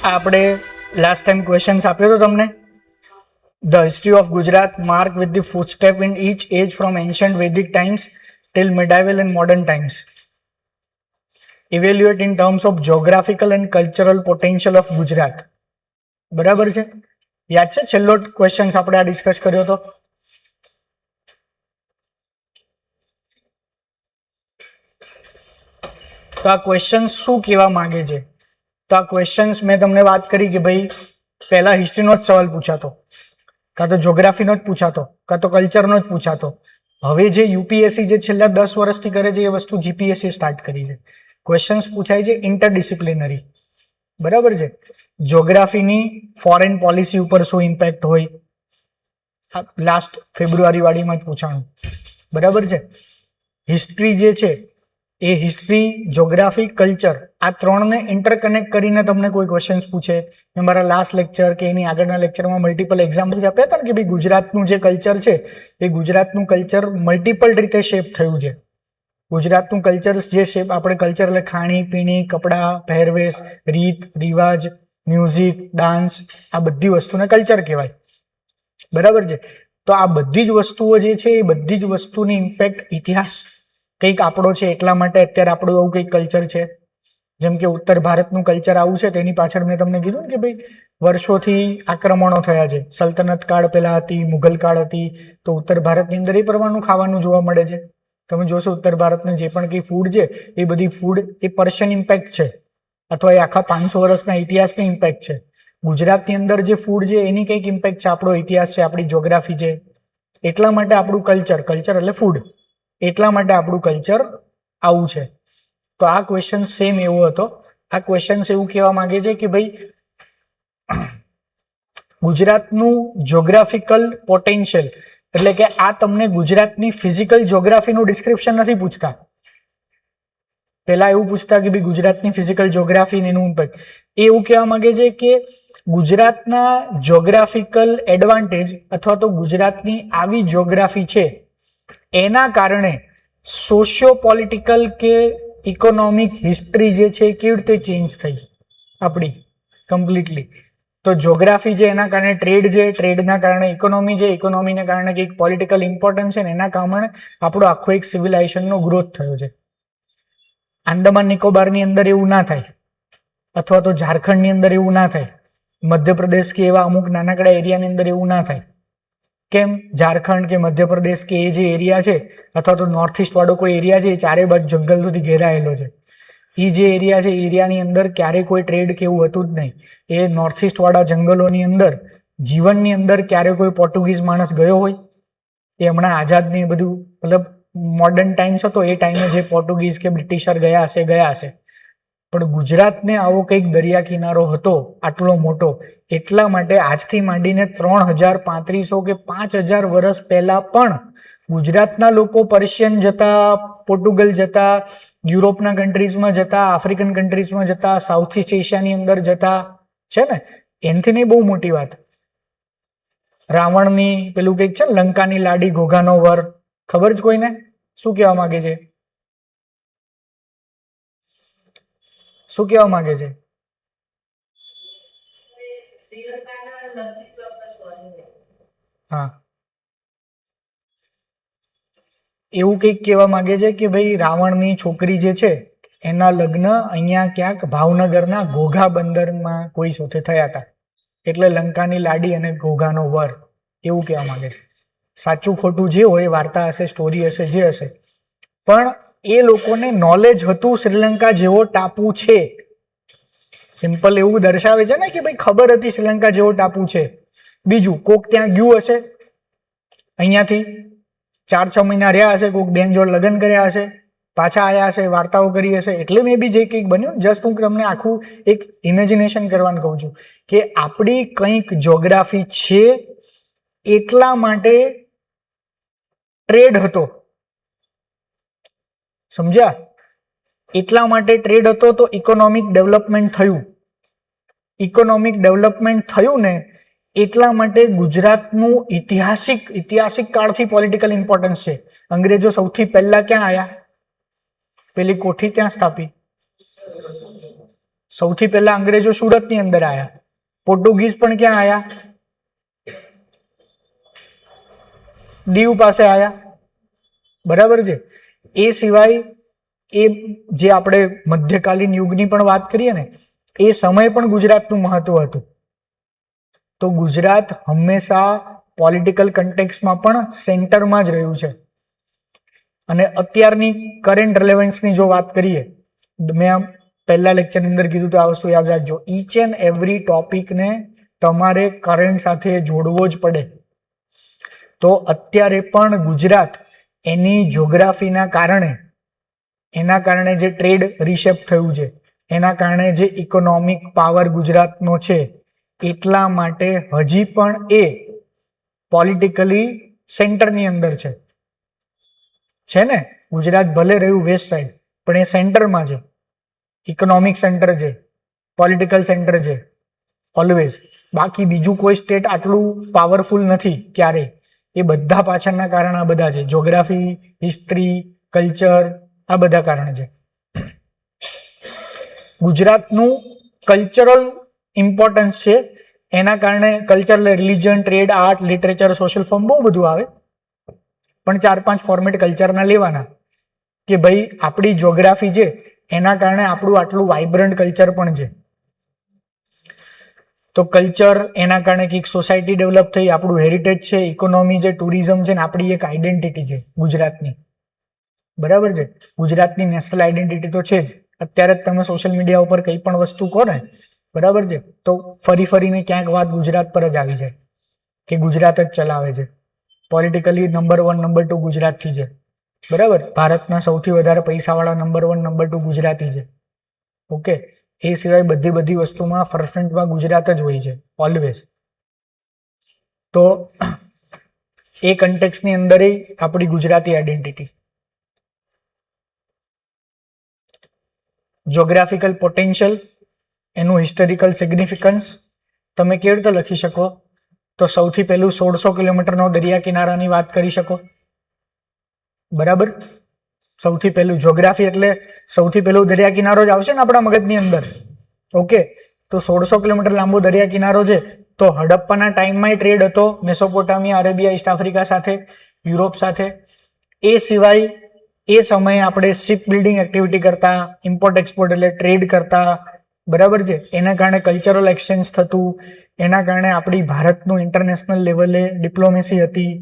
આપણે last time questions આપ્યો હતો તમને. The history of Gujarat mark with the footstep in each age from ancient Vedic times till medieval and modern times. Evaluate in terms of geographical and cultural potential of Gujarat. બરાબર છે? યાદ છે છેલ્લો question આપણે આ ડિસ્કસ કર્યો હતો? તો આ ક્વેશ્ચન શું કહેવા માંગે છે? તો આ ક્વેશ્ચન્સ મેં તમને વાત કરી કે ભાઈ પહેલા હિસ્ટ્રીનો જ સવાલ પૂછાતો, કાં તો જ્યોગ્રાફીનો જ પૂછાતો, કાં તો કલ્ચરનો જ પૂછાતો. હવે જે યુપીએસસી જે છેલ્લા 10 વર્ષથી કરે છે એ વસ્તુ જીપીએસસી સ્ટાર્ટ કરી છે. ક્વેશ્ચન્સ પૂછાય છે ઇન્ટરડિસિપ્લિનરી. બરાબર છે? જ્યોગ્રાફીની ફોરેન પોલિસી ઉપર શું ઇમ્પેક્ટ હોય, લાસ્ટ ફેબ્રુઆરી વાળીમાં જ પૂછાણું. બરાબર છે? હિસ્ટ્રી જે છે એ હિસ્ટ્રી, જ્યોગ્રાફી, કલ્ચર આ ત્રણને ઇન્ટરકનેક્ટ કરીને તમને કોઈ ક્વેશ્ચન્સ પૂછે. મેં મારા લાસ્ટ લેક્ચર કે એની આગળના લેક્ચરમાં મલ્ટિપલ એક્ઝામ્પલ્સ આપ્યા હતા ને કે ભાઈ ગુજરાતનું જે કલ્ચર છે એ ગુજરાતનું કલ્ચર મલ્ટિપલ રીતે શેપ થયું છે. ગુજરાતનું કલ્ચર જે શેપ, આપણે કલ્ચર એટલે ખાણી પીણી, કપડાં, પહેરવેશ, રીત રિવાજ, મ્યુઝિક, ડાન્સ, આ બધી વસ્તુને કલ્ચર કહેવાય. બરાબર છે? તો આ બધી જ વસ્તુઓ જે છે એ બધી જ વસ્તુની ઇમ્પેક્ટ ઇતિહાસ કંઈક આપણો છે એટલા માટે અત્યારે આપણું એવું કંઈક કલ્ચર છે. જેમ કે ઉત્તર ભારતનું કલ્ચર આવું છે તેની પાછળ મેં તમને કીધું ને કે ભાઈ વર્ષોથી આક્રમણો થયા છે. સલ્તનત કાળ પહેલા હતી, મુઘલ કાળ હતી, તો ઉત્તર ભારતની અંદર એ પ્રમાણનું ખાવાનું જોવા મળે છે. તમે જોશો ઉત્તર ભારતનું જે પણ કંઈ ફૂડ છે એ બધી ફૂડ એ પર્શિયન ઇમ્પેક્ટ છે, અથવા એ આખા 500 વર્ષના ઇતિહાસની ઇમ્પેક્ટ છે. ગુજરાતની અંદર જે ફૂડ છે એની કંઈક ઇમ્પેક્ટ છે, આપણો ઇતિહાસ છે, આપણી જ્યોગ્રાફી છે. એટલા માટે આપણું કલ્ચર એટલે ફૂડ, એટલા માટે આપણું કલ્ચર આવું છે. તો આ ક્વેશ્ચન સેમ એવો હતો. આ ક્વેશ્ચન એવું કહેવા માંગે છે કે ભાઈ ગુજરાતનું જ્યોગ્રાફિકલ પોટેન્શિયલ એટલે કે આ તમને ગુજરાતની ફિઝિકલ જ્યોગ્રાફીનું ડિસ્ક્રિપ્શન નથી પૂછતા. પહેલા એવું પૂછતા કે ભાઈ ગુજરાતની ફિઝિકલ જ્યોગ્રાફી એનું ઇમ્પેક્ટ. એ એવું કહેવા માંગે છે કે ગુજરાતના જ્યોગ્રાફિકલ એડવાન્ટેજ અથવા તો ગુજરાતની આવી જ્યોગ્રાફી છે એના કારણે સોશિયો પોલિટિકલ કે ઇકોનોમિક હિસ્ટ્રી જે છે એ કેવી રીતે ચેન્જ થઈ આપણી કમ્પ્લીટલી. તો જ્યોગ્રાફી છે એના કારણે ટ્રેડ છે, ટ્રેડના કારણે ઇકોનોમી છે, ઇકોનોમીને કારણે કંઈક પોલિટિકલ ઇમ્પોર્ટન્સ છે ને એના કારણે આપણો આખો એક સિવિલાઇઝેશનનો ગ્રોથ થયો છે. આંદામાન નિકોબારની અંદર એવું ના થાય, અથવા તો ઝારખંડની અંદર એવું ના થાય, મધ્યપ્રદેશ કે એવા અમુક નાનકડા એરિયાની અંદર એવું ના થાય. કેમ? ઝારખંડ કે મધ્યપ્રદેશ કે એ જે એરિયા છે અથવા તો નોર્થ ઇસ્ટ વાળો કોઈ એરિયા છે એ ચારે બાજુ જંગલ સુધી ઘેરાયેલો છે. એ જે એરિયા છે એરિયાની અંદર ક્યારેય કોઈ ટ્રેડ કે એવું હતું જ નહીં. એ નોર્થ ઇસ્ટ વાળા જંગલોની અંદર જીવનની અંદર ક્યારે કોઈ પોર્ટુગીઝ માણસ ગયો હોય? એ હમણાં આઝાદની બધું મતલબ મોડર્ન ટાઈમ્સ હતો એ ટાઈમે જે પોર્ટુગીઝ કે બ્રિટિશર ગયા હશે. પણ ગુજરાતને આવો કંઈક દરિયા કિનારો હતો આટલો મોટો, એટલા માટે આજથી માંડીને 3035 કે 5000 વર્ષ પહેલા પણ ગુજરાતના લોકો પર્શિયન જતા, પોર્ટુગલ જતા, યુરોપના કન્ટ્રીઝમાં જતા, આફ્રિકન કન્ટ્રીઝમાં જતા, સાઉથ ઇસ્ટ એશિયાની અંદર જતા છે ને. એનાથી નહીં બહુ મોટી વાત. રાવણની પેલું કંઈક છે ને, લંકાની લાડી ઘોઘાનો વર, ખબર જ કોઈને? શું કહેવા માંગે છે? શું કહેવા માંગે છે? હા, એવું કંઈક કહેવા માંગે છે કે ભાઈ રાવણની છોકરી જે છે એના લગ્ન અહીંયા ક્યાંક ભાવનગરના ઘોઘા બંદરમાં કોઈ સાથે થયા હતા, એટલે લંકાની લાડી અને ઘોઘાનો વર, એવું કહેવા માંગે છે. સાચું ખોટું જે હોય, વાર્તા હશે, સ્ટોરી હશે, જે હશે, પણ એ લોકોને નોલેજ હતું શ્રીલંકા જેવો ટાપુ છે. સિમ્પલ એવું દર્શાવે છે ને કે ભાઈ ખબર હતી શ્રીલંકા જેવો ટાપુ છે. બીજું, કોક ત્યાં ગયું હશે, અહીંયાથી 4-6 મહિના રહ્યા હશે, કોક બેન જોડે લગ્ન કર્યા હશે, પાછા આવ્યા હશે, વાર્તાઓ કરી હશે, એટલે મે બી જે કંઈક બન્યું. જસ્ટ હું તમને આખું એક ઇમેજિનેશન કરવાનું કહું છું કે આપણી કંઈક જ્યોગ્રાફી છે એટલા માટે ટ્રેડ હતો. સમજ્યા? એટલા માટે ટ્રેડ હતો તો ઇકોનોમિક ડેવલપમેન્ટ થયું. ઇકોનોમિક ડેવલપમેન્ટ થયું ને એટલા માટે ગુજરાતનું ઐતિહાસિક કાળથી પોલિટિકલ ઇમ્પોર્ટન્સ છે. અંગ્રેજો સૌથી પહેલા ક્યાં આવ્યા? પેલી કોઠી ત્યાં સ્થાપી, સૌથી પહેલા અંગ્રેજો સુરતની અંદર આયા, પોર્ટુગીઝ પણ ક્યાં આયા? દીવ પાસે આયા, બરાબર છે. એ સિવાય એ જે આપણે મધ્યકાલીન યુગની પણ વાત કરીએ ને, એ સમય પણ ગુજરાતનું મહત્વ હતું. તો ગુજરાત હંમેશા પોલિટિકલ કન્ટેક્સમાં પણ સેન્ટરમાં જ રહ્યું છે. અને અત્યારની કરંટ રિલેવન્સની જો વાત કરીએ, મેં પહેલા લેક્ચરની અંદર કીધું તો આ વસ્તુ યાદ રાખજો, ઈચ એન્ડ એવરી ટોપિકને તમારે કરંટ સાથે જોડવો જ પડે. તો અત્યારે પણ ગુજરાત એની જ્યોગ્રાફીના કારણે, એના કારણે જે ટ્રેડ રિશેપ થયું છે, એના કારણે જે ઇકોનોમિક પાવર ગુજરાતનો છે, એટલા માટે હજી પણ એ પોલિટિકલી સેન્ટરની અંદર છે ને. ગુજરાત ભલે રહ્યું વેસ્ટ સાઈડ, પણ એ સેન્ટરમાં છે, ઇકોનોમિક સેન્ટર છે, પોલિટિકલ સેન્ટર છે ઓલવેઝ. બાકી બીજું કોઈ સ્ટેટ આટલું પાવરફુલ નથી ક્યારેય. એ બધા પાછળના કારણ આ બધા છે, જ્યોગ્રાફી, હિસ્ટ્રી, કલ્ચર, આ બધા કારણ છે. ગુજરાતનું કલ્ચરલ ઇમ્પોર્ટન્સ છે, એના કારણે cultural, religion, trade, art, literature, social form બહુ બધું આવે. પણ 4-5 ફોર્મેટ કલ્ચરના લેવાના કે ભાઈ આપણી જ્યોગ્રાફી છે, એના કારણે આપણું આટલું વાઇબ્રન્ટ કલ્ચર પણ છે. તો કલ્ચર, એના કારણે કંઈક સોસાયટી ડેવલપ થઈ, આપણું હેરિટેજ છે, ઇકોનોમી છે, ટુરિઝમ છે, ને આપણી એક આઈડેન્ટિટી છે ગુજરાતની, બરાબર છે. ગુજરાતની નેશનલ આઈડેન્ટિટી તો છે જ. અત્યારે જ તમે સોશિયલ મીડિયા ઉપર કંઈ પણ વસ્તુ કહો ને, બરાબર છે, તો ફરીને ક્યાંક વાત ગુજરાત પર જ આવી જાય કે ગુજરાત જ ચલાવે છે. પોલિટિકલી નંબર 1, નંબર 2 ગુજરાતથી છે, બરાબર. ભારતના સૌથી વધારે પૈસાવાળા નંબર 1, નંબર 2 ગુજરાતી છે. ઓકે, એ સિવાય બધી વસ્તુમાં ફરફ્રન્ટમાં ગુજરાત જ હોય છે ઓલવેઝ. તો એ કન્ટેક્સની અંદર આપણી ગુજરાતી આઈડેન્ટિટી, જ્યોગ્રાફિકલ પોટેન્શિયલ, એનું હિસ્ટોરિકલ સિગ્નિફિકન્સ તમે કેવી રીતે લખી શકો? તો સૌથી પહેલું 1600 કિલોમીટરનો દરિયા કિનારાની વાત કરી શકો, બરાબર. સૌથી પહેલું જ્યોગ્રાફી એટલે સૌથી પહેલું દરિયા કિનારો જ આવશે ને આપણા મગજની અંદર. ઓકે, તો 1600 કિલોમીટર લાંબો દરિયા કિનારો છે. તો હડપ્પાના ટાઈમમાં ટ્રેડ હતો મેસોપોટામિયા, અરેબિયા, ઈસ્ટ આફ્રિકા સાથે, યુરોપ સાથે. એ સિવાય એ સમયે આપણે શિપ બિલ્ડિંગ એક્ટિવિટી કરતા, ઇમ્પોર્ટ એક્સપોર્ટ એટલે ટ્રેડ કરતા, બરાબર છે. એના કારણે કલ્ચરલ એક્સચેન્જ થતું, એના કારણે આપણી ભારતનું ઇન્ટરનેશનલ લેવલે ડિપ્લોમેસી હતી.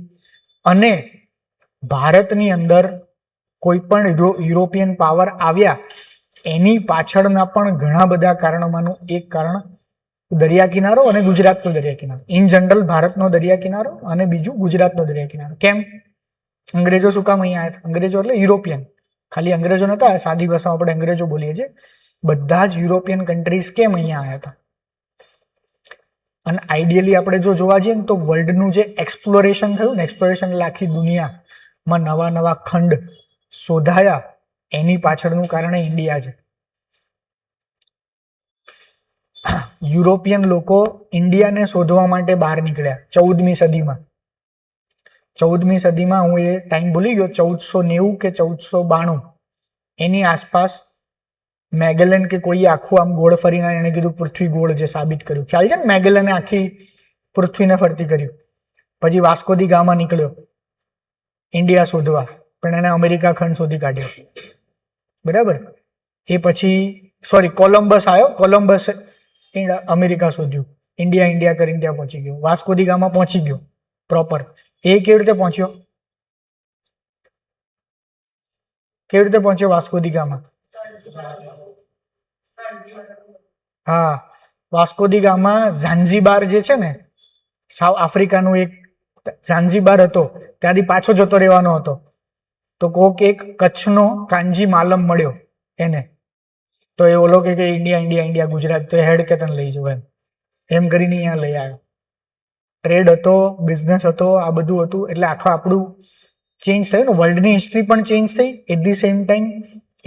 અને ભારતની અંદર કોઈ પણ યુરોપિયન પાવર આવ્યા, એની પાછળના પણ ઘણા બધા કારણોમાંનું એક કારણ દરિયા કિનારો અને ગુજરાતનો દરિયા કિનારો. ઇન જનરલ ભારતનો દરિયા કિનારો અને બીજું ગુજરાતનો દરિયા કિનારો. કેમ? અંગ્રેજો શું કામ અહીંયા આવ્યા? અંગ્રેજો એટલે યુરોપિયન, ખાલી અંગ્રેજો નતા, સાદી ભાષામાં આપણે અંગ્રેજો બોલીએ છીએ. બધા જ યુરોપિયન કન્ટ્રીઝ કેમ અહીંયા આવ્યા હતા? અને આઈડિયલી આપણે જો જોવા જઈએ ને, તો વર્લ્ડનું જે એક્સપ્લોરેશન થયું ને, એક્સપ્લોરેશન એટલે આખી દુનિયામાં નવા ખંડ શોધાયા, એની પાછળનું કારણ ઇન્ડિયા છે. યુરોપિયન લોકો ઇન્ડિયાને શોધવા માટે બહાર નીકળ્યા 14મી સદીમાં. 14મી સદીમાં, હું એ ટાઈમ ભૂલી ગયો, 1490 કે 1492 એની આસપાસ મેગેલન કે કોઈ આખું આમ ગોળ ફરીને એને કીધું પૃથ્વી ગોળ છે, સાબિત કર્યું. ખ્યાલ છે ને? મેગેલને આખી પૃથ્વીને ફરતી કર્યું. પછી વાસ્કો દી ગામા નીકળ્યો ઇન્ડિયા શોધવા, પણ એને અમેરિકા ખંડ શોધી કાઢ્યો, બરાબર. એ પછી કોલમ્બસ આવ્યો, કોલમ્બસ અમેરિકા શોધ્યું, ઇન્ડિયા કરીને ત્યાં પહોંચી ગયો. વાસ્કો દી ગામા પહોંચી ગયો પ્રોપર. એ કેવી રીતે પહોંચ્યો? વાસ્કો દી ગામા? હા, વાસ્કો દી ગામા ઝાંઝીબાર જે છે ને, સાઉથ આફ્રિકાનું એક ઝાંઝીબાર હતો, ત્યાંથી પાછો જતો રહેવાનો હતો. તો કોક એક કચ્છનો કાંજી માલમ મળ્યો એને, તો એ ઓલો કે ઇન્ડિયા ગુજરાત, તો હેડ કે તને લઈ જવું એમ કરીને અહીંયા લઈ આવ્યો. ટ્રેડ હતો, બિઝનેસ હતો, આ બધું હતું. એટલે આખું આપણું ચેન્જ થયું ને. વર્લ્ડની હિસ્ટ્રી પણ ચેન્જ થઈ, at the same time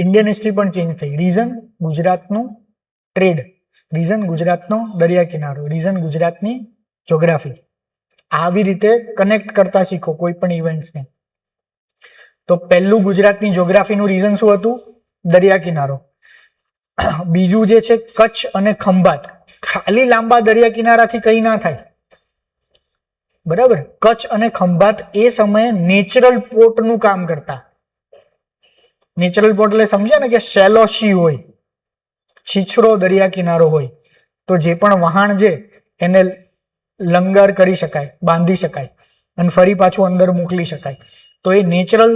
Indian history પણ ચેન્જ થઈ. રીઝન ગુજરાતનું ટ્રેડ, રીઝન ગુજરાતનો દરિયા કિનારો, રીઝન ગુજરાતની જ્યોગ્રાફી. આવી રીતે કનેક્ટ કરતા શીખો કોઈ પણ ઇવેન્ટ્સને. તો પહેલું ગુજરાતની જ્યોગ્રાફીનું રીઝન શું હતું? દરિયા કિનારો. બીજું જે છે કચ્છ અને ખંભાત, ખાલી લાંબા દરિયા કિનારાથી કઈ ના થાય, બરાબર. કચ્છ અને ખંભાત એ સમયે નેચરલ પોર્ટનું કામ કરતા. નેચરલ પોર્ટ એટલે સમજ્યા ને કે શેલો સી હોય, છીછરો દરિયા કિનારો હોય, તો જે પણ વહાણ છે એને લંગર કરી શકાય, બાંધી શકાય અને ફરી પાછું અંદર મોકલી શકાય. તો એ નેચરલ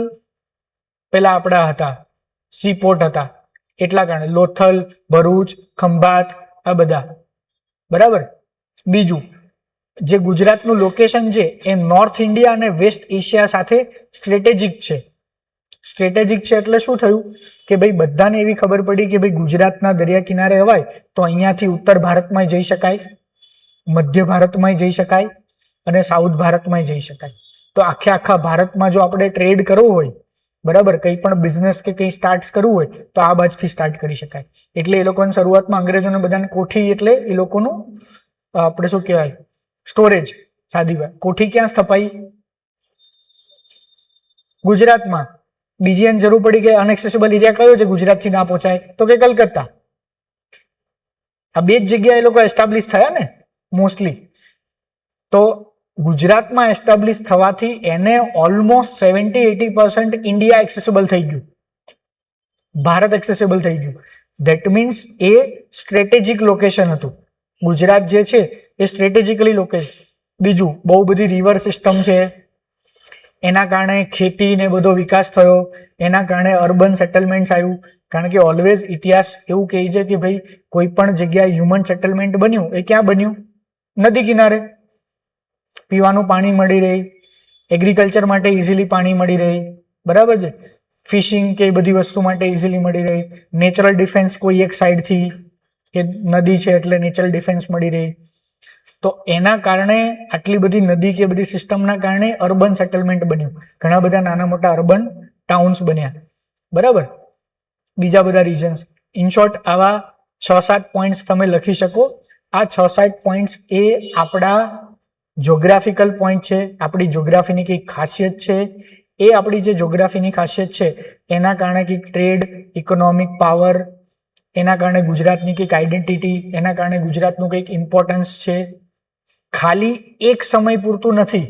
પેલા આપણા હતા, સી પોર્ટ હતા. એટલા કારણે લોથલ, ભરૂચ, ખંભાત આ બધા, બરાબર. બીજું જે ગુજરાતનું લોકેશન છે એ નોર્થ ઇન્ડિયા અને વેસ્ટ એશિયા સાથે સ્ટ્રેટેજિક છે. સ્ટ્રેટેજિક છે એટલે શું થયું કે ભાઈ બધાને એવી ખબર પડી કે ભાઈ ગુજરાતના દરિયા કિનારે હવાય તો અહીંયાથી ઉત્તર ભારતમાં જઈ શકાય, મધ્ય ભારતમાં જઈ શકાય અને સાઉથ ભારતમાં જઈ શકાય. તો આખા ભારતમાં જો આપણે ટ્રેડ કરવું હોય, બરાબર, કંઈ પણ બિઝનેસ કે કંઈ સ્ટાર્ટ કરવું હોય તો આ બાજુથી સ્ટાર્ટ કરી શકાય. એટલે એ લોકોને શરૂઆતમાં અંગ્રેજોને બધાને કોઠી એટલે એ લોકોનું આપણે શું કહેવાય સ્ટોરેજ. સાદી વાત, કોઠી ક્યાં સ્થપાઈ? ગુજરાતમાં. બીજી એને જરૂર પડી કે અનએક્સેસિબલ એરિયા કયો છે ગુજરાતથી ના પહોંચાય, તો કે કલકત્તા. આ બે જ જગ્યાએ એ લોકો એસ્ટાબ્લિશ થયા ને મોસ્ટલી. તો ગુજરાતમાં એસ્ટાબ્લિશ થવાથી એને ઓલમોસ્ટ 70-80% ઇન્ડિયા એક્સેસિબલ થઈ ગયું, ભારત એક્સેસિબલ થઈ ગયું. That means A strategic location હતું. ગુજરાત જે છે એ સ્ટ્રેટેજિકલી લોકેશન. બીજું બહુ બધી રિવર સિસ્ટમ છે, એના કારણે ખેતી ને બધો વિકાસ થયો, એના કારણે અર્બન સેટલમેન્ટ આવ્યું. કારણ કે ઓલવેઝ ઇતિહાસ એવું કહે છે કે ભાઈ કોઈ પણ જગ્યાએ હ્યુમન સેટલમેન્ટ બન્યું એ ક્યાં બન્યું? નદી કિનારે. પીવાનું પાણી મળી રહે, એગ્રીકલ્ચર માટે ઇઝીલી પાણી મળી રહે, બરાબર છે. ફિશિંગ કે એ બધી વસ્તુ માટે ઇઝીલી મળી રહે. નેચરલ ડિફેન્સ કોઈ એક સાઈડથી કે નદી છે એટલે નેચરલ ડિફેન્સ મળી રહે. તો એના કારણે આટલી બધી નદી કે બધી સિસ્ટમના કારણે અર્બન સેટલમેન્ટ બન્યું, ઘણા બધા નાના મોટા અર્બન ટાઉન્સ બન્યા, બરાબર. બીજા બધા રીજન્સ. ઇન શોર્ટ આવા 6-7 પોઈન્ટ્સ તમે લખી શકો. આ 6-7 પોઈન્ટ્સ એ આપણા જોગ્રાફિકલ પોઈન્ટ છે, આપણી જોગ્રાફીની કંઈક ખાસિયત છે. એ આપણી જે જોગ્રાફીની ખાસિયત છે એના કારણે કંઈક ટ્રેડ, ઇકોનોમિક પાવર, એના કારણે ગુજરાતની કંઈક આઈડેન્ટિટી, એના કારણે ગુજરાતનું કંઈક ઇમ્પોર્ટન્સ છે. ખાલી એક સમય પૂરતું નથી.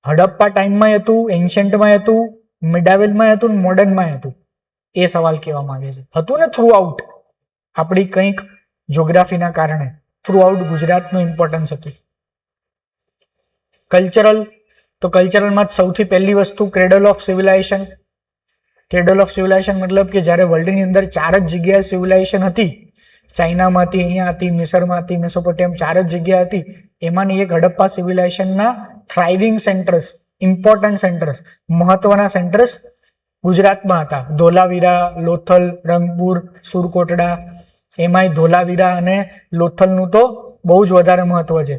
હડપ્પા ટાઈમમાં હતું, એન્શિયન્ટમાં હતું, મિડાવેલમાં હતું, મોડર્નમાં હતું. એ સવાલ કહેવા માંગે છે. હતું ને થ્રુ આઉટ આપણી કંઈક જોગ્રાફીના કારણે થ્રુ આઉટ ગુજરાતનું ઇમ્પોર્ટન્સ હતું. કલ્ચરલ, તો કલ્ચરલમાં સૌથી પહેલી વસ્તુ cradle of civilisation. Cradle of civilisation મતલબ કે જ્યારે વર્લ્ડની અંદર 4 જ જગ્યાએ સિવિલાઇઝેશન હતી, ચાઇનામાં હતી, અહીંયા હતી, મિસરમાં હતી, મેસોપોટેમ, 4 જ જગ્યા હતી. એમાંની એક હડપ્પા સિવિલાઇઝેશનના થ્રાઇવિંગ સેન્ટર્સ, ઇમ્પોર્ટન્ટ સેન્ટર્સ, મહત્વના સેન્ટર્સ ગુજરાતમાં હતા. ધોલાવીરા, લોથલ, રંગપુર, સુરકોટડા. એમાંય ધોલાવીરા અને લોથલનું તો બહુ જ વધારે મહત્વ છે,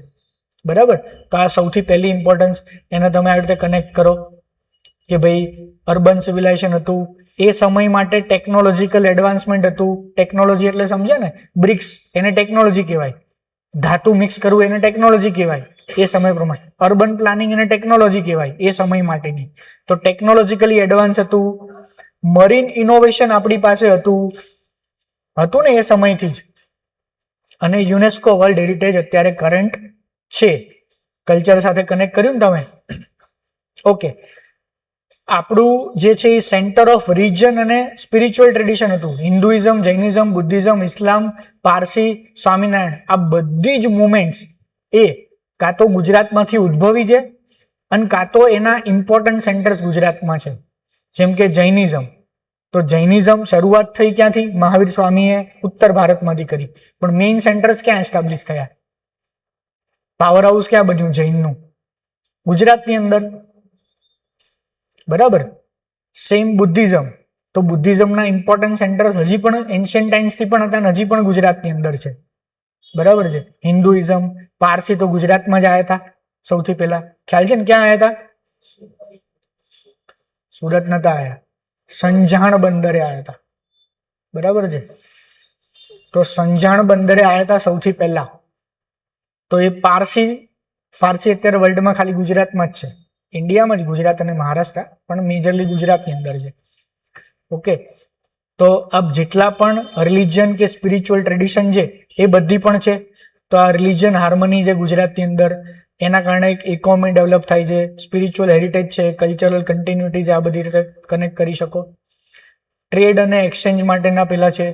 બરાબર. તો આ સૌથી પહેલી ઇમ્પોર્ટન્સ. એને તમે આવી રીતે કનેક્ટ કરો કે ભાઈ અર્બન સિવિલાઇઝેશન હતું. એ સમય માટે ટેકનોલોજીકલ એડવાન્સમેન્ટ હતું. ટેકનોલોજી એટલે સમજ્યા ને, બ્રિક્સ એને ટેકનોલોજી કહેવાય, ધાતુ મિક્સ કરવું એને ટેકનોલોજી કહેવાય એ સમય પ્રમાણે. અર્બન પ્લાનિંગ એને ટેકનોલોજી કહેવાય એ સમય માટેની. તો ટેકનોલોજીકલી એડવાન્સ હતું. મરીન ઇનોવેશન આપણી પાસે હતું ને એ સમયથી જ. અને યુનેસ્કો વર્લ્ડ હેરિટેજ અત્યારે કરંટ છે. કલ્ચર સાથે કનેક્ટ કર્યું ને તમે, ઓકે. આપણું જે છે એ સેન્ટર ઓફ રિજન અને સ્પિરિચ્યુઅલ ટ્રેડિશન હતું. હિન્દુઇઝમ, જૈનિઝમ, બુદ્ધિઝમ, ઇસ્લામ, પારસી, સ્વામિનારાયણ, આ બધી જ મુવમેન્ટ્સ એ કાં તો ગુજરાતમાંથી ઉદ્ભવી છે અને કાં તો એના ઇમ્પોર્ટન્ટ સેન્ટર્સ ગુજરાતમાં છે. જેમ કે જૈનિઝમ, તો જૈનિઝમ શરૂઆત થઈ ક્યાંથી? મહાવીર સ્વામીએ ઉત્તર ભારતમાંથી કરી, પણ મેઇન સેન્ટર્સ ક્યાં એસ્ટાબ્લિશ થયા? પાવર હાઉસ ક્યાં બન્યું જૈનનું? ગુજરાતની અંદર, બરાબર. સેમ બુદ્ધિઝમ, તો બુદ્ધિઝમના ઇમ્પોર્ટન્ટ સેન્ટર્સ હજી પણ એન્શિયન્ટ ટાઈમ્સથી પણ હતા, હજી પણ ગુજરાતની અંદર છે, બરાબર છે. હિન્દુઇઝમ, પારસી તો ગુજરાતમાં જ આવ્યા હતા સૌથી પહેલા, ખ્યાલ છે ને? ક્યાં આવ્યા હતા? સુરત નતા આવ્યા, સંજાણ બંદરે આવ્યા હતા, બરાબર છે. તો સંજાણ બંદરે આવ્યા હતા સૌથી પહેલા. તો એ પારસી અત્યારે વર્લ્ડમાં ખાલી ગુજરાતમાં જ છે, ઇન્ડિયામાં જ ગુજરાત અને મહારાષ્ટ્ર, પણ મેજરલી ગુજરાતની અંદર છે, ઓકે. તો अब જેટલા પણ રિલિજન કે સ્પિરિચ્યુઅલ ટ્રેડિશન છે એ બધી પણ છે. તો આ રિલિજન હાર્મની છે ગુજરાતની અંદર, એના કારણે એક ઇકોનોમી ડેવલપ થાય છે. સ્પિરિચ્યુઅલ હેરિટેજ છે, કલ્ચરલ કન્ટિન્યુટી છે, આ બધી રીતે કનેક્ટ કરી શકો. ટ્રેડ અને એક્સચેન્જ માટેના પેલા છે,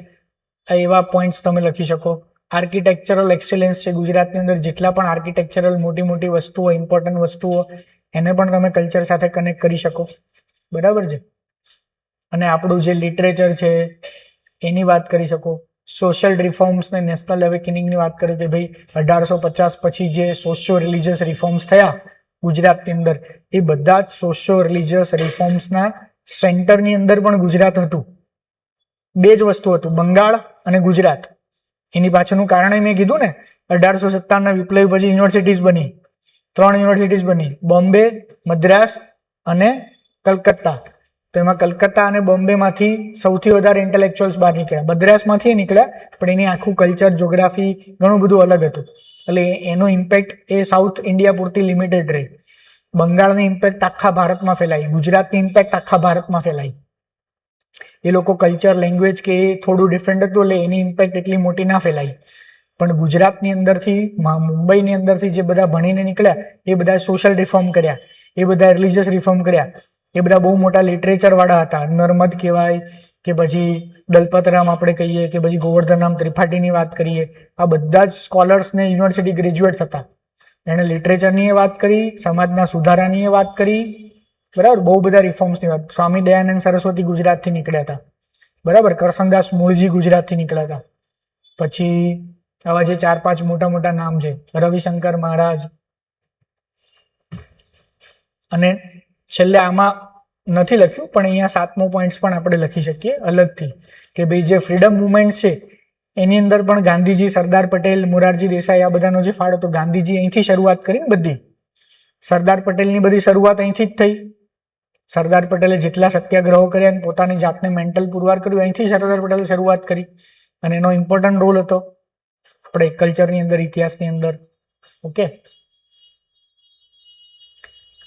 આ એવા પોઈન્ટ્સ તમે લખી શકો. આર્કિટેક્ચરલ એક્સેલન્સ છે ગુજરાતની અંદર, જેટલા પણ આર્કિટેક્ચરલ મોટી મોટી વસ્તુઓ, ઇમ્પોર્ટન્ટ વસ્તુઓ, એને પણ તમે કલ્ચર સાથે કનેક્ટ કરી શકો. બરાબર છે. અને આપણું જે લિટરેચર છે એની વાત કરી શકો. સોશિયલ રિફોર્મ્સ ને નેશનલ અવેકનિંગની વાત કરી કે ભાઈ 1850 પછી જે સોશિયો રિલિજિયસ રિફોર્મ્સ થયા ગુજરાતની અંદર, એ બધા જ સોશિયો રિલિજિયસ રિફોર્મ્સના સેન્ટરની અંદર પણ ગુજરાત હતું. બે જ વસ્તુ હતું, બંગાળ અને ગુજરાત. એની પાછળનું કારણ મેં કીધું ને, 1857ના વિપ્લવ પછી યુનિવર્સિટીઝ બની, 3 યુનિવર્સિટીઝ બની, બોમ્બે, મદ્રાસ અને કલકત્તા. તો એમાં કલકત્તા અને બોમ્બેમાંથી સૌથી વધારે ઇન્ટેલેક્ચ્યુઅલ્સ બહાર નીકળ્યા. મદ્રાસમાંથી નીકળ્યા, પણ એની આખું કલ્ચર, જ્યોગ્રાફી ઘણું બધું અલગ હતું. એટલે એનો ઇમ્પેક્ટ એ સાઉથ ઇન્ડિયા પૂરતી લિમિટેડ રહી. બંગાળની ઇમ્પેક્ટ આખા ભારતમાં ફેલાઈ, ગુજરાતની ઇમ્પેક્ટ આખા ભારતમાં ફેલાઈ. એ લોકો કલ્ચર, લેંગ્વેજ કે એ થોડું ડિફરન્ટ હતું, એટલે એની ઇમ્પેક્ટ એટલી મોટી ના ફેલાઈ. પણ ગુજરાતની અંદરથી, મુંબઈની અંદરથી જે બધા ભણીને નીકળ્યા એ બધા સોશિયલ રિફોર્મ કર્યા, એ બધા રિલિજિયસ રિફોર્મ કર્યા. એ બધા બહુ મોટા લિટરેચર વાળા હતા. નર્મદ કહેવાય કે પછી દલપતરામ આપણે કહીએ કે પછી ગોવર્ધનરામ ત્રિપાઠીની વાત કરીએ, આ બધા જ સ્કોલર્સ ને યુનિવર્સિટી ગ્રેજ્યુએટ્સ હતા. એણે લિટરેચરની એ વાત કરી, સમાજના સુધારાની એ વાત કરી, બરાબર. બહુ બધા રિફોર્મ્સની વાત. સ્વામી દયાનંદ સરસ્વતી ગુજરાતથી નીકળ્યા હતા, બરાબર. કરસનદાસ મૂળજી ગુજરાતથી નીકળ્યા હતા. પછી આવા જે 4-5 મોટા મોટા નામ છે, રવિશંકર મહારાજ. અને છેલ્લે આમાં નથી લખ્યું, પણ અહીંયા 7મો પોઈન્ટ પણ આપણે લખી શકીએ અલગથી, કે ભાઈ જે ફ્રીડમ મુવમેન્ટ છે એની અંદર પણ ગાંધીજી, સરદાર પટેલ, મોરારજી દેસાઈ, આ બધાનો જે ફાળો હતો. ગાંધીજી અહીંથી શરૂઆત કરીને બધી, સરદાર પટેલની બધી શરૂઆત અહીંથી જ થઈ. સરદાર પટેલે જેટલા સત્યાગ્રહો કર્યા, પોતાની જાતને મેન્ટલ પુરવાર કર્યું, અહીંથી સરદાર પટેલે શરૂઆત કરી. અને એનો ઇમ્પોર્ટન્ટ રોલ હતો આપણે કલ્ચરની અંદર, ઇતિહાસની અંદર. ઓકે,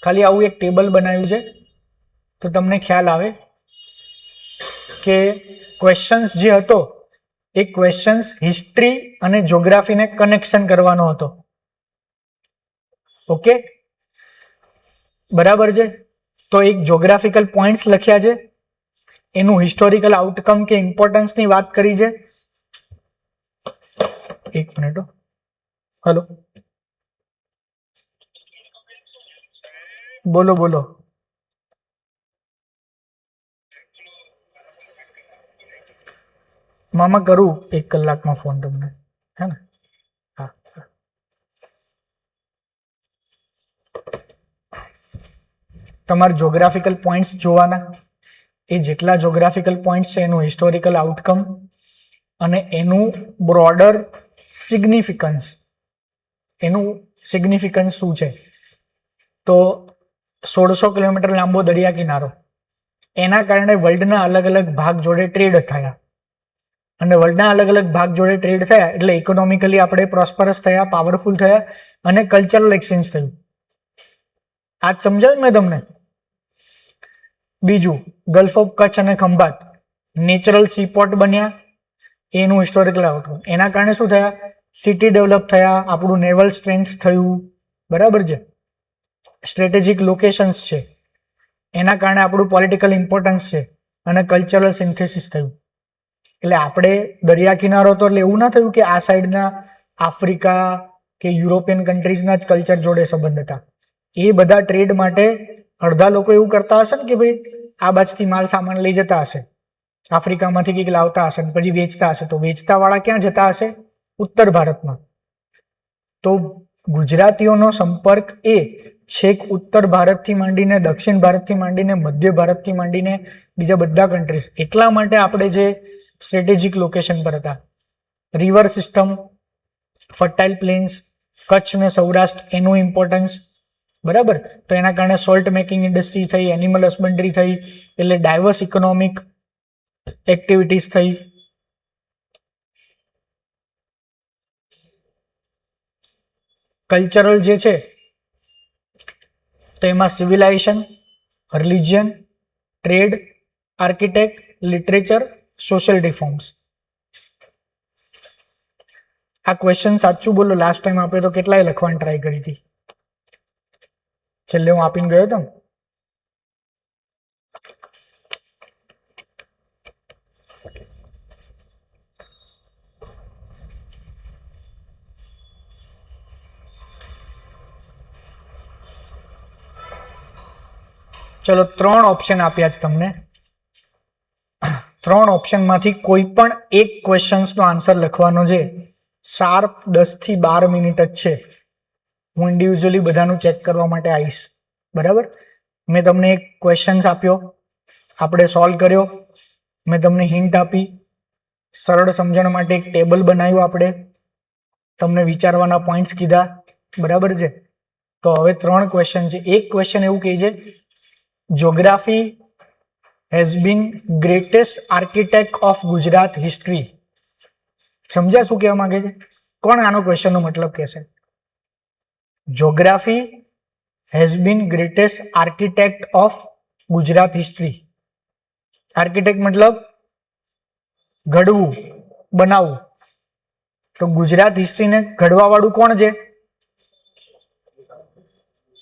ખાલી આવું એક ટેબલ બનાવ્યું છે તો તમને ખ્યાલ આવે કે ક્વેશ્ચન્સ જે હતો એ ક્વેશ્ચન્સ હિસ્ટ્રી અને જ્યોગ્રાફીને કનેક્શન કરવાનો હતો. ઓકે, બરાબર છે. તો એક જ્યોગ્રાફિકલ પોઈન્ટ્સ લખ્યા છે, એનું હિસ્ટોરિકલ આઉટકમ કે ઇમ્પોર્ટન્સની વાત કરી છે. એક મિનિટ, હલો, બોલો બોલો. મામા કરું 1 કલાકમાં ફોન તમને, હે ને? હા. તમારે જ્યોગ્રાફિકલ પોઈન્ટ્સ જોવાના, એ જેટલા જ્યોગ્રાફિકલ પોઈન્ટ્સ છે એનું હિસ્ટોરિકલ આઉટકમ અને એનું બ્રોડર સિગ્નિફિકન્સ. એનું સિગ્નિફિકન્સ શું છે? તો 1600 કિલોમીટર લાંબો દરિયા કિનારો, એના કારણે વર્લ્ડના અલગ અલગ ભાગ જોડે ટ્રેડ થયા. અને વર્લ્ડના અલગ અલગ ભાગ જોડે ટ્રેડ થયા એટલે ઇકોનોમિકલી આપણે પ્રોસ્પરસ થયા, પાવરફુલ થયા અને કલ્ચરલ એક્સચેન્જ થયું. આજ સમજાયું મેં તમને? બીજું, ગલ્ફ ઓફ કચ્છ અને ખંભાત નેચરલ સીપોર્ટ બન્યા, એનું હિસ્ટોરિકલ આઉટકમ. એના કારણે શું થયા? સિટી ડેવલપ થયા, આપણું નેવલ સ્ટ્રેન્થ થયું, બરાબર છે. સ્ટ્રેટેજિક લોકેશન્સ છે, એના કારણે આપણું પોલિટિકલ ઇમ્પોર્ટન્સ છે અને કલ્ચરલ સિન્થેસિસ થયું. એટલે આપણે દરિયા કિનારો હતો એટલે એવું ના થયું કે આ સાઈડના આફ્રિકા કે યુરોપિયન કન્ટ્રીઝના જ કલ્ચર જોડે સંબંધ હતા. એ બધા ટ્રેડ માટે અડધા લોકો એવું કરતા હશે ને કે ભાઈ આ બાજુથી માલ સામાન લઈ જતા હશે, આફ્રિકામાંથી કંઈક લાવતા હશે, પછી વેચતા હશે. તો વેચતા વાળા ક્યાં જતા હશે? ઉત્તર ભારતમાં. તો ગુજરાતીઓનો સંપર્ક એ છેક ઉત્તર ભારતથી માંડીને, દક્ષિણ ભારતથી માંડીને, મધ્ય ભારતથી માંડીને બીજા બધા કન્ટ્રીઝ. એટલા માટે આપણે જે સ્ટ્રેટેજિક લોકેશન પર હતા, river system, fertile planes, Kutch ને સૌરાષ્ટ્ર, એનું ઇમ્પોર્ટન્સ, બરાબર. તો એના કારણે સોલ્ટ મેકિંગ ઇન્ડસ્ટ્રી થઈ, એનિમલ હસબન્ડરી થઈ, એટલે ડાયવર્સ ઇકોનોમિક એક્ટિવિટીઝ થઈ. કલ્ચરલ જે છે તો એમાં civilisation, religion, trade, architect, literature social reforms. આ ક્વેશ્ચન સાચું બોલો, લાસ્ટ ટાઈમ આપણે તો કેટલાય લખવાની ટ્રાય કરી હતી, છેલ્લે હું આપીને ગયો હતો. ચલો 3 ઓપ્શન આપ્યા છે તમને. 3 ઓપ્શનમાંથી કોઈ પણ એક ક્વેશ્ચન્સનો આન્સર લખવાનો છે. શાર્પ 10 થી 12 મિનિટ જ છે. હું ઇન્ડિવિજ્યુઅલી બધાનું ચેક કરવા માટે આવીશ. બરાબર. મેં તમને એક ક્વેશ્ચન્સ આપ્યો, આપણે સોલ્વ કર્યો, મેં તમને હિન્ટ આપી, સરળ સમજણ માટે એક ટેબલ બનાવ્યું, આપણે તમને વિચારવાના પોઈન્ટ્સ કીધા. બરાબર છે. તો હવે 3 ક્વેશ્ચન છે. એક ક્વેશ્ચન એવું કહે છે Geography has been greatest architect of Gujarat history. સમજ્યા શું કહેવા માંગે છે? કોણ આનો ક્વેશ્ચનનો મતલબ કહેશે? Geography has been greatest architect of Gujarat history. Architect મતલબ ઘડવું, બનાવવું. તો ગુજરાત હિસ્ટ્રીને ઘડવા વાળું કોણ છે?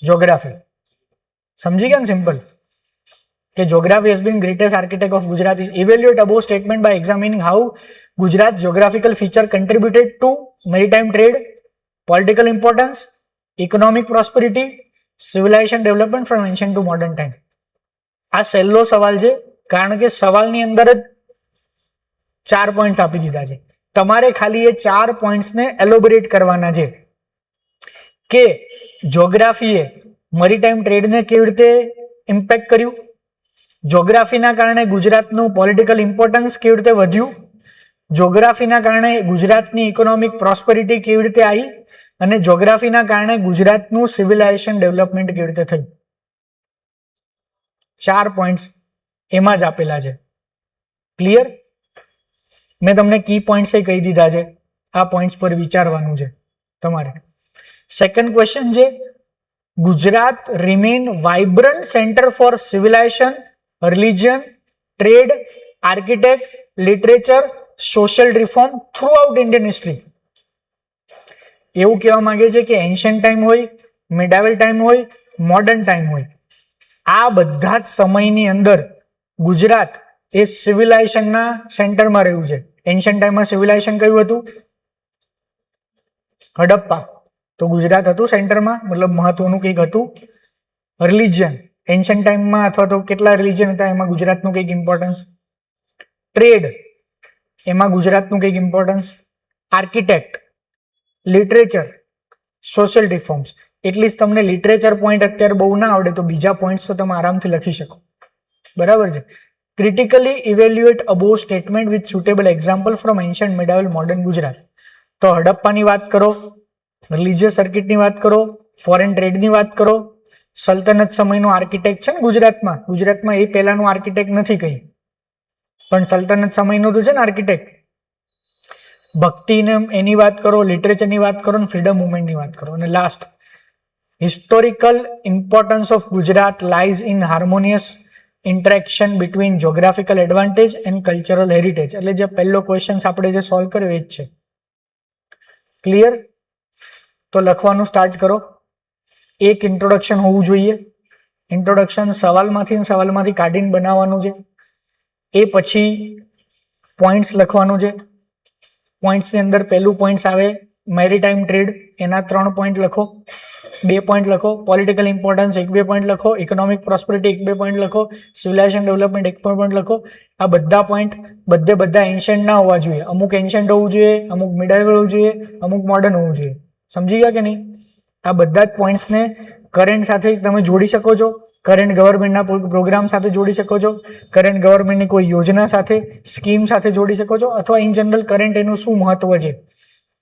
જ્યોગ્રાફી. સમજી ગયા ને? સિમ્પલ. કે geography has been greatest architect of Gujarat is evaluate above statement by examining how Gujarat's geographical feature contributed to maritime trade, political importance, economic prosperity, civilization development from ancient to modern time. આ સહેલો સવાલ છે, કારણ કે સવાલની અંદર જ 4 points આપી દીધા છે. તમારે ખાલી એ 4 પોઈન્ટ્સને એલોબરેટ કરવાના છે કે જ્યોગ્રાફીએ મેરીટાઈમ ટ્રેડને કેવી રીતે ઇમ્પેક્ટ કર્યું, જ્યોગ્રાફીના કારણે ગુજરાતનું પોલિટિકલ ઇમ્પોર્ટન્સ કેવી રીતે વધ્યું, જ્યોગ્રાફીના કારણે ગુજરાતની ઇકોનોમિક પ્રોસ્પેરિટી કેવી રીતે આવી, અને જ્યોગ્રાફીના કારણે ગુજરાતનું સિવિલાઇઝેશન ડેવલપમેન્ટ કેવી રીતે થયું. 4 પોઈન્ટ્સ એમાં જ આપેલા છે. ક્લિયર? મેં તમને કી પોઈન્ટ્સ કહી દીધા છે. આ પોઈન્ટ્સ પર વિચારવાનું છે તમારે. સેકન્ડ ક્વેશ્ચન છે Gujarat remain vibrant centre for civilisation, religion, trade, architect, literature, social reform through out Indian history. એવું કહેવા માંગે છે કે એન્શિયન્ટ ટાઈમ હોય, મિડાવલ ટાઈમ હોય, મોડર્ન ટાઈમ હોય, આ બધા જ સમયની અંદર ગુજરાત એ સિવિલાઇઝેશનના સેન્ટરમાં રહ્યું છે. એન્શિયન્ટ ટાઈમમાં સિવિલાઇઝેશન કયું હતું? હડપ્પા. તો ગુજરાત હતું સેન્ટરમાં, મતલબ મહત્વનું કંઈક હતું. રિલિજન એન્શિયન્ટ ટાઈમમાં અથવા તો કેટલા રિલિજન હતા એમાં ગુજરાતનું કંઈક ઇમ્પોર્ટન્સ. ટ્રેડ એમાં ગુજરાતનું કંઈક importance. Architect, literature, social reforms. At least તમને લિટરેચર પોઈન્ટ અત્યારે બહુ ના આવડે તો બીજા પોઈન્ટ્સ તો તમે આરામથી લખી શકો. બરાબર છે. Critically evaluate above statement with suitable example from ancient, medieval, modern Gujarat. તો હડપ્પાની વાત કરો, રિલિજિયસ સર્કિટની વાત કરો, ફોરેન ટ્રેડની વાત કરો, સલ્તનત સમયનું આર્કિટેક્ટ છે ને ગુજરાતમાં. ગુજરાતમાં એ પહેલાનું આર્કિટેક્ટ નથી કહી, પણ સલ્તનત સમયનું તો છે ને આર્કિટેક્ટ. ભક્તિને એની વાત કરો, લિટરેચરની વાત કરો, અને ફ્રીડમ મુવમેન્ટની વાત કરો. અને last, historical importance of Gujarat lies in harmonious interaction between geographical advantage and cultural heritage. એટલે જે પહેલો ક્વેશ્ચન આપણે જે સોલ્વ કર્યો એ જ છે. ક્લિયર? તો લખવાનું સ્ટાર્ટ કરો. એક ઇન્ટ્રોડક્શન હોવું જોઈએ. ઇન્ટ્રોડક્શન સવાલમાંથી કાઢીને બનાવવાનું છે. એ પછી પોઈન્ટ્સ લખવાનું છે. પોઈન્ટ્સની અંદર પહેલું પોઈન્ટ્સ આવે મેરીટાઈમ ટ્રેડ, એના 3 પોઈન્ટ લખો. 2 પોઈન્ટ લખો. પોલિટિકલ ઇમ્પોર્ટન્સ 1-2 પોઈન્ટ લખો. ઇકોનોમિક પ્રોસ્પેરિટી 1-2 પોઈન્ટ લખો. સિવિલાઇઝેશન ડેવલપમેન્ટ 1 પોઈન્ટ લખો. આ બધા પોઈન્ટ બધા એન્શિયન્ટ ના હોવા જોઈએ. અમુક એન્શિયન્ટ હોવું જોઈએ, અમુક મિડલ હોવું જોઈએ, અમુક મોડર્ન હોવું જોઈએ. સમજી ગયા કે નહીં? આ બધા જ પોઈન્ટ્સને કરંટ સાથે તમે જોડી શકો છો. કરંટ ગવર્મેન્ટના પ્રોગ્રામ સાથે જોડી શકો છો. કરંટ ગવર્મેન્ટની કોઈ યોજના સાથે, સ્કીમ સાથે જોડી શકો છો. અથવા ઇન જનરલ કરંટ એનું શું મહત્વ છે.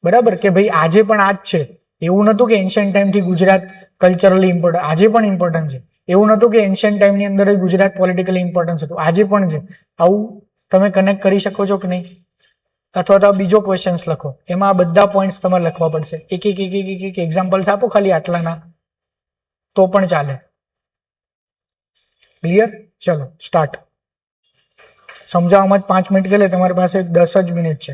બરાબર કે ભાઈ આજે પણ આ જ છે. એવું નહોતું કે એન્શિયન્ટ ટાઈમથી ગુજરાત કલ્ચરલી ઇમ્પોર્ટન્ટ, આજે પણ ઇમ્પોર્ટન્ટ છે. એવું નહોતું કે એન્શિયન્ટ ટાઈમની અંદર ગુજરાત પોલિટિકલી ઇમ્પોર્ટન્સ હતું, આજે પણ છે. આવું તમે કનેક્ટ કરી શકો છો કે નહીં? અથવા તો બીજો ક્વેશ્ચન્સ લખો, એમાં આ બધા પોઈન્ટ્સ તમારે લખવા પડશે. એક એક્ઝામ્પલ્સ આપો ખાલી આટલાના તો પણ ચાલે. ક્લિયર? ચલો સ્ટાર્ટ. સમજાવવામાં જ 5 મિનિટ ગયેલે, તમારી પાસે 10 જ મિનિટ છે.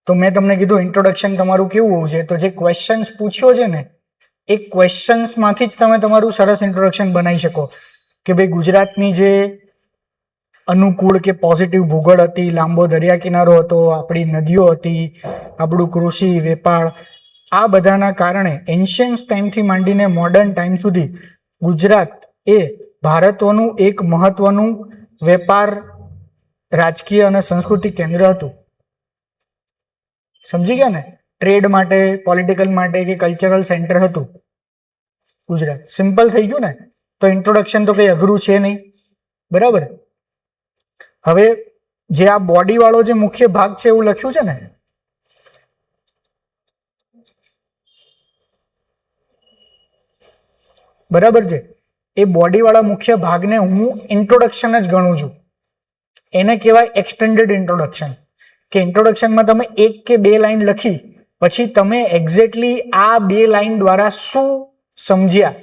તો મેં તમને કીધું ઇન્ટ્રોડક્શન તમારું કેવું હોવું જોઈએ. તો જે ક્વેશ્ચન્સ પૂછ્યો છે ને એ ક્વેશ્ચન્સમાંથી જ તમે તમારું સરસ ઇન્ટ્રોડક્શન બનાવી શકો કે ભાઈ ગુજરાતની જે અનુકૂળ કે પોઝિટિવ ભૂગોળ હતી, લાંબો દરિયા કિનારો હતો, આપણી નદીઓ હતી, આપણું કૃષિ વેપાર, આ બધાના કારણે એન્શિયન્ટ ટાઈમથી માંડીને મોડર્ન ટાઈમ સુધી ગુજરાત એ ભારતનું એક મહત્વનું વેપાર, રાજકીય અને સાંસ્કૃતિક કેન્દ્ર હતું. સમજી ગયા ને? ટ્રેડ માટે, પોલિટિકલ માટે કે કલ્ચરલ સેન્ટર હતું ગુજરાત. સિમ્પલ થઈ ગયું ને? તો ઇન્ટ્રોડક્શન તો કઈ અઘરું છે નહીં, બરાબર. હવે જે આ બોડી વાળો જે મુખ્ય ભાગ છે એવું લખ્યું છે ને, બરાબર છે, એ બોડી વાળા મુખ્ય ભાગને હું ઇન્ટ્રોડક્શન જ ગણું છું. એને કહેવાય એક્સટેન્ડેડ ઇન્ટ્રોડક્શન. કે ઇન્ટ્રોડક્શનમાં તમે 1 કે 2 લાઈન લખી પછી તમે એક્ઝેક્ટલી આ 2 લાઈન દ્વારા શું સમજ્યા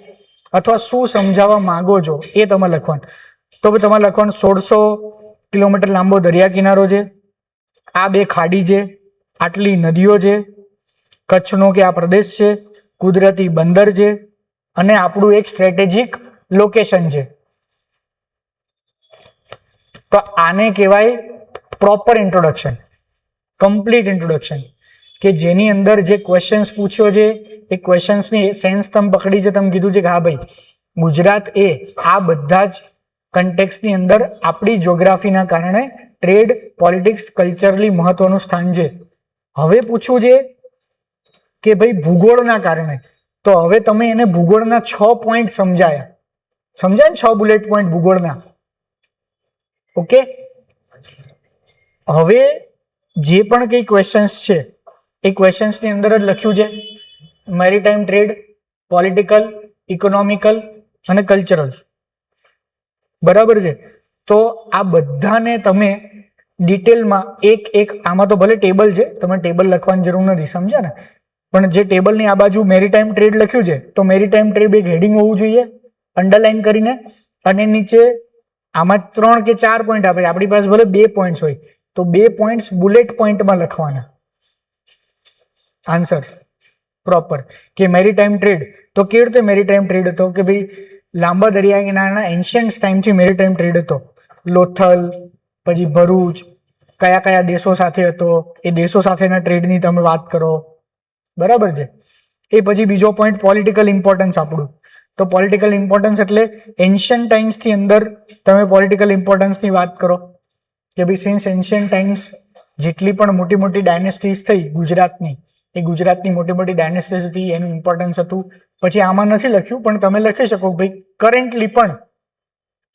અથવા શું સમજાવવા માંગો છો એ તમે લખવાનું. તો તમારે લખવાનું 1600 કિલોમીટર લાંબો દરિયા કિનારો છે, આ 2 ખાડી છે, આટલી નદીઓ છે, કચ્છનો કે આ પ્રદેશ છે, કુદરતી બંદર છે અને આપણું એક સ્ટ્રેટેજિક લોકેશન છે. તો આને કહેવાય પ્રોપર ઇન્ટ્રોડક્શન, કમ્પ્લીટ ઇન્ટ્રોડક્શન, કે જેની અંદર જે ક્વેશ્ચન્સ પૂછ્યો છે એ ક્વેશ્ચન્સની સેન્સ તમે પકડી છે, તમે કીધું છે કે હા ભાઈ ગુજરાત એ આ બધા જ કન્ટેક્સની અંદર આપણી જ્યોગ્રાફીના કારણે ટ્રેડ, પોલિટિક્સ, કલ્ચરલી મહત્વનું સ્થાન છે. હવે પૂછવું છે કે ભાઈ ભૂગોળના કારણે, તો હવે તમે એને ભૂગોળના 6 પોઈન્ટ સમજાય ને? 6 બુલેટ પોઈન્ટ ભૂગોળના. ઓકે, હવે જે પણ કઈ ક્વેશ્ચન્સ છે એ ક્વેશ્ચન્સની અંદર જ લખ્યું છે મેરીટાઈમ ટ્રેડ, પોલિટિકલ, ઇકોનોમિકલ અને કલ્ચરલ, બરાબર છે. તો આ બધાને તમે ડિટેલમાં એક આમાં તો ભલે ટેબલ છે, તમે ટેબલ લખવાની જરૂર નથી, સમજ્યા ને? પણ જે ટેબલની આ બાજુ મેરીટાઈમ ટ્રેડ લખ્યું છે તો મેરીટાઈમ ટ્રેડ એક હેડિંગ હોવું જોઈએ અંડરલાઈન કરીને, અને નીચે આમાં 3 કે 4 પોઈન્ટ આપે, આપણી પાસે ભલે 2 પોઈન્ટ્સ હોય તો 2 પોઈન્ટ્સ બુલેટ પોઈન્ટમાં લખવાના. આન્સર પ્રોપર કે મેરીટાઈમ ટ્રેડ તો કેવી રીતે મેરીટાઈમ ટ્રેડ હતો કે ભાઈ લાંબા દરિયા કિનારાના એન્શિયન્ટ ટાઈમથી મેરીટાઈમ ટ્રેડ હતો. લોથલ, પછી ભરૂચ, કયા કયા દેશો સાથે હતો, એ દેશો સાથેના ટ્રેડની તમે વાત કરો, બરાબર છે. એ પછી બીજો પોઈન્ટ પોલિટિકલ ઇમ્પોર્ટન્સ આપણું. તો પોલિટિકલ ઇમ્પોર્ટન્સ એટલે એન્શિયન્ટ ટાઈમ્સથી અંદર તમે પોલિટિકલ ઇમ્પોર્ટન્સની વાત કરો કે ભાઈ સિન્સ એન્શિયન્ટ ટાઈમ્સ જેટલી પણ મોટી મોટી ડાયનેસ્ટીઝ થઈ ગુજરાતની, એ ગુજરાતની મોટી મોટી ડાયનેસ્ટીઝ હતી, એનું ઇમ્પોર્ટન્સ હતું. પછી આમાં નથી લખ્યું પણ તમે લખી શકો ભાઈ કરન્ટલી પણ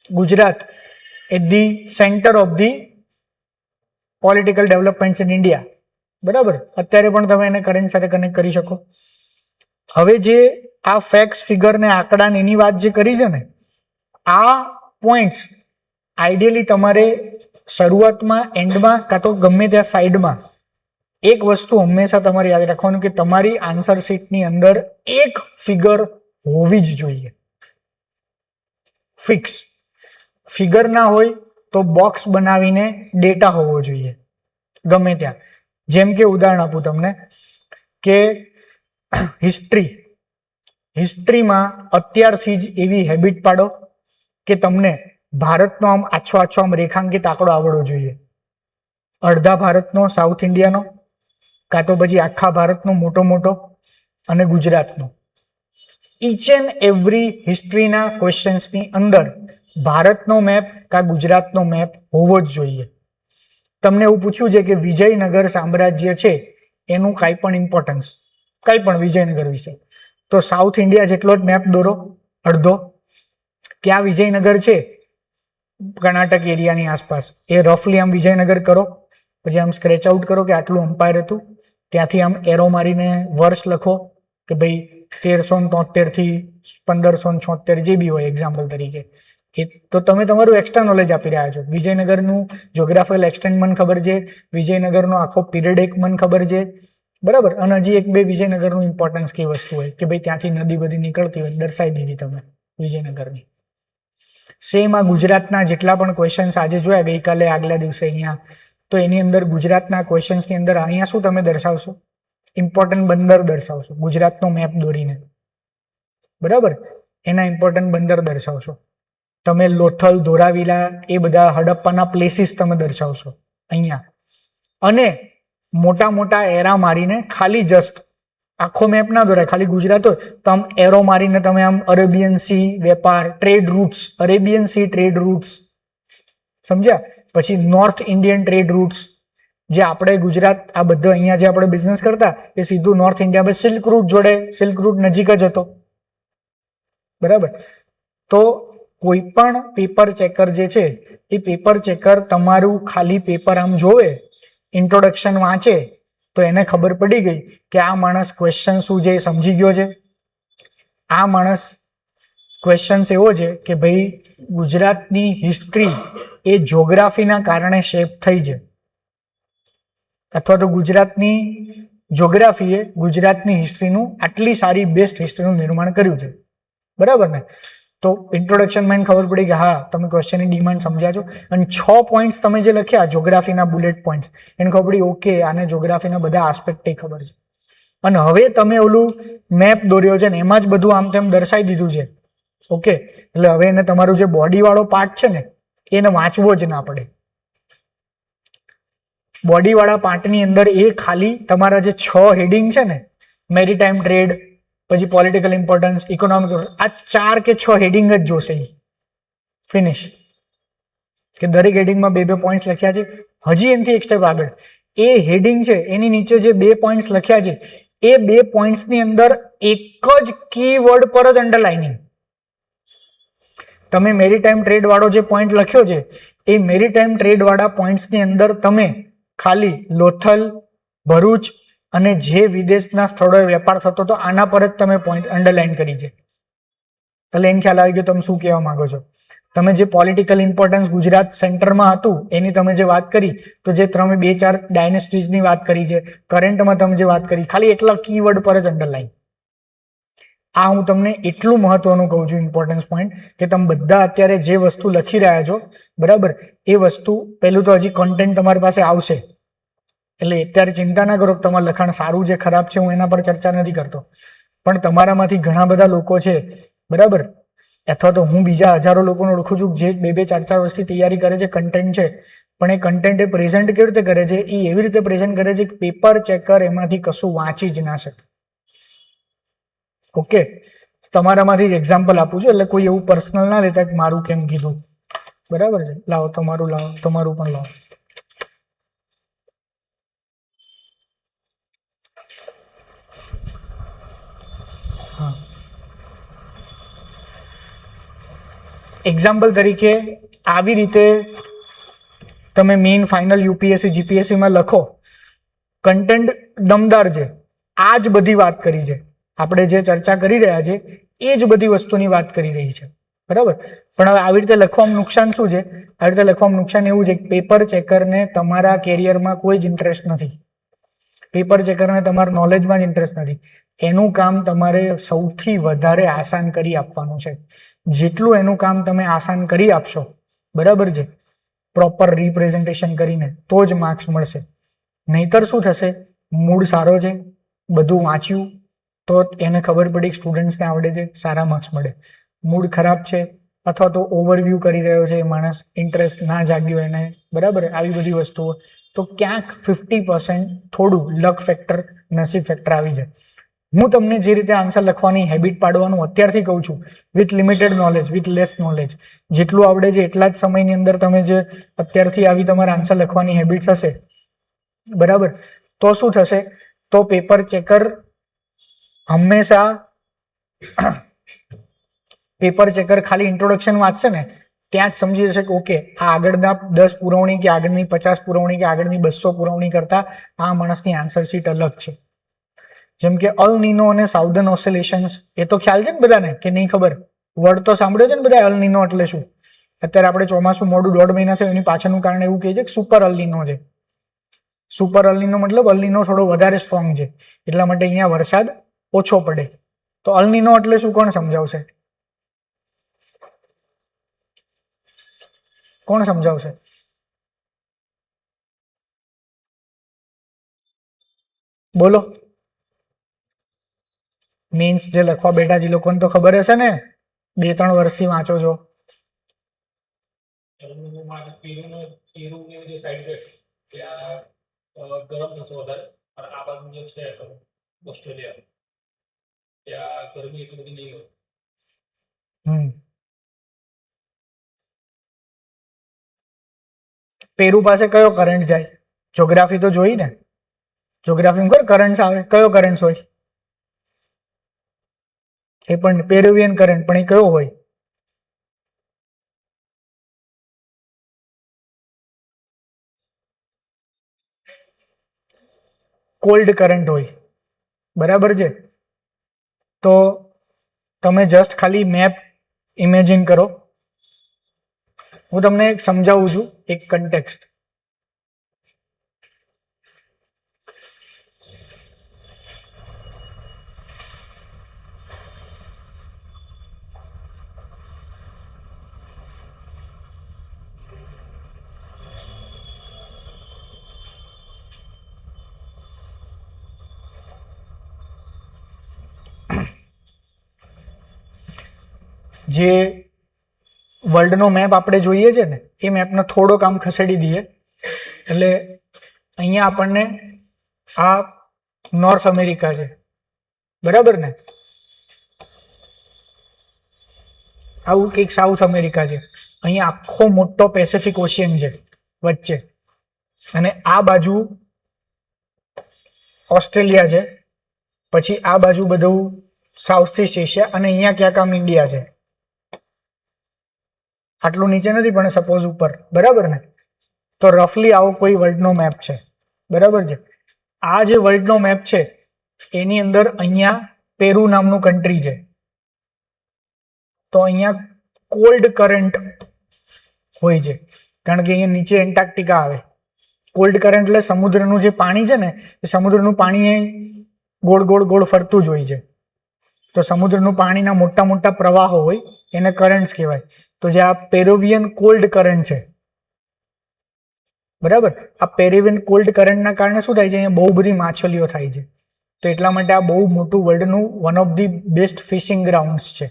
Gujarat at the centre of the political development in India, બરાબર. અત્યારે પણ તમે એને કરંટ સાથે કનેક્ટ કરી શકો. હવે જે આ ફેક્ટ્સ, ફિગર ને આંકડા ને એની વાત જે કરી છે ને, આ પોઈન્ટ્સ આઈડિયલી તમારે શરૂઆતમાં, એન્ડમાં કાં તો ગમે ત્યાં સાઈડમાં એક વસ્તુ હંમેશા તમારે યાદ રાખવાનું કે તમારી આન્સર શીટની અંદર એક ફિગર હોવી જ જોઈએ, ફિક્સ. ફિગર ના હોય તો બોક્સ બનાવીને ડેટા હોવો જોઈએ ગમે ત્યાં. જેમ કે ઉદાહરણ આપું તમને કે હિસ્ટ્રીમાં અત્યારથી જ એવી હેબિટ પાડો કે તમને ભારતનો આમ આછો આમ રેખાંકિત આંકડો આવડવો જોઈએ. અડધા ભારતનો, સાઉથ ઇન્ડિયાનો, કાં તો પછી આખા ભારતનો મોટો અને ગુજરાતનો. ઈચ એન્ડ એવરી હિસ્ટ્રીના ક્વેશ્ચન્સની અંદર ભારતનો મેપ કાં ગુજરાતનો મેપ હોવો જ જોઈએ. તમને એવું પૂછ્યું છે કે વિજયનગર સામ્રાજ્ય છે એનું કાંઈ પણ ઇમ્પોર્ટન્સ, કાંઈ પણ વિજયનગર વિશે, તો સાઉથ ઇન્ડિયા જેટલો જ મેપ દોરો અડધો. ક્યાં વિજયનગર છે કર્ણાટક એરિયાની આસપાસ, એ રફલી આમ વિજયનગર કરો, પછી આમ સ્ક્રેચ આઉટ કરો કે આટલું અમ્પાયર હતું, ત્યાંથી આમ એરો મારીને વર્ષ લખો કે ભાઈ 1373 થી 1576 જે બી હોય એક્ઝામ્પલ તરીકે. એ તો તમે તમારું એક્સ્ટ્રા નોલેજ આપી રહ્યા છો. વિજયનગરનું જ્યોગ્રાફિકલ એક્સટેન્ટ મને ખબર છે, વિજયનગરનો આખો પીરિયડ એક મને ખબર છે, બરાબર. અને હજી એક બે વિજયનગરનું ઇમ્પોર્ટન્સ કઈ વસ્તુ હોય કે ભાઈ ત્યાંથી નદી બધી નીકળતી હોય દર્શાવી દીધી તમે વિજયનગરની. સેમ આ ગુજરાતના જેટલા પણ ક્વેશ્ચન્સ આજે જોયા ગઈકાલે આગલા દિવસે અહીંયા, તો એની અંદર ગુજરાતના ક્વેશ્ચન્સની અંદર અહીંયા શું તમે દર્શાવશો? ઇમ્પોર્ટન્ટ બંદર દર્શાવશો, ગુજરાતનો મેપ દોરીને, બરાબર, એના ઇમ્પોર્ટન્ટ બંદર દર્શાવશો. તમે લોથલ, ધોરાવીલા એ બધા હડપ્પાના પ્લેસીસ તમે દર્શાવશો અહીંયા, અને મોટા મોટા એરા મારીને ખાલી જસ્ટ આખો મેપ ના દોરાય, ખાલી ગુજરાત હોય તો આમ એરો મારીને તમે આમ અરેબિયન સી વેપાર, trade routes, Arabian sea trade routes, સમજ્યા? પછી નોર્થ ઇન્ડિયન ટ્રેડ રૂટ્સ, જે આપણે ગુજરાત આ બધો અહીંયા જે આપણે બિઝનેસ કરતા એ સીધું નોર્થ ઇન્ડિયા સિલ્ક રૂટ જોડે, સિલ્ક રૂટ નજીક જ હતો, બરાબર. તો કોઈ પણ પેપર ચેકર જે છે એ પેપર ચેકર તમારું ખાલી પેપર આમ જોવે, ઇન્ટ્રોડક્શન વાંચે તો એને ખબર પડી ગઈ કે આ માણસ ક્વેશ્ચન શું છે એ સમજી ગયો છે. આ માણસ ક્વેશ્ચન એવો છે કે ભાઈ ગુજરાતની હિસ્ટ્રી એ જ્યોગ્રાફીના કારણે શેપ થઈ છે, અથવા તો ગુજરાતની જ્યોગ્રાફીએ ગુજરાતની હિસ્ટ્રીનું આટલી સારી બેસ્ટ હિસ્ટ્રીનું નિર્માણ કર્યું છે, બરાબર ને? તો ઇન્ટ્રોડક્શનમાં એને ખબર પડી કે હા તમે ક્વેશ્ચનની ડિમાન્ડ સમજ્યા છો, અને 6 પોઈન્ટ્સ તમે જે લખ્યા જ્યોગ્રાફીના બુલેટ પોઈન્ટ્સ, એને ખબર પડી ઓકે આને જ્યોગ્રાફીના બધા આસ્પેક્ટ ખબર છે. અને હવે તમે ઓલું મેપ દોર્યો છે ને એમાં જ બધું આમ તેમ દર્શાવી દીધું છે, ઓકે. એટલે હવે એને તમારું જે બોડી વાળો પાર્ટ છે ને એને વાંચવો જ ના પડે. બોડી વાળા પાર્ટની અંદર એ ખાલી તમારા જે 6 હેડિંગ છે ને, મેરીટાઈમ ટ્રેડ, પછી પોલિટિકલ ઇમ્પોર્ટન્સ, ઇકોનોમિક, આ 4 કે 6 હેડિંગ જ જોશે, ફિનિશ. કે દરેક હેડિંગમાં 2 પોઈન્ટ્સ લખ્યા છે. હજી એનાથી એક સ્ટેપ આગળ, એ હેડિંગ છે એની નીચે જે 2 પોઈન્ટ્સ લખ્યા છે એ 2 પોઈન્ટ્સની અંદર એક જ કીવર્ડ પર જ અંડરલાઇનિંગ. તમે મેરીટાઈમ ટ્રેડ વાળો જે પોઈન્ટ લખ્યો છે એ મેરીટાઈમ ટ્રેડ વાળા પોઈન્ટ્સની અંદર તમે ખાલી લોથલ, ભરૂચ અને જે વિદેશના સ્થળોએ વેપાર થતો હતો આના પર જ તમે પોઈન્ટ અંડરલાઈન કરી છે. એટલે એને ખ્યાલ આવી ગયો તમે શું કહેવા માંગો છો. તમે જે પોલિટિકલ ઇમ્પોર્ટન્સ ગુજરાત સેન્ટરમાં હતું એની તમે જે વાત કરી, તો જે તમે 2-4 ડાયનેસ્ટીઝની વાત કરી છે, કરંટમાં તમે જે વાત કરી, ખાલી એટલા કીવર્ડ પર જ અંડરલાઈન. આ હું તમને એટલું મહત્વનું કહું છું ઇમ્પોર્ટન્સ પોઈન્ટ, કે તમે બધા અત્યારે જે વસ્તુ લખી રહ્યા છો, બરાબર, એ વસ્તુ પહેલું તો હજી કન્ટેન્ટ તમારી પાસે આવશે, એટલે અત્યારે ચિંતા ના કરો કે તમારું લખાણ સારું છે ખરાબ છે, હું એના પર ચર્ચા નથી કરતો. પણ તમારામાંથી ઘણા બધા લોકો છે, બરાબર, અથવા તો હું બીજા હજારો લોકોને ઓળખું છું જે 2-4 વર્ષથી તૈયારી કરે છે, કન્ટેન્ટ છે, પણ એ કન્ટેન્ટ એ પ્રેઝન્ટ કેવી રીતે કરે છે? એ એવી રીતે પ્રેઝન્ટ કરે છે કે પેપર ચેકર એમાંથી કશું વાંચી જ ના શકે. ઓકે, તમારામાંથી એક્ઝામ્પલ આપું છું, એટલે કોઈ એવું પર્સનલ ના લેતા કે મારું કેમ કીધું, બરાબર છે? લાવો તમારું, લાવો તમારું પણ લાવો. હા, એક્ઝામ્પલ તરીકે આવી રીતે તમે મેઇન ફાઇનલ યુપીએસસી જીપીએસસીમાં લખો, કન્ટેન્ટ દમદાર છે, આ જ બધી વાત કરી છે આપણે, જે ચર્ચા કરી રહ્યા છે એ જ બધી વસ્તુની વાત કરી રહી છે, બરાબર. પણ હવે આવી રીતે લખવામાં નુકસાન શું છે? આવી રીતે લખવામાં નુકસાન એવું છે કે પેપર ચેકરને તમારા કેરિયરમાં કોઈ જ ઇન્ટરેસ્ટ નથી, પેપર ચેકરને તમારા નોલેજમાં જ ઇન્ટરેસ્ટ નથી. એનું કામ તમારે સૌથી વધારે આસાન કરી આપવાનું છે. જેટલું એનું કામ તમે આસાન કરી આપશો, બરાબર છે, પ્રોપર રિપ્રેઝન્ટેશન કરીને, તો જ માર્ક્સ મળશે. નહીતર શું થશે? મૂડ સારો છે, બધું વાંચ્યું તો એને ખબર પડી સ્ટુડન્ટ્સને આવડે છે, સારા માર્ક્સ મળે. મૂડ ખરાબ છે અથવા તો ઓવરવ્યૂ કરી રહ્યો છે એ માણસ, ઇન્ટરેસ્ટ ના જાગ્યો એને, બરાબર, આવી બધી વસ્તુઓ, તો ક્યાંક 50% થોડું લક ફેક્ટર, નસીબ ફેક્ટર આવી જાય. હું તમને જે રીતે આન્સર લખવાની હેબિટ પાડવાનું અત્યારથી કહું છું, with limited knowledge, with less knowledge, જેટલું આવડે છે એટલા જ સમયની અંદર તમે જે અત્યારથી આવી તમારા આન્સર લખવાની હેબિટ હશે, બરાબર, તો શું થશે? તો પેપર ચેકર હંમેશા પેપર ચેકર ખાલી ઇન્ટ્રોડક્શન વાંચશે ને ત્યાં જ સમજી જશે કે ઓકે આ આગળના 10 પુરવણી કે આગળની 50 પુરવણી કે આગળની 200 પુરવણી કરતા આ માણસની આન્સર શીટ અલગ છે. જેમ કે અલ નીનો અને સાઉધર્ન ઓસિલેશન્સ, એ તો ખ્યાલ છે ને બધાને કે નહીં ખબર? વર્ડ તો સાંભળ્યો છે ને બધા, અલ નીનો એટલે શું? અત્યારે આપણે ચોમાસું મોડું 1.5 મહિના થયો, એની પાછળનું કારણ એવું કહે છે કે સુપર અલ નીનો છે. સુપર અલ નીનો મતલબ અલ નીનો થોડો વધારે સ્ટ્રોંગ છે, એટલા માટે અહીંયા વરસાદ ઓછો પડે. તો અલ નીનો એટલે શું, કોણ સમજાવશે? કોણ સમજાવશે? બોલો. મીન્સ જે લખવા બેઠા જે લોકોને તો ખબર હશે ને, 2-3 વર્ષથી વાંચો છો. ગરમ થશે વધારે અને આ બાજુ જે છે ઓસ્ટ્રેલિયા ત્યાં ગરમી એટલી બધી નહીં હોય. પેરુ પાસે કયો કરંટ જાય? જ્યોગ્રાફી તો જોઈ ને, જ્યોગ્રાફીમાં કોઈ કરંટ્સ આવે, કયો કરંટ્સ હોય? એ પણ પેરુવિયન કરંટ, પણ એ કયો હોય? કોલ્ડ કરંટ હોય, બરાબર છે. તો તમે જસ્ટ ખાલી મેપ ઇમેજિન કરો. હું તમને એક સમજાવું છું, એક કન્ટેક્સ્ટ. જે વર્લ્ડનો મેપ આપણે જોઈએ છે ને, એ મેપને થોડોક આમ ખસેડી દઈએ એટલે અહીંયા આપણને આ નોર્થ અમેરિકા છે, બરાબર ને? આવું કંઈક સાઉથ અમેરિકા છે. અહીંયા આખો મોટો પેસિફિક ઓશિયન છે વચ્ચે, અને આ બાજુ ઓસ્ટ્રેલિયા છે, પછી આ બાજુ બધું સાઉથ ઈસ્ટ એશિયા, અને અહીંયા ક્યાંક આમ ઇન્ડિયા છે. આટલું નીચે નથી પણ સપોઝ ઉપર, બરાબર ને? તો રફલી આવો કોઈ વર્લ્ડનો મેપ છે, બરાબર છે. આ જે વર્લ્ડનો મેપ છે એની અંદર અહીંયા પેરુ નામનું કન્ટ્રી છે. તો અહીંયા કોલ્ડ કરંટ હોય છે, કારણ કે અહીંયા નીચે એન્ટાર્કટિકા આવે. કોલ્ડ કરંટ એટલે સમુદ્રનું જે પાણી છે ને, એ સમુદ્રનું પાણી ગોળ ગોળ ગોળ ફરતું જ હોય છે. તો સમુદ્રનું પાણીના મોટા મોટા પ્રવાહો હોય એને કરંટ્સ કહેવાય. તો જે આ પેરુવિયન કોલ્ડ કરંટ છે, બરાબર, આ પેરુવિયન કોલ્ડ કરંટના કારણે શું થાય છે? અહીંયા બહુ બધી માછલીઓ થાય છે. તો એટલા માટે આ બહુ મોટું વર્લ્ડનું one of the best fishing grounds છે.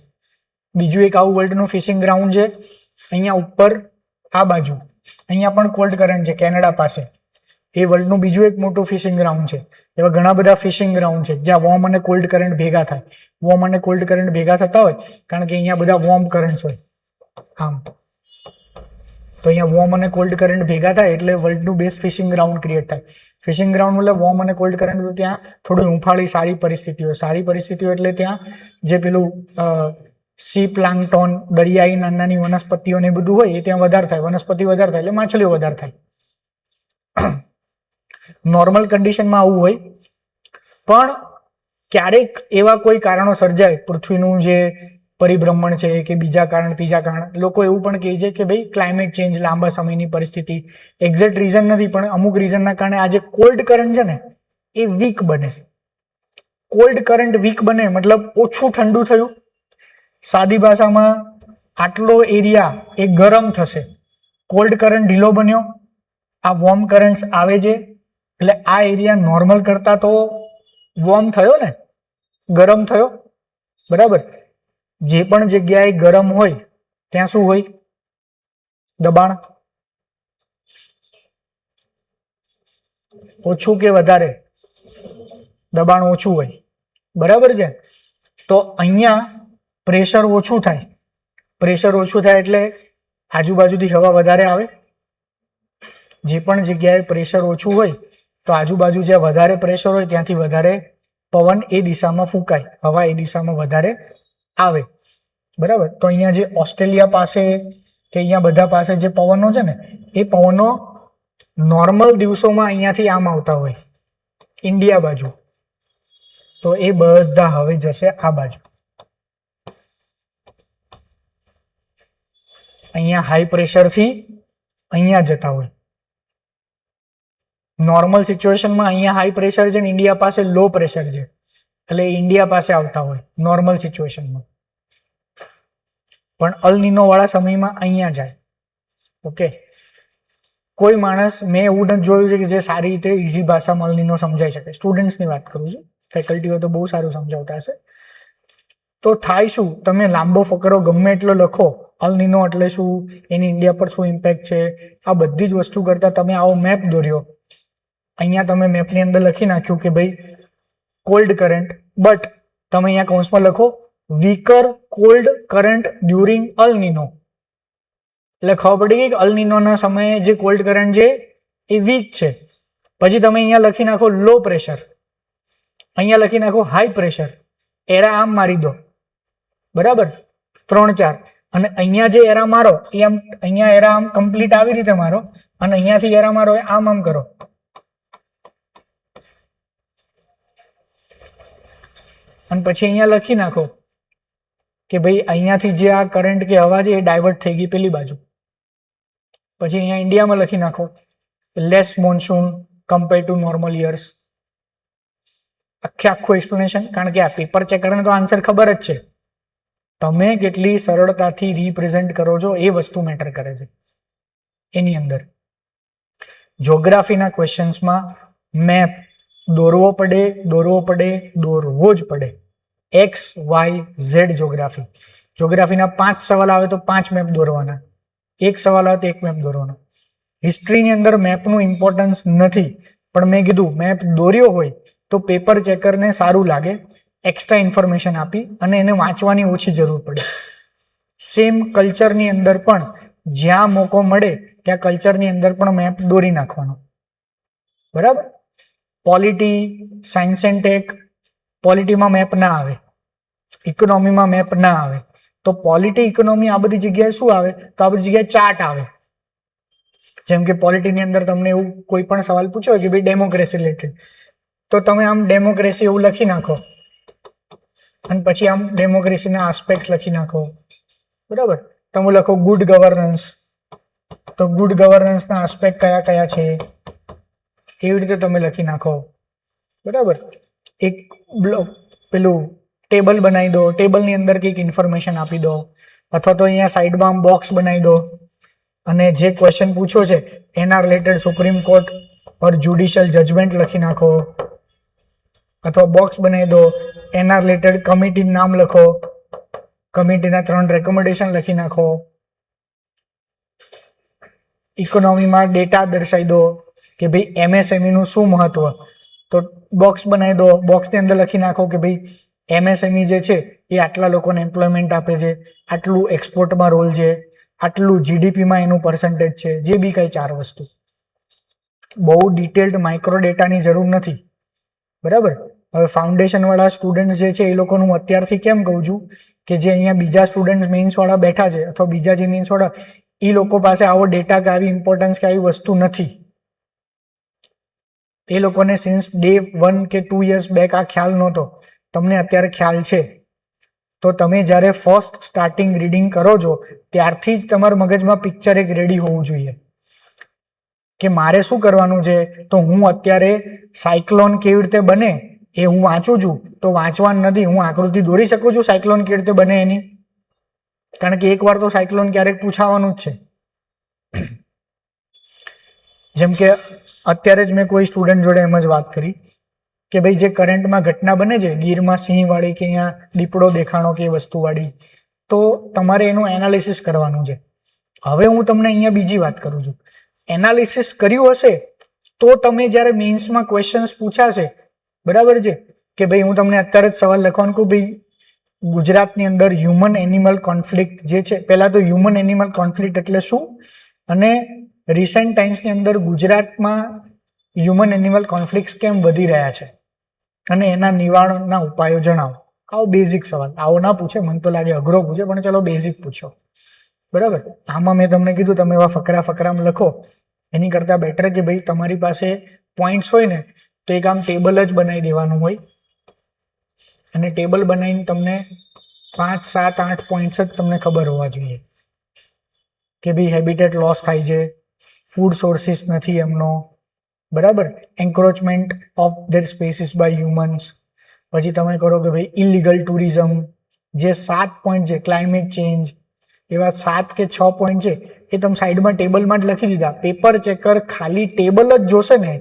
બીજું એક આવું વર્લ્ડનું ફિશિંગ ગ્રાઉન્ડ છે અહીંયા ઉપર આ બાજુ, અહીંયા પણ કોલ્ડ કરંટ છે કેનેડા પાસે. એ વર્લ્ડનું બીજું એક મોટું ફિશિંગ ગ્રાઉન્ડ છે. એવા ઘણા બધા ફિશિંગ ગ્રાઉન્ડ છે જ્યાં વોર્મ અને કોલ્ડ કરંટ ભેગા થાય. વોર્મ અને કોલ્ડ કરંટ ભેગા થતા હોય કારણ કે અહીંયા બધા વોર્મ કરંટ્સ હોય આમ. તો અહીંયા વોર્મ અને કોલ્ડ કરંટ ભેગા થાય એટલે વર્લ્ડનું બેસ્ટ ફિશિંગ ગ્રાઉન્ડ ક્રિએટ થાય. ફિશિંગ ગ્રાઉન્ડ એટલે વોર્મ અને કોલ્ડ કરંટ, તો ત્યાં થોડી હુંફાળી સારી પરિસ્થિતિઓ. સારી પરિસ્થિતિઓ એટલે ત્યાં જે પેલું સી પ્લાન્કટોન, દરિયાઈ નાની નાની વનસ્પતિઓ ને બધું હોય એ ત્યાં વધારે થાય. વનસ્પતિ વધારે થાય એટલે માછલીઓ વધારે થાય. નોર્મલ કન્ડિશનમાં આવું હોય, પણ ક્યારેક એવા કોઈ કારણો સર્જાય, પૃથ્વીનું જે પરિભ્રમણ છે કે બીજા કારણ ત્રીજા કારણ, લોકો એવું પણ કહે છે કે ભાઈ ક્લાઇમેટ ચેન્જ, લાંબા સમયની પરિસ્થિતિ, એક્ઝેક્ટ રીઝન નથી પણ અમુક રીઝનના કારણે આ જે કોલ્ડ કરંટ છે ને એ વીક બને. કોલ્ડ કરંટ વીક બને મતલબ ઓછું ઠંડુ થયું. સાદી ભાષામાં આટલો એરિયા એ ગરમ થશે. કોલ્ડ કરંટ ઢીલો બન્યો, આ વોર્મ કરંટ્સ આવે છે એટલે આ એરિયા નોર્મલ કરતા તો વોર્મ થયો ને, ગરમ થયો, બરાબર. જે પણ જગ્યાએ ગરમ હોય ત્યાં શું હોય? દબાણ. ઓછું કે વધારે? દબાણ ઓછું હોય, બરાબર છે. તો અહીંયા પ્રેશર ઓછું થાય. પ્રેશર ઓછું થાય એટલે આજુબાજુથી હવા વધારે આવે. જે પણ જગ્યાએ પ્રેશર ઓછું હોય તો આજુબાજુ જ્યાં વધારે પ્રેશર હોય ત્યાંથી વધારે પવન એ દિશામાં ફૂંકાય, હવા એ દિશામાં વધારે આવે, બરાબર. તો અહીંયા જે ઓસ્ટ્રેલિયા પાસે કે અહીંયા બધા પાસે જે પવનો છે ને એ પવનો નોર્મલ દિવસોમાં અહીંયાથી આમ આવતા હોય ઇન્ડિયા બાજુ, તો એ બધા હવે જશે આ બાજુ. અહીંયા હાઈ પ્રેશરથી અહીંયા જતા હોય. નોર્મલ સિચ્યુએશનમાં અહીંયા હાઈ પ્રેશર છે ને ઇન્ડિયા પાસે લો પ્રેશર છે એટલે ઇન્ડિયા પાસે આવતા હોય નોર્મલ સિચ્યુએશનમાં. પણ અલ નીનો વાળા સમયમાં અહીંયા જાય. ઓકે, કોઈ માણસ મેં એવું નથી જોયું છે કે જે સારી રીતે ઇઝી ભાષામાં અલ નીનો સમજાઈ શકે. સ્ટુડન્ટ્સની વાત કરું છું, ફેકલ્ટીઓ તો બહુ સારું સમજાવતા હશે. તો થાય શું, તમે લાંબો ફકરો ગમે એટલો લખો, અલ નીનો એટલે શું, એની ઇન્ડિયા પર શું ઇમ્પેક્ટ છે, આ બધી જ વસ્તુ કરતા તમે આવો મેપ દોર્યો. અહીંયા તમે મેપની અંદર લખી નાખ્યું કે ભાઈ કોલ્ડ કરંટ, બટ તમે અહીંયા કૌંસમાં લખો વીકર કોલ્ડ કરંટ ડ્યુરિંગ અલ નીનો. એટલે ખબર પડી ગઈ કે અલ નીનોના સમયે જે કોલ્ડ કરંટ છે એ વીક છે. પછી તમે અહીંયા લખી નાખો લો પ્રેશર, અહીંયા લખી નાખો હાઈ પ્રેશર, એરા આમ મારી દો, બરાબર, 3-4, અને અહીંયા જે એરા મારો એ આમ, અહીંયા એરા આમ કમ્પ્લીટ આવી રીતે મારો, અને અહીંયાથી એરા મારો એ આમ આમ કરો. અને પછી અહીંયા લખી નાખો કે ભાઈ અહીંયાથી જે આ કરંટ કે હવા છે એ ડાયવર્ટ થઈ ગઈ પેલી બાજુ. પછી અહીંયા ઇન્ડિયામાં લખી નાખો less monsoon compare to normal years. આખું એક્સપ્લેનેશન, કારણ કે આ પેપર ચેકરને તો આન્સર ખબર જ છે, તમે કેટલી સરળતાથી રિપ્રેઝેન્ટ કરો છો એ વસ્તુ મેટર કરે છે. એની અંદર જ્યોગ્રાફીના ક્વેશ્ચન્સમાં મેપ દોરવો પડે, દોરવો જ પડે. X Y Z geography. જ્યોગ્રાફીના 5 સવાલ આવે તો 5 મેપ દોરવાના, 1 સવાલ આવે તો 1 મેપ દોરવાનો. હિસ્ટ્રીની અંદર મેપનું ઇમ્પોર્ટન્સ નથી, પણ મેં કીધું મેપ દોર્યો હોય તો પેપર ચેકરને સારું લાગે, એક્સ્ટ્રા ઇન્ફોર્મેશન આપી અને એને વાંચવાની ઓછી જરૂર પડે. સેમ કલ્ચરની અંદર પણ જ્યાં મોકો મળે ત્યાં કલ્ચરની અંદર પણ મેપ દોરી નાખવાનો, બરાબર. પોલિટી, સાયન્સ એન્ડ ટેક, પોલિટીમાં મેપ ના આવે, ઇકોનોમીમાં મેપ ના આવે. તો પોલિટી, ઇકોનોમી આ બધી જગ્યાએ શું આવે, તો આ બધી જગ્યાએ ચાર્ટ આવે. જેમ કે પોલિટીની અંદર તમને એવું કોઈ પણ સવાલ પૂછ્યો કે ભાઈ ડેમોક્રેસી રિલેટેડ, તો તમે આમ ડેમોક્રેસી એવું લખી નાખો અને પછી આમ ડેમોક્રેસીના આસ્પેક્ટ લખી નાખો, બરાબર. તમે લખો ગુડ ગવર્નન્સ, તો ગુડ ગવર્નન્સના આસ્પેક્ટ કયા કયા છે એવી રીતે તમે લખી નાખો, બરાબર. એક પેલું ટેબલ બનાવી દો, ટેબલની અંદર કંઈક ઇન્ફોર્મેશન આપી દો, અથવા તો અહીંયા સાઈડમાં આમ બોક્સ બનાવી દો અને જે ક્વેશ્ચન પૂછ્યો છે એના રિલેટેડ સુપ્રીમ કોર્ટ ઓર જ્યુડિશિયલ જજમેન્ટ લખી નાખો, અથવા બોક્સ બનાવી દો, એના રિલેટેડ કમિટીનું નામ લખો, કમિટીના 3 રેકમેન્ડેશન લખી નાખો. ઇકોનોમીમાં ડેટા દર્શાવી દો કે ભાઈ એમએસએમઈ નું શું મહત્વ, તો બોક્સ બનાવી દો, બોક્સની અંદર લખી નાખો કે ભાઈ એમએસએમઈ જે છે એ આટલા લોકોને એમ્પ્લોયમેન્ટ આપે છે, આટલું એક્સપોર્ટમાં રોલ છે, આટલું જીડીપીમાં એનું પર્સન્ટેજ છે, જે બી કંઈ 4 વસ્તુ. બહુ ડિટેલ્ડ માઇક્રો ડેટાની જરૂર નથી, બરાબર. હવે ફાઉન્ડેશનવાળા સ્ટુડન્ટ જે છે એ લોકોનું હું અત્યારથી કેમ કહું છું કે જે અહીંયા બીજા સ્ટુડન્ટ મેઇન્સવાળા બેઠા છે અથવા બીજા જે મેઇન્સવાળા, એ લોકો પાસે આવો ડેટા કે આવી ઇમ્પોર્ટન્સ કે આવી વસ્તુ નથી. એ લોકોને સિન્સ ડે 1 કે 2 years બેક આ ખ્યાલ નહોતો, તમને અત્યારે ખ્યાલ છે. તો તમે જ્યારે ફર્સ્ટ સ્ટાર્ટિંગ રીડિંગ કરો છો ત્યારથી જ તમારા મગજમાં પિક્ચર એક રેડી હોવું જોઈએ કે મારે શું કરવાનું છે. તો હું અત્યારે સાયક્લોન કેવી રીતે બને એ હું વાંચું છું, તો વાંચવાનું નથી, હું આકૃતિ દોરી શકું છું સાયક્લોન કેવી રીતે બને એની, કારણ કે એકવાર તો સાયક્લોન ક્યારેક પૂછાવાનું જ છે. જેમ કે અત્યારે જ મેં કોઈ સ્ટુડન્ટ જોડે એમ જ વાત કરી કે ભાઈ જે કરંટમાં ઘટના બને છે ગીરમાં સિંહ વાળી કે અહીંયા દીપડો દેખાણો કે વસ્તુ વાળી, તો તમારે એનું એનાલિસિસ કરવાનું છે. હવે હું તમને અહીંયા બીજી વાત કરું છું, એનાલિસિસ કર્યું હશે તો તમે જ્યારે મેઇન્સમાં ક્વેશ્ચન્સ પૂછાશે, બરાબર છે, કે ભાઈ હું તમને અત્યારે જ સવાલ લખવાનું કહું ભાઈ ગુજરાતની અંદર હ્યુમન એનિમલ કોન્ફ્લિક્ટ જે છે, પહેલા તો હ્યુમન એનિમલ કોન્ફ્લિક્ટ એટલે શું, અને રિસેન્ટ ટાઈમ્સની અંદર ગુજરાતમાં હ્યુમન એનિમલ કોન્ફ્લિક્ટ કેમ વધી રહ્યા છે અને એના નિવારણના ઉપાયો જણાવો. આવો બેઝિક સવાલ, આવો ના પૂછે, મને તો લાગે અઘરો પૂછે, પણ ચલો બેઝિક પૂછો, બરાબર. આમાં મેં તમને કીધું તમે એવા ફકરામાં લખો, એની કરતાં બેટર કે ભાઈ તમારી પાસે પોઈન્ટ્સ હોય ને તો એક આમ ટેબલ જ બનાવી દેવાનું હોય, અને ટેબલ બનાવીને તમને 5, 7, 8 પોઈન્ટ્સ જ તમને ખબર હોવા જોઈએ કે ભાઈ હેબિટેટ લોસ થાય છે, ફૂડ સોર્સિસ નથી એમનો, બરાબર, encroachment of their species by humans. પછી તમે કરો કે ભાઈ ઇલીગલ ટુરિઝમ, જે 7 પોઈન્ટ છે, ક્લાઇમેટ ચેન્જ, એવા 7 કે 6 પોઈન્ટ છે એ તમે સાઈડમાં ટેબલમાં જ લખી દીધા. પેપર ચેકર ખાલી ટેબલ જ જોશે ને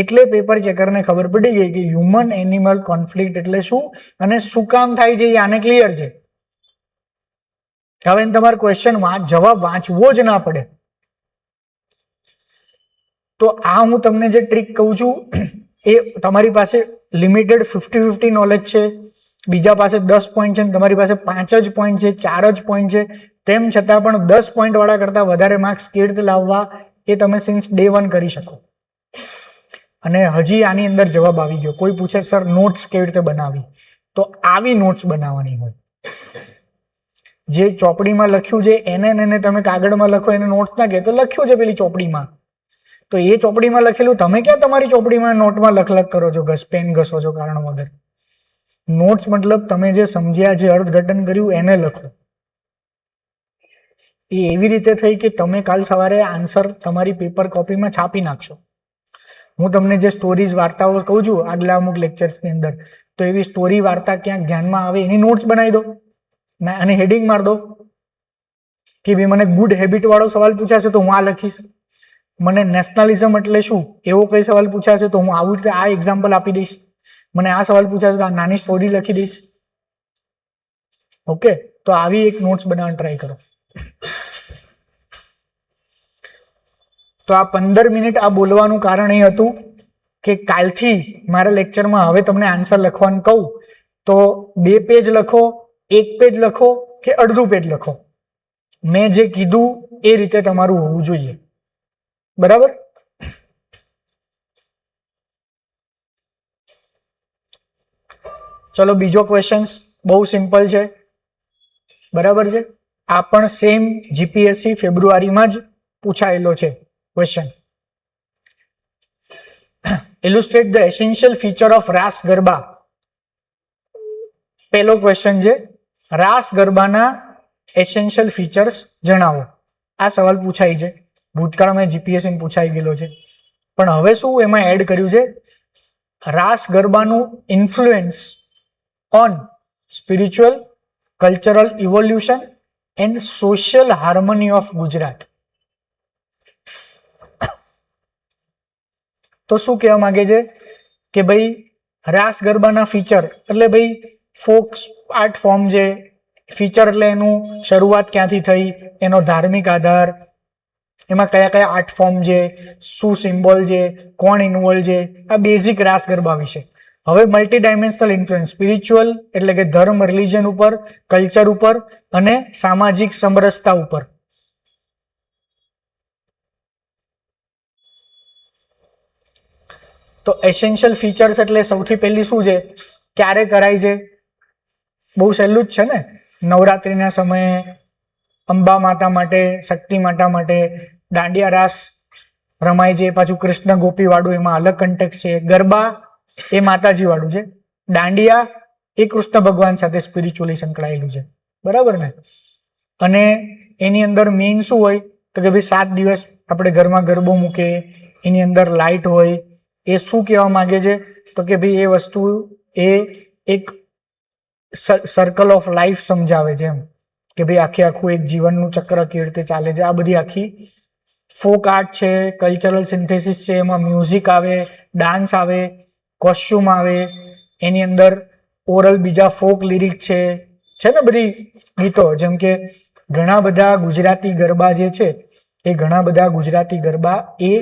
એટલે પેપર ચેકરને ખબર પડી ગઈ કે હ્યુમન એનિમલ કોન્ફ્લિક્ટ એટલે શું અને શું કામ થાય છે એ આને ક્લિયર છે. હવે તમારે ક્વેશ્ચનમાં જવાબ વાંચવો જ ના પડે. તો આ હું તમને જે ટ્રીક કહું છું એ તમારી પાસે લિમિટેડ 50-50 નોલેજ છે, બીજા પાસે 10 પોઈન્ટ છે, તમારી પાસે 5 જ પોઈન્ટ છે, 4 જ પોઈન્ટ છે, તેમ છતાં પણ 10 પોઈન્ટ વાળા કરતા વધારે માર્ક્સ કેવી રીતે લાવવા એ તમે સિન્સ ડે 1 કરી શકો. અને હજી આની અંદર જવાબ આવી ગયો. કોઈ પૂછે સર નોટ્સ કેવી રીતે બનાવી, તો આવી નોટ્સ બનાવવાની હોય. જે ચોપડીમાં લખ્યું છે એને તમે કાગળમાં લખો, એને નોટ્સ ના કહે તો લખ્યું છે પેલી ચોપડીમાં, તો એ ચોપડીમાં લખેલું તમે ક્યાં તમારી ચોપડીમાં નોટમાં લખ કરો છો, પેન ઘસો છો કારણ વગર. નોટ્સ મતલબ તમે જે સમજ્યા, જે અર્થઘટન કર્યું એને લખો. એ એવી રીતે થઈ કે તમે કાલ સવારે આન્સર તમારી પેપર કોપીમાં છાપી નાખશો. હું તમને જે સ્ટોરીઝ વાર્તાઓ કહું છું આગલા અમુક લેક્ચર્સની અંદર, તો એવી સ્ટોરી વાર્તા ક્યાંક ધ્યાનમાં આવે એની નોટ્સ બનાવી દો અને હેડિંગ માર દો કે ભાઈ મને ગુડ હેબિટ વાળો સવાલ પૂછાશે તો હું આ લખીશ, મને નેશનલિઝમ એટલે શું એવો કઈ સવાલ પૂછાશે તો હું આવું રીતે આ એક્ઝામ્પલ આપી દઈશ, મને આ સવાલ પૂછાશે તો આ નાની સ્ટોરી લખી દઈશ. ઓકે, તો આવી એક નોટ્સ બનાવવાની ટ્રાય કરો. તો આ 15 મિનિટ આ બોલવાનું કારણ એ હતું કે કાલથી મારા લેક્ચરમાં હવે તમને આન્સર લખવાનું કહું તો 2 પેજ લખો, 1 પેજ લખો કે અડધું પેજ લખો. મેં જે કીધું એ રીતે તમારું હોવું જોઈએ. બરાબર? ચલો બીજો ક્વેશ્ચન બહુ સિમ્પલ છે. બરાબર છે? આ પણ સેમ જીપીએસસી ફેબ્રુઆરીમાં જ પૂછાયેલો છે question. Illustrate the essential feature of Raas Garba. પહેલો ક્વેશ્ચન છે રાસ ગરબાના એસેન્શિયલ ફીચર્સ જણાવો. આ સવાલ પૂછાય છે, ભૂતકાળમાં જીપીએસસી પૂછાઈ ગયેલો છે, પણ હવે શું એમાં એડ કર્યું છે, રાસ ગરબાનું influence on spiritual, cultural evolution and social harmony of Gujarat. તો શું કહેવા માંગે છે કે ભાઈ રાસ ગરબાના ફીચર એટલે ભાઈ ફોક આર્ટ ફોર્મ છે, ફીચર એટલે એનું શરૂઆત ક્યાંથી થઈ, એનો ધાર્મિક આધાર, એમાં કયા કયા આર્ટ ફોર્મ છે, શું સિમ્બોલ છે, કોણ ઇન્વોલ્વ છે, આ બેઝિક રાસ ગરબા વિશે. હવે મલ્ટી ડાયમેન્શનલ ઇન્ફ્લુઅન્સ સ્પિરિચ્યુઅલ એટલે કે ધર્મ, રિલિજન ઉપર, કલ્ચર ઉપર અને સામાજિક સમરસતા ઉપર. તો એસેન્શિયલ ફીચર્સ એટલે સૌથી પહેલી શું છે, ક્યારે કરાય છે, બહુ સહેલું જ છે ને, નવરાત્રિના સમયે અંબા માતા માટે, શક્તિ માતા માટે દાંડિયા રાસ રમાય છે. પાછું કૃષ્ણ ગોપી વાળું એમાં અલગ કન્ટેક્સ છે. ગરબા એ માતાજી વાળું છે, દાંડિયા એ કૃષ્ણ ભગવાન સાથે સ્પિરિચ્યુઅલી સંકળાયેલું છે. બરાબર ને? અને એની અંદર મેઇન શું હોય તો કે ભાઈ 7 દિવસ આપણે ઘરમાં ગરબો મૂકે, એની અંદર લાઇટ હોય. એ શું કહેવા માંગે છે તો કે ભાઈ એ વસ્તુ એ એક સર્કલ ઓફ લાઈફ સમજાવે છે, એમ કે ભાઈ આખું એક જીવનનું ચક્ર કેવી રીતે ચાલે છે. આ બધી આખી ફોક આર્ટ છે, કલ્ચરલ સિન્થેસિસ છે, એમાં મ્યુઝિક આવે, ડાન્સ આવે, કોસ્ચ્યુમ આવે, એની અંદર ઓરલ બીજા ફોક લિરિક છે ને બધી ગીતો. જેમ કે ઘણા બધા ગુજરાતી ગરબા જે છે એ ઘણા બધા ગુજરાતી ગરબા એ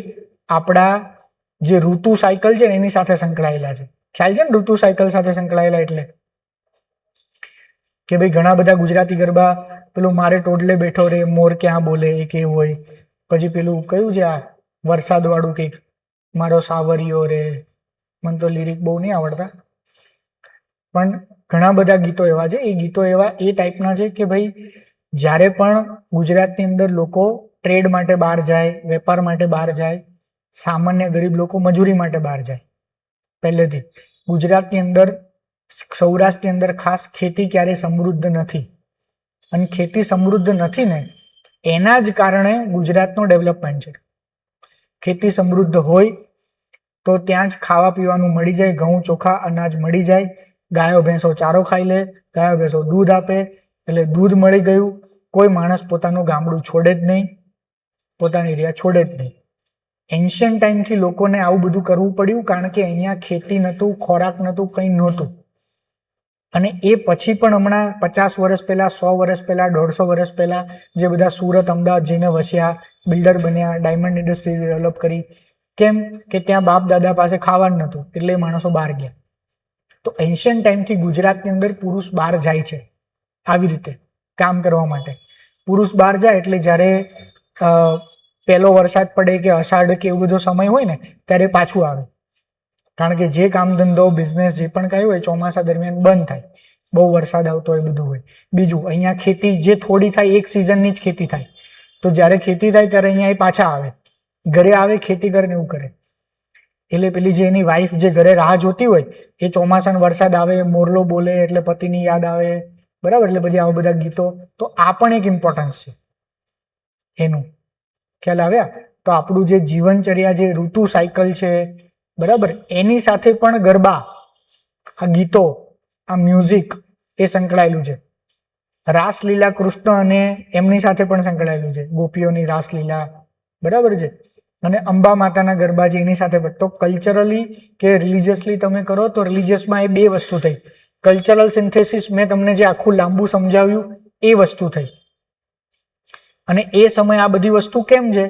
આપણા જે ઋતુ સાયકલ છે ને એની સાથે સંકળાયેલા છે. ખ્યાલ છે ને ઋતુ સાયકલ સાથે સંકળાયેલા એટલે કે ભાઈ ઘણા બધા ગુજરાતી ગરબા પેલું મારે ટોડલે બેઠો રે મોર ક્યાં બોલે એ કેવું હોય, પછી પેલું કયું છે આ વરસાદ વાળું કંઈક મારો સાવરિયો રે, મને તો લિરિક બહુ નહીં આવડતા, પણ ઘણા બધા ગીતો એવા છે. એ ગીતો એવા એ ટાઈપના છે કે ભાઈ જ્યારે પણ ગુજરાતની અંદર લોકો ટ્રેડ માટે બહાર જાય, વેપાર માટે બહાર જાય, સામાન્ય ગરીબ લોકો મજૂરી માટે બહાર જાય, પહેલેથી ગુજરાતની અંદર સૌરાષ્ટ્રની અંદર ખાસ ખેતી ક્યારેય સમૃદ્ધ નથી, અને ખેતી સમૃદ્ધ નથી ને એના જ કારણે ગુજરાતનું ડેવલપમેન્ટ છે. ખેતી સમૃદ્ધ હોય તો ત્યાં જ ખાવા પીવાનું મળી જાય, ઘઉં ચોખા અનાજ મળી જાય, ગાયો ભેંસો ચારો ખાઈ લે, ગાયો ભેંસો દૂધ આપે એટલે દૂધ મળી ગયું, કોઈ માણસ પોતાનું ગામડું છોડે જ નહીં, પોતાની એરિયા છોડે જ નહીં. એન્શિયન્ટ ટાઈમથી લોકોને આવું બધું કરવું પડ્યું કારણ કે અહીંયા ખેતી નહોતું, ખોરાક નહોતું, કંઈ નહોતું. અને એ પછી પણ હમણાં 50 વર્ષ પહેલા, 100 વર્ષ પહેલા, 150 વર્ષ પહેલા જે બધા સુરત, અમદાવાદ જઈને વસ્યા, બિલ્ડર બન્યા, ડાયમંડ ઇન્ડસ્ટ્રી ડેવલપ કરી. કેમ કે ત્યાં બાપ દાદા પાસે ખાવાનું નહોતું એટલે એ માણસો બહાર ગયા. તો એન્શિયન્ટ ટાઈમથી ગુજરાતની અંદર પુરુષ બહાર જાય છે આવી રીતે કામ કરવા માટે. પુરુષ બહાર જાય એટલે જ્યારે પહેલો વરસાદ પડે કે અષાઢ કે એવું બધો સમય હોય ને ત્યારે પાછું આવે. કારણ કે જે કામ ધંધો, બિઝનેસ જે પણ કાંઈ હોય ચોમાસા દરમિયાન બંધ થાય, બહુ વરસાદ આવતો હોય બધું હોય. બીજું અહીંયા ખેતી જે થોડી થાય એક સિઝનની જ ખેતી થાય, તો જ્યારે ખેતી થાય ત્યારે અહીંયા એ પાછા આવે, ઘરે આવે, ખેતી કરે ને એવું કરે. એટલે પેલી જે એની વાઈફ જે ઘરે રાહ જોતી હોય એ ચોમાસાનો વરસાદ આવે, મોરલો બોલે એટલે પતિની યાદ આવે, બરાબર, એટલે પછી આવા બધા ગીતો. તો આ પણ એક ઇમ્પોર્ટન્સ છે એનું, ખ્યાલ આવ્યા? તો આપણું જે જીવનચર્યા, જે ઋતુ સાયકલ છે, બરાબર, એની સાથે પણ ગરબા, આ ગીતો, આ મ્યુઝિક એ સંકળાયેલું છે. રાસલીલા કૃષ્ણ અને એમની સાથે પણ સંકળાયેલું છે, ગોપીઓની રાસલીલા, બરાબર છે. અને અંબા માતાના ગરબા છે એની સાથે પણ. તો કલ્ચરલી કે રિલિજિયસલી તમે કરો તો રિલિજિયસમાં એ બે વસ્તુ થઈ. કલ્ચરલ સિન્થેસિસ મેં તમને જે આખું લાંબુ સમજાવ્યું એ વસ્તુ થઈ. અને એ સમય આ બધી વસ્તુ કેમ છે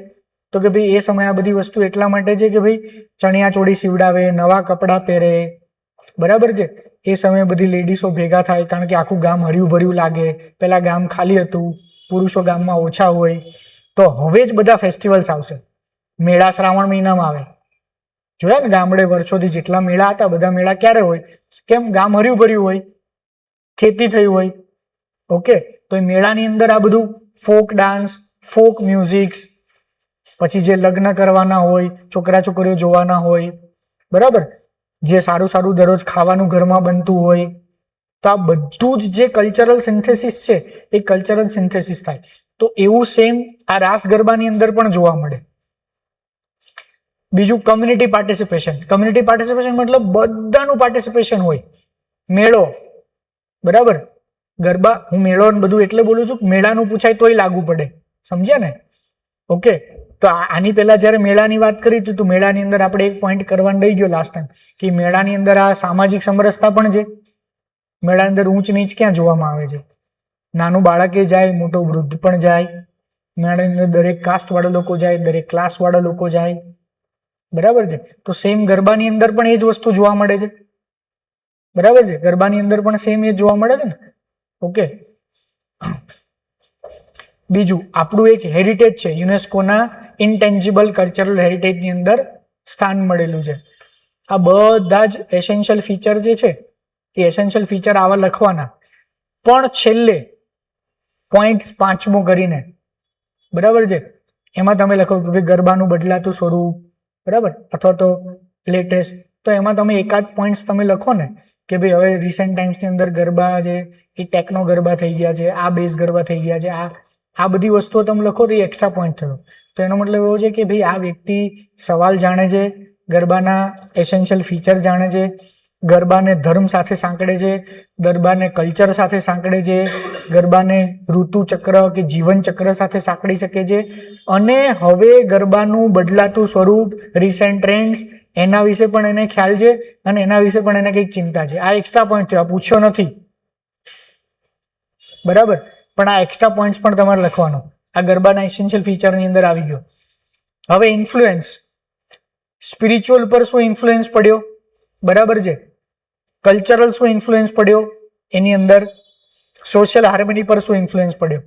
તો કે ભાઈ એ સમય આ બધી વસ્તુ એટલા માટે છે કે ભાઈ ચણિયા ચોળી સીવડાવે, નવા કપડાં પહેરે, બરાબર છે. એ સમયે બધી લેડીઝો ભેગા થાય કારણ કે આખું ગામ હર્યું ભર્યું લાગે. પેલા ગામ ખાલી હતું, પુરુષો ગામમાં ઓછા હોય. તો હવે જ બધા ફેસ્ટિવલ્સ આવશે. મેળા શ્રાવણ મહિનામાં આવે. જોયા ને ગામડે વર્ષોથી જેટલા મેળા હતા બધા મેળા ક્યારે હોય? કેમ? ગામ હર્યું ભર્યું હોય, ખેતી થઈ હોય. ઓકે, તો એ મેળાની અંદર આ બધું ફોક ડાન્સ, ફોક મ્યુઝિક્સ, પછી જે લગ્ન કરવાના હોય, છોકરા છોકરીઓ જોવાના હોય, બરાબર, જે સારું સારું દરરોજ ખાવાનું ઘરમાં બનતું હોય. તો આ બધું જ જે કલ્ચરલ સિન્થેસિસ છે એ કલ્ચરલ સિન્થેસિસ થાય. તો એવું સેમ આ રાસ ગરબાની અંદર પણ જોવા મળે. બીજું કમ્યુનિટી પાર્ટિસિપેશન. કમ્યુનિટી પાર્ટિસિપેશન મતલબ બધાનું પાર્ટિસિપેશન હોય. મેળો, બરાબર, ગરબા, હું મેળો બધું એટલે બોલું છું મેળાનું પૂછાય તોય લાગુ પડે, સમજ્યા ને? ઓકે, તો આની પહેલા જ્યારે મેળાની વાત કરી હતી તો મેળાની અંદર આપણે એક પોઈન્ટ કરવાનું રહી ગયો લાસ્ટ ટાઈમ કે મેળાની અંદર આ સામાજિક સમરસતા પણ છે. મેળાની અંદર ઊંચ નીચ ક્યાં જોવામાં આવે છે? નાનું બાળકે જાય, મોટો વૃદ્ધ પણ જાય. મેળાની અંદર દરેક કાસ્ટ વાળા લોકો જાય, દરેક ક્લાસ વાળા લોકો જાય, બરાબર છે. તો સેમ ગરબાની અંદર પણ એ જ વસ્તુ જોવા મળે છે, બરાબર છે. ગરબાની અંદર પણ સેમ એ જોવા મળે છે ને. ઓકે, બીજું આપણું એક હેરિટેજ છે, યુનેસ્કોના ઇનટેન્જિબલ કલ્ચરલ હેરિટેજની અંદર સ્થાન મળેલું છે. આ બધા જ એસેન્શિયલ ફીચર જે છે એ એસેન્શિયલ ફીચર આવા લખવાના, પણ છેલ્લે પોઈન્ટ 5મો કરીને, બરાબર છે, એમાં તમે લખો કે ભાઈ ગરબાનું બદલાતું સ્વરૂપ, બરાબર, અથવા તો લેટેસ્ટ. તો એમાં તમે એકાદ પોઈન્ટ્સ તમે લખો ને કે ભાઈ હવે રિસેન્ટ ટાઈમ્સની અંદર ગરબા છે એ ટેકનો ગરબા થઈ ગયા છે, આ બેઝ ગરબા થઈ ગયા છે, આ બધી વસ્તુઓ તમે લખો તો એ એક્સ્ટ્રા પોઈન્ટ થયો. તો એનો મતલબ એવો છે કે ભાઈ આ વ્યક્તિ સવાલ જાણે છે, ગરબાના એસેન્શિયલ ફીચર જાણે છે, ગરબાને ધર્મ સાથે સાંકળે છે, ગરબાને કલ્ચર સાથે સાંકળે છે, ગરબાને ઋતુ ચક્ર કે જીવન ચક્ર સાથે સાંકળી શકે છે. અને હવે ગરબાનું બદલાતું સ્વરૂપ, રિસેન્ટ ટ્રેન્ડ્સ, એના વિશે પણ એને ખ્યાલ છે અને એના વિશે પણ એને કંઈક ચિંતા છે. આ એક્સ્ટ્રા પોઈન્ટ થયો, પૂછ્યો નથી, બરાબર, પણ આ એક્સ્ટ્રા પોઈન્ટ્સ પણ તમારે લખવાનો. આ ગરબાના એસેન્શિયલ ફીચરની અંદર આવી ગયો. હવે ઇન્ફ્લુએન્સ, સ્પિરિચ્યુઅલ પર શું ઇન્ફ્લુએન્સ પડ્યો, બરાબર છે, કલ્ચરલ શું ઇન્ફ્લુએન્સ પડ્યો, એની અંદર સોશિયલ હાર્મની પર શું ઇન્ફ્લુએન્સ પડ્યો.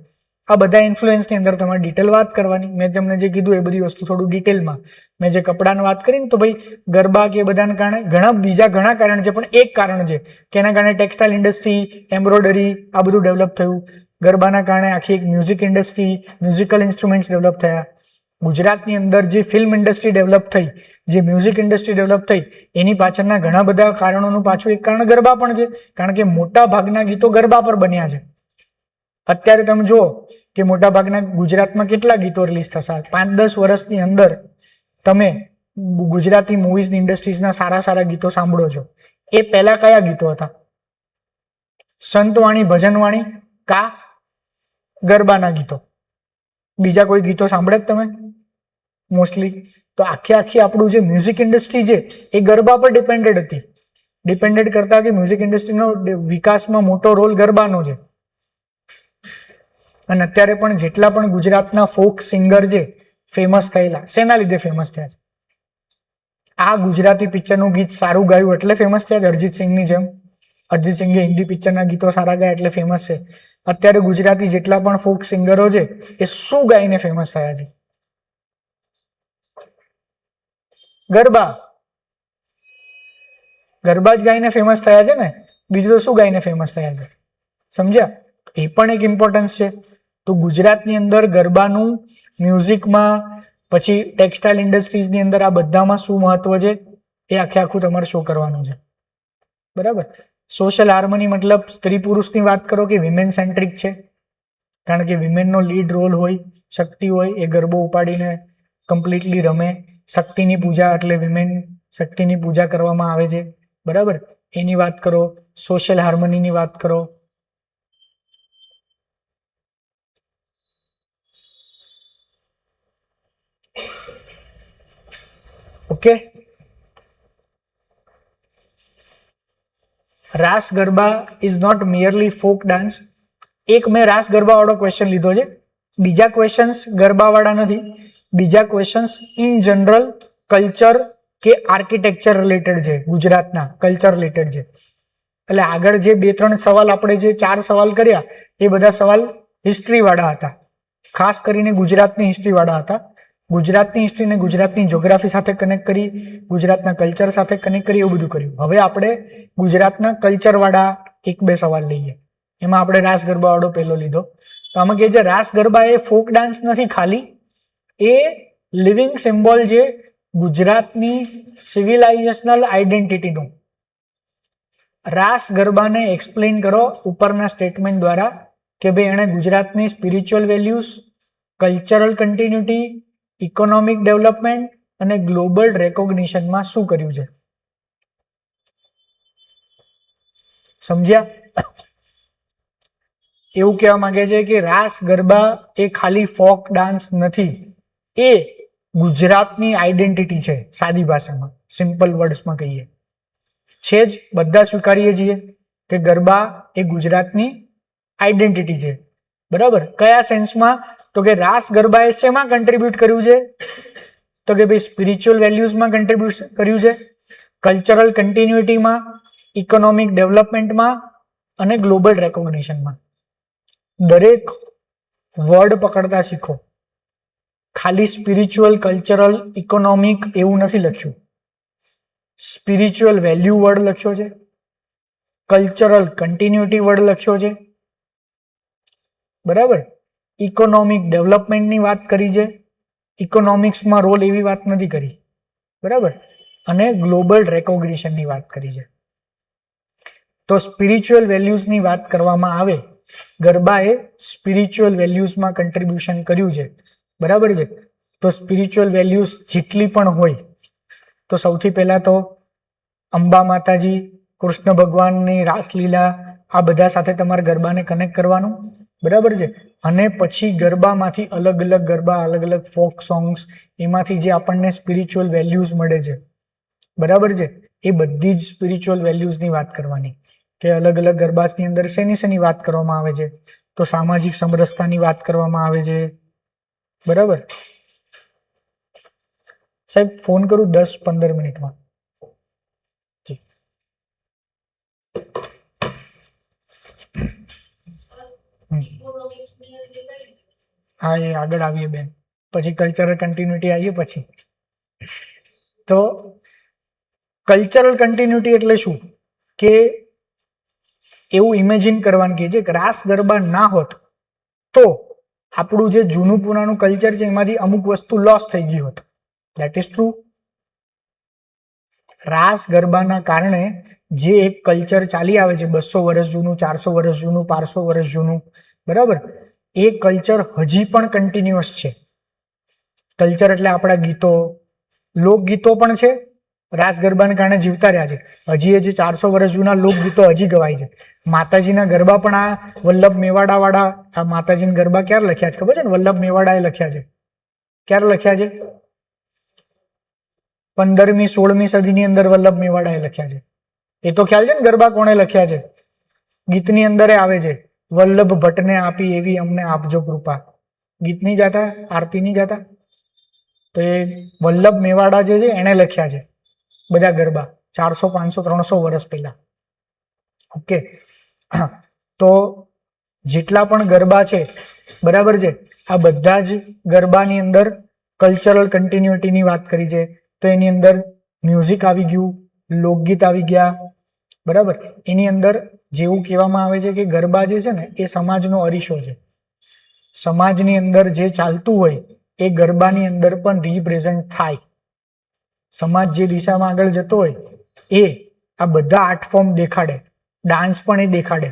આ બધા ઇન્ફ્લુએન્સની અંદર તમારે ડિટેલ વાત કરવાની. મેં તમને જે કીધું એ બધી વસ્તુ થોડું ડિટેલમાં. મેં જે કપડાની વાત કરી ને તો ભાઈ ગરબા કે બધાને કારણે બીજા ઘણા કારણ છે, પણ એક કારણ છે કે એના કારણે ટેક્સટાઇલ ઇન્ડસ્ટ્રી, એમ્બ્રોઇડરી આ બધું ડેવલપ થયું. ગરબાના કારણે આખી એક music industry, musical instruments develop થયા. ગુજરાતની અંદર જે ફિલ્મ ઇન્ડસ્ટ્રી ડેવલપ થઈ, જે મ્યુઝિક ઇન્ડસ્ટ્રી ડેવલપ થઈ, એની પાછળના ઘણા બધા કારણોનું પાછું એક કારણ ગરબા પણ છે. કારણ કે મોટા ભાગના ગીતો ગરબા પર બન્યા છે. અત્યારે તમે જુઓ કે મોટા ભાગના ગુજરાતમાં કેટલા ગીતો રિલીઝ થશે 5-10 વર્ષની અંદર. તમે ગુજરાતી મૂવીઝની ઇન્ડસ્ટ્રીઝના સારા સારા ગીતો સાંભળો છો. એ પહેલા કયા ગીતો હતા? સંતવાણી, ભજનવાણી, કા ગરબાના ગીતો. બીજા કોઈ ગીતો સાંભળે જ તમે મોસ્ટલી? તો આખી આપણું જે મ્યુઝિક ઇન્ડસ્ટ્રી છે એ ગરબા પર ડિપેન્ડેડ કરતા કે મ્યુઝિક ઇન્ડસ્ટ્રીનો વિકાસમાં મોટો રોલ ગરબાનો છે. અને અત્યારે પણ જેટલા પણ ગુજરાતના ફોક સિંગર છે ફેમસ થયેલા, શેના લીધે ફેમસ થયા છે? આ ગુજરાતી પિક્ચરનું ગીત સારું ગાયું એટલે ફેમસ થયા છે. અરિજીત સિંહની જેમ અરિજીત સિંહે હિન્દી પિક્ચરના ગીતો સારા ગાયા એટલે ફેમસ છે. અત્યારે ગુજરાતી જેટલા પણ ફોક સિંગરો છે એ શું ગાઈને ફેમસ થયા છે? ગરબા જ ગાઈને ફેમસ થયા છે ને. બીજું તો શું ગાઈને ફેમસ થયા છે? સમજ્યા? એ પણ એક ઇમ્પોર્ટન્સ છે. તો ગુજરાતની અંદર ગરબાનું મ્યુઝિકમાં, પછી ટેક્સટાઇલ ઇન્ડસ્ટ્રીઝની અંદર આ બધામાં શું મહત્વ છે એ આખું તમારે શો કરવાનું છે. બરાબર? સોશિયલ હાર્મની મતલબ સ્ત્રી પુરુષની વાત કરો કે વિમેન સેન્ટ્રિક છે, કારણ કે વિમેનનો લીડ રોલ હોય, શક્તિ હોય, એ ગરબો ઉપાડીને કમ્પ્લીટલી રમે. શક્તિની પૂજા એટલે વિમેન શક્તિની પૂજા કરવામાં આવે છે. બરાબર? એની વાત કરો. સોશિયલ હાર્મનીની વાત કરો. Okay. Raas Garba is not merely folk dance. એક મેં રાસ ગરબા વાળો ક્વેશ્ચન લીધો છે. બીજા ક્વેશ્ચન્સ ગરબા વાળા નથી. બીજા ક્વેશ્ચન્સ ઇન જનરલ કલ્ચર કે આર્કિટેક્ચર રિલેટેડ છે, ગુજરાતના કલ્ચર રિલેટેડ છે. એટલે આગળ જે 2-3 સવાલ આપણે જે 4 સવાલ કર્યા એ બધા સવાલ હિસ્ટ્રી વાળા હતા, ખાસ કરીને ગુજરાતની હિસ્ટ્રી વાળા હતા. ગુજરાતની હિસ્ટ્રીને ગુજરાતની જ્યોગ્રાફી સાથે કનેક્ટ કરી, ગુજરાતના કલ્ચર સાથે કનેક્ટ કરી, એવું બધું કર્યું. હવે આપણે ગુજરાતના કલ્ચર વાળા 1-2 સવાલ લઈએ. એમાં આપણે રાસ ગરબા વાળો પહેલો લીધો. તો આમાં કે જે રાસ ગરબા એ ફોક ડાન્સ નથી, ખાલી એ લિવિંગ સિમ્બોલ છે ગુજરાતની સિવિલાઇઝેશનલ આઈડેન્ટિટીનું. રાસ ગરબાને એક્સપ્લેન કરો ઉપરના સ્ટેટમેન્ટ દ્વારા કે ભાઈ એણે ગુજરાતની spiritual values, cultural continuity, economic development અને ગ્લોબલ રેકોગ્નિશનમાં શું કર્યું છે. સમજ્યા? એવું કહેવા માંગે છે કે રાસ ગરબા એ ખાલી ફોક ડાન્સ નથી, એ ગુજરાતની આઈડેન્ટિટી છે. સાદી ભાષામાં, સિમ્પલ વર્ડ્સમાં કહીએ છે જ, બધા સ્વીકારીએ છીએ કે ગરબા એ ગુજરાતની આઈડેન્ટિટી છે. બરાબર? કયા સેન્સમાં? તો કે રાસ ગરબા એ શેમાં કન્ટ્રીબ્યુટ કર્યું છે? તો કે ભાઈ સ્પિરિચ્યુઅલ વેલ્યુઝમાં કન્ટ્રીબ્યુટ કર્યું છે, કલ્ચરલ કન્ટિન્યુટીમાં, ઇકોનોમિક ડેવલપમેન્ટમાં અને ગ્લોબલ રેકોગ્નિશનમાં. દરેક વર્ડ પકડતા શીખો. ખાલી સ્પિરિચ્યુઅલ, કલ્ચરલ, ઇકોનોમિક એવું નથી લખ્યું. સ્પિરિચ્યુઅલ વેલ્યુ વર્ડ લખ્યો છે, કલ્ચરલ કન્ટિન્યુટી વર્ડ લખ્યો છે. બરાબર? ઇકોનોમિક ડેવલપમેન્ટની વાત કરી છે, ઇકોનોમિક્સમાં રોલ એવી વાત નથી કરી. બરાબર? અને ગ્લોબલ રેકોગ્નિશનની વાત કરી છે. તો સ્પિરિચ્યુઅલ વેલ્યુઝની વાત કરવામાં આવે, ગરબાએ સ્પિરિચ્યુઅલ વેલ્યુઝમાં કન્ટ્રીબ્યુશન કર્યું છે. બરાબર છે? તો સ્પિરિચ્યુઅલ વેલ્યુઝ જેટલી પણ હોય, તો સૌથી પહેલા તો અંબા માતાજી, કૃષ્ણ ભગવાનની રાસલીલા, આ બધા સાથે તમારે ગરબાને કનેક્ટ કરવાનું. બરાબર છે? અને પછી ગરબામાંથી અલગ અલગ ગરબા, અલગ અલગ ફોક સોંગ્સ, એમાંથી જે આપણને સ્પિરિચ્યુઅલ વેલ્યુઝ મળે છે. બરાબર છે? એ બધી જ સ્પિરિચ્યુઅલ વેલ્યુઝની વાત કરવાની. કે અલગ અલગ ગરબાની અંદર શેની વાત કરવામાં આવે છે? તો સામાજિક સમરસતાની વાત કરવામાં આવે છે. બરાબર? સાહેબ ફોન કરું 10-15 મિનિટમાં. હા, એ આગળ આવીએ બેન, પછી કલ્ચરલ કન્ટિન્યુટી આવીએ પછી. તો કલ્ચરલ કન્ટિન્યુટી એટલે શું? કે એવું ઇમેજિન કરવાનું કે જે રાસ ગરબા ના હોત તો આપણું જે જૂનું પુરાણું કલ્ચર છે એમાંથી અમુક વસ્તુ લોસ થઈ ગઈ હોત. That is true. રાસ ગરબાના કારણે જે એક કલ્ચર ચાલી આવે છે 200 વર્ષ જૂનું, 400 વર્ષ જૂનું, 500 વર્ષ જૂનું, બરાબર, એ કલ્ચર હજી પણ કન્ટિન્યુઅસ છે. કલ્ચર એટલે આપણા ગીતો, લોકગીતો પણ છે રાસ ગરબાને કારણે જીવતા રહ્યા છે. હજી એ જે 400 વર્ષ જૂના લોકગીતો હજી ગવાય છે. માતાજીના ગરબા પણ આ વલ્લભ મેવાડા વાળા આ માતાજીના ગરબા ક્યારે લખ્યા છે ખબર છે ને? વલ્લભ મેવાડાએ લખ્યા છે. ક્યારે લખ્યા છે? 15મી 16મી સદીની અંદર વલ્લભ મેવાડાએ લખ્યા છે. એ તો ખ્યાલ છે ને ગરબા કોણે લખ્યા છે? ગીતની અંદર આવે છે, વલ્લભ ભટ્ટને આપી એવી અમને આપજો કૃપા. ગીત નહીં ગાતા, આરતી નહીં ગાતા? તો એ વલ્લભ મેવાડા જે છે એને લખ્યા છે બધા ગરબા 400 500 300 વર્ષ પહેલા. ઓકે, તો જેટલા પણ ગરબા છે બરાબર છે, આ બધા જ ગરબાની અંદર કલ્ચરલ કન્ટિન્યુટીની વાત કરી છે. તો એની અંદર મ્યુઝિક આવી ગયું, લોકગીત આવી ગયા, બરાબર. એની અંદર જેવું કહેવામાં આવે છે કે ગરબા જે છે ને એ સમાજનો અરીસો છે. સમાજની અંદર જે ચાલતું હોય એ ગરબાની અંદર પણ રિપ્રેઝન્ટ થાય. સમાજ જે દિશામાં આગળ જતો હોય એ આ બધા આર્ટ ફોર્મ દેખાડે. ડાન્સ પણ એ દેખાડે.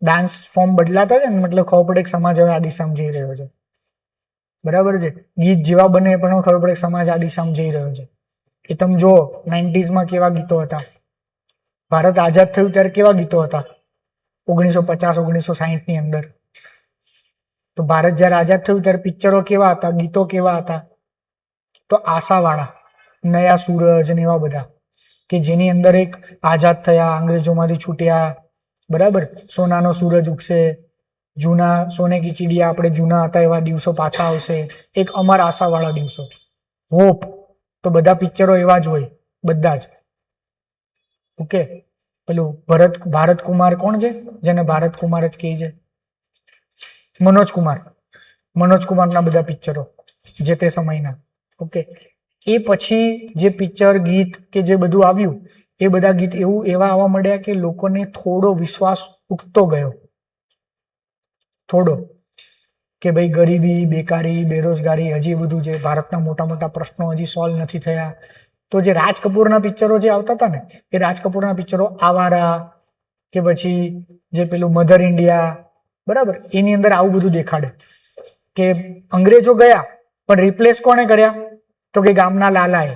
ડાન્સ ફોર્મ બદલાતા છે ને મતલબ ખબર પડે કે સમાજ હવે આ દિશામાં જઈ રહ્યો છે, બરાબર છે. ગીત જેવા બને પણ ખબર પડે કે સમાજ આ દિશામાં જઈ રહ્યો છે. એ તમે જુઓ 90s કેવા ગીતો હતા. ભારત આઝાદ થયું ત્યારે કેવા ગીતો હતા 1950 1960 ની અંદર. તો ભારત જયારે આઝાદ થયું ત્યારે પિક્ચરો કેવા હતા, ગીતો કેવા હતા? તો આશાવાળા, નયા સૂરજ ને એવા બધા કે જેની અંદર એક આઝાદ થયા, અંગ્રેજોમાંથી છૂટ્યા, બરાબર. સોનાનો સૂરજ ઉગશે, જૂના સોને કી ચીડિયા, આપણે જૂના હતા એવા દિવસો પાછા આવશે, એક અમર આશાવાળા દિવસો, હોપ. તો બધા પિક્ચરો એવા જ હોય બધા જ. ઓકે, પેલું ભારત કુમાર કોણ છે જેને ભારત કુમાર જ કહે છે? મનોજ કુમારના બધા પિક્ચરો જે તે સમયના. ઓકે, એ પછી જે પિક્ચર ગીત કે જે બધું આવ્યું એ બધા ગીત એવા આવવા મળ્યા કે લોકોને થોડો વિશ્વાસ ઉઠતો ગયો, થોડો, કે ભાઈ ગરીબી, બેકારી, બેરોજગારી હજી બધું છે, ભારતના મોટા મોટા પ્રશ્નો હજી સોલ્વ નથી થયા. તો જે રાજ કપૂરના પિક્ચરો જે આવતા હતા ને એ રાજ કપૂરના પિક્ચરો આવારા કે પછી જે પેલું મધર ઇન્ડિયા, બરાબર, એની અંદર આવું બધું દેખાડે કે અંગ્રેજો ગયા પણ રિપ્લેસ કોણે કર્યા? તો કે ગામના લાલાએ,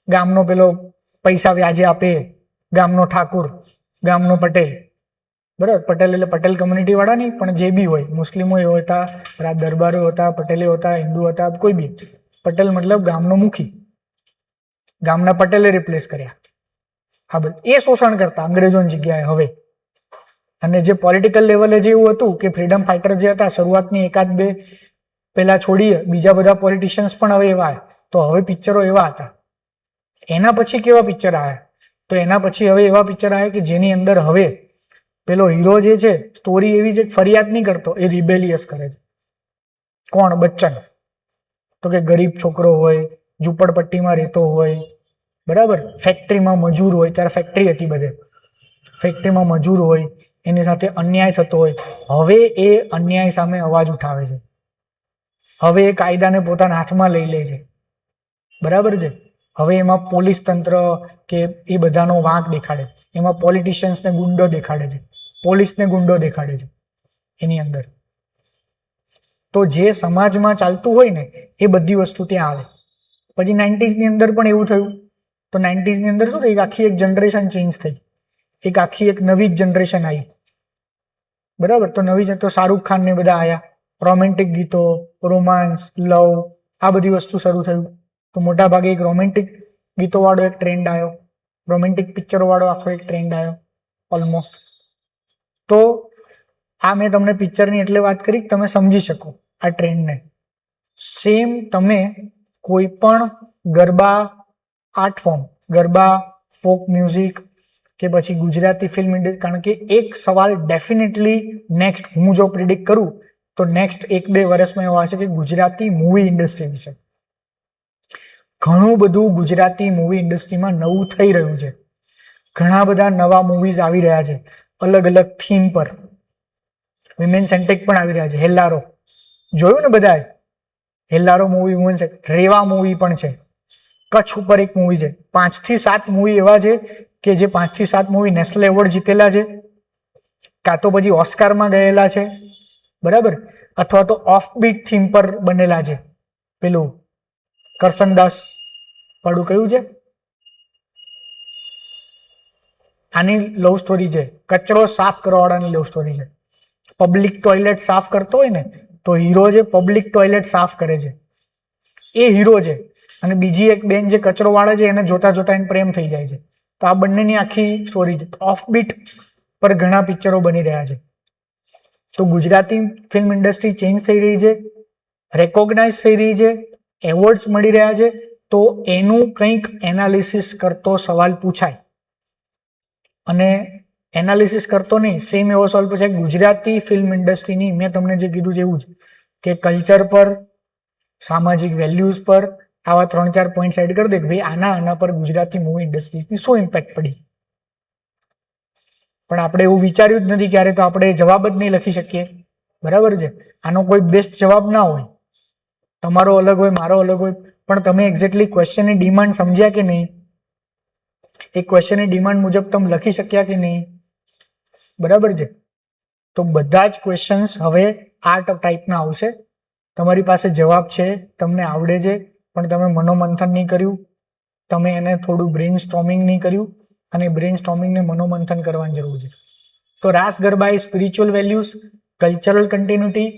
ગામનો પેલો પૈસા વ્યાજે આપે, ગામનો ઠાકુર, ગામનો પટેલ, બરાબર. પટેલ એટલે પટેલ કમ્યુનિટી વાળા નહીં પણ જે બી હોય, મુસ્લિમો એ હતા, દરબારો હતા, પટેલે હતા, હિન્દુ હતા, કોઈ બી. પટેલ મતલબ ગામનો મુખી, ગામના પટેલે રિપ્લેસ કર્યા. હા, બધું એ શોષણ કરતા અંગ્રેજોની જગ્યાએ હવે. અને જે પોલિટિકલ લેવલે જે એવું હતું કે ફ્રીડમ ફાઇટર જે હતા શરૂઆતની એકાદ બે પેલા છોડીએ, બીજા બધા પોલિટિશિયન્સ પણ હવે એવા. તો હવે પિક્ચરો એવા હતા. એના પછી કેવા પિક્ચર આવ્યા? તો એના પછી હવે એવા પિક્ચર આવ્યા કે જેની અંદર હવે પેલો હીરો જે છે સ્ટોરી એવી છે ફરિયાદ નહીં કરતો, એ રિબેલિયસ કરે છે. કોણ? બચ્ચન. તો કે ગરીબ છોકરો હોય, ઝૂંપડપટ્ટીમાં રહેતો હોય, બરાબર, ફેક્ટરીમાં મજૂર હોય, ત્યારે ફેક્ટરી હતી બધે, ફેક્ટરીમાં મજૂર હોય, એની સાથે અન્યાય થતો હોય. હવે એ અન્યાય સામે અવાજ ઉઠાવે છે. હવે એ કાયદાને પોતાના હાથમાં લઈ લે છે, બરાબર છે. હવે એમાં પોલીસ તંત્ર કે એ બધાનો વાંક દેખાડે, એમાં પોલિટિશિયન્સને ગુંડો દેખાડે છે, પોલીસને ગુંડો દેખાડે છે એની અંદર. તો જે સમાજમાં ચાલતું હોય ને એ બધી વસ્તુ ત્યાં આવે. પછી 90s ની અંદર પણ એવું થયું. તો 90s ની અંદર શું થયું? આખી એક જનરેશન ચેન્જ થઈ, એક આખી એક નવી જનરેશન આવી, બરાબર. તો નવી તો શાહરૂખ ખાન ને બધા આવ્યા, રોમેન્ટિક ગીતો, રોમાન્સ, લવ, આ બધી વસ્તુ શરૂ થયું. તો મોટા ભાગે એક રોમેન્ટિક ગીતો વાળો એક ટ્રેન્ડ આવ્યો, રોમેન્ટિક પિક્ચરો વાળો આખો એક ટ્રેન્ડ આવ્યો ઓલમોસ્ટ. તો આ મેં તમને પિક્ચરની એટલે વાત કરી કે તમે સમજી શકો આ ટ્રેન્ડને. સેમ તમે કોઈ પણ garba art form, garba, folk music કે પછી ગુજરાતી ફિલ્મ ઇન્ડસ્ટ્રી, કારણ કે એક સવાલ ડેફિનેટલી નેક્સ્ટ હું જો પ્રિડિક્ટ કરું તો નેક્સ્ટ 1-2 વર્ષમાં એવો હશે કે ગુજરાતી મૂવી ઇન્ડસ્ટ્રી વિશે ઘણું બધું ગુજરાતી મૂવી ઇન્ડસ્ટ્રીમાં નવું થઈ રહ્યું છે. ઘણા બધા નવા મૂવીઝ આવી રહ્યા છે અલગ અલગ થીમ પર. વિમેન સેન્ટ્રિક પણ આવી રહ્યા છે. હેલ્લારો જોયું ને બધાએ? Hellaro movie, woman centric. Reva movie પણ છે. કચ્છ ઉપર એક મૂવી છે. 5 થી 7 મૂવી એવા છે કે જે 5 થી 7 મૂવી નેશનલ એવોર્ડ જીતેલા છે, કાં તો પછી ઓસ્કારમાં ગયેલા છે, બરાબર, અથવા તો ઓફ બીટ થીમ પર બનેલા છે. પેલું કરસનદાસ વાળું કયું છે? આની લવ સ્ટોરી છે, કચરો સાફ કરવાવાળાની લવ સ્ટોરી છે. પબ્લિક ટોયલેટ સાફ કરતો હોય ને તો હીરો જે પબ્લિક ટોયલેટ સાફ કરે છે એ હીરો છે, અને બીજી એક બેન જે કચરો વાળે છે એને જોતા જોતા એને પ્રેમ થઈ જાય છે. તો આ બંનેની આખી સ્ટોરી છે. ઓફબીટ પર ઘણા પિક્ચરો બની રહ્યા છે. તો ગુજરાતી ફિલ્મ ઇન્ડસ્ટ્રી ચેન્જ થઈ રહી છે, રેકોગ્નાઇઝ થઈ રહી છે, એવોર્ડ્સ મળી રહ્યા છે. તો એનું કંઈક એનાલિસિસ કરતો સવાલ પૂછાય, અને એનાલિસિસ કરતો નહીં, સેમ એવો સવાલ પૂછાય ગુજરાતી ફિલ્મ ઇન્ડસ્ટ્રીની. મેં તમને જે કીધું છે એવું જ, કે કલ્ચર પર, સામાજિક વેલ્યુઝ પર આવા 3-4 પોઈન્ટ એડ કરી દે કે ભાઈ આના પર ગુજરાતી મૂવી ઇન્ડસ્ટ્રીની શું ઇમ્પેક્ટ પડી. પણ આપણે એવું વિચાર્યું જ નથી ક્યારે, તો આપણે જવાબ જ નહીં લખી શકીએ. બરાબર છે. આનો કોઈ બેસ્ટ જવાબ ના હોય, તમારો અલગ હોય, મારો અલગ હોય, પણ તમે એક્ઝેક્ટલી ક્વેશ્ચનની ડિમાન્ડ સમજ્યા કે નહીં, એ ક્વેશ્ચનની ડિમાન્ડ મુજબ તમે લખી શક્યા કે નહીં. બરાબર છે. તો બધા જ ક્વેશ્ચન્સ હવે આ ટાઈપના આવશે. તમારી પાસે જવાબ છે, તમને આવડે છે, પણ તમે મનોમંથન નહીં કર્યું, તમે એને થોડું બ્રેઇન સ્ટોર્મિંગ નહીં કર્યું, અને બ્રેઇન સ્ટોર્મિંગને મનોમંથન કરવાની જરૂર છે. તો રાસ ગરબા એ spiritual values, cultural continuity,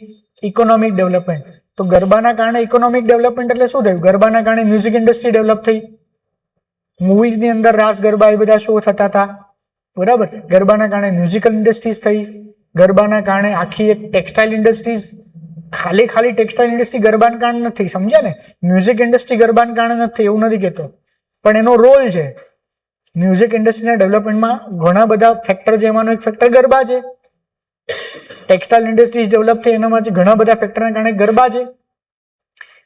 economic development. તો ગરબાના કારણે ઇકોનોમિક ડેવલપમેન્ટ એટલે શું થયું? ગરબાના કારણે મ્યુઝિક ઇન્ડસ્ટ્રી ડેવલપ થઈ. મૂવીઝની અંદર રાસ ગરબા એ બધા શો થતા હતા. બરાબર. ગરબાના કારણે મ્યુઝિકલ ઇન્ડસ્ટ્રીઝ થઈ. ગરબાના કારણે આખી એક ટેક્સટાઇલ ઇન્ડસ્ટ્રીઝ, ખાલી ટેક્સટાઇલ ઇન્ડસ્ટ્રી ગરબાના કારણે નથી, સમજ્યા ને? મ્યુઝિક ઇન્ડસ્ટ્રી ગરબાના કારણે નથી એવું નથી કહેતો, પણ એનો રોલ છે. મ્યુઝિક ઇન્ડસ્ટ્રીના ડેવલપમેન્ટમાં ઘણા બધા ફેક્ટર છે, એમાંનો એક ફેક્ટર ગરબા છે. ટેક્સટાઇલ ઇન્ડસ્ટ્રીઝ ડેવલપ થઈ એનામાં ઘણા બધા ફેક્ટરના કારણે ગરબા છે.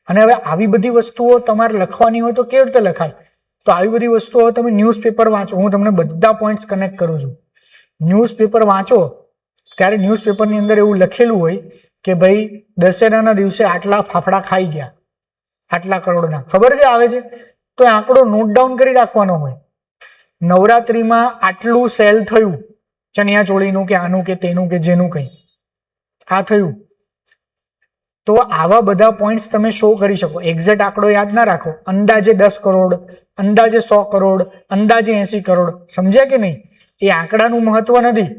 અને હવે આવી બધી વસ્તુઓ તમારે લખવાની હોય તો કેવી રીતે લખાય? તો આવી બધી વસ્તુઓ તમે ન્યૂઝપેપર વાંચો. હું તમને બધા પોઈન્ટ્સ કનેક્ટ કરું છું. ન્યૂઝપેપર વાંચો ત્યારે ન્યૂઝપેપરની અંદર એવું લખેલું હોય કે ભાઈ દશેરાના દિવસે આટલા ફાફડા ખાઈ ગયા, આટલા કરોડના, ખબર છે આવે છે, તો એ આંકડો નોટ ડાઉન કરી રાખવાનો હોય. નવરાત્રીમાં આટલું સેલ થયું ચણિયા ચોળીનું, કે આનું, કે તેનું, કે જેનું કંઈ આ થયું. તો આવા બધા પોઈન્ટ્સ તમે શો કરી શકો. એક્ઝેક્ટ આંકડો યાદ ના રાખો, અંદાજે 10 કરોડ, અંદાજે 100 કરોડ, અંદાજે 80 કરોડ, સમજ્યા કે નહીં? એ આંકડાનું મહત્વ નથી.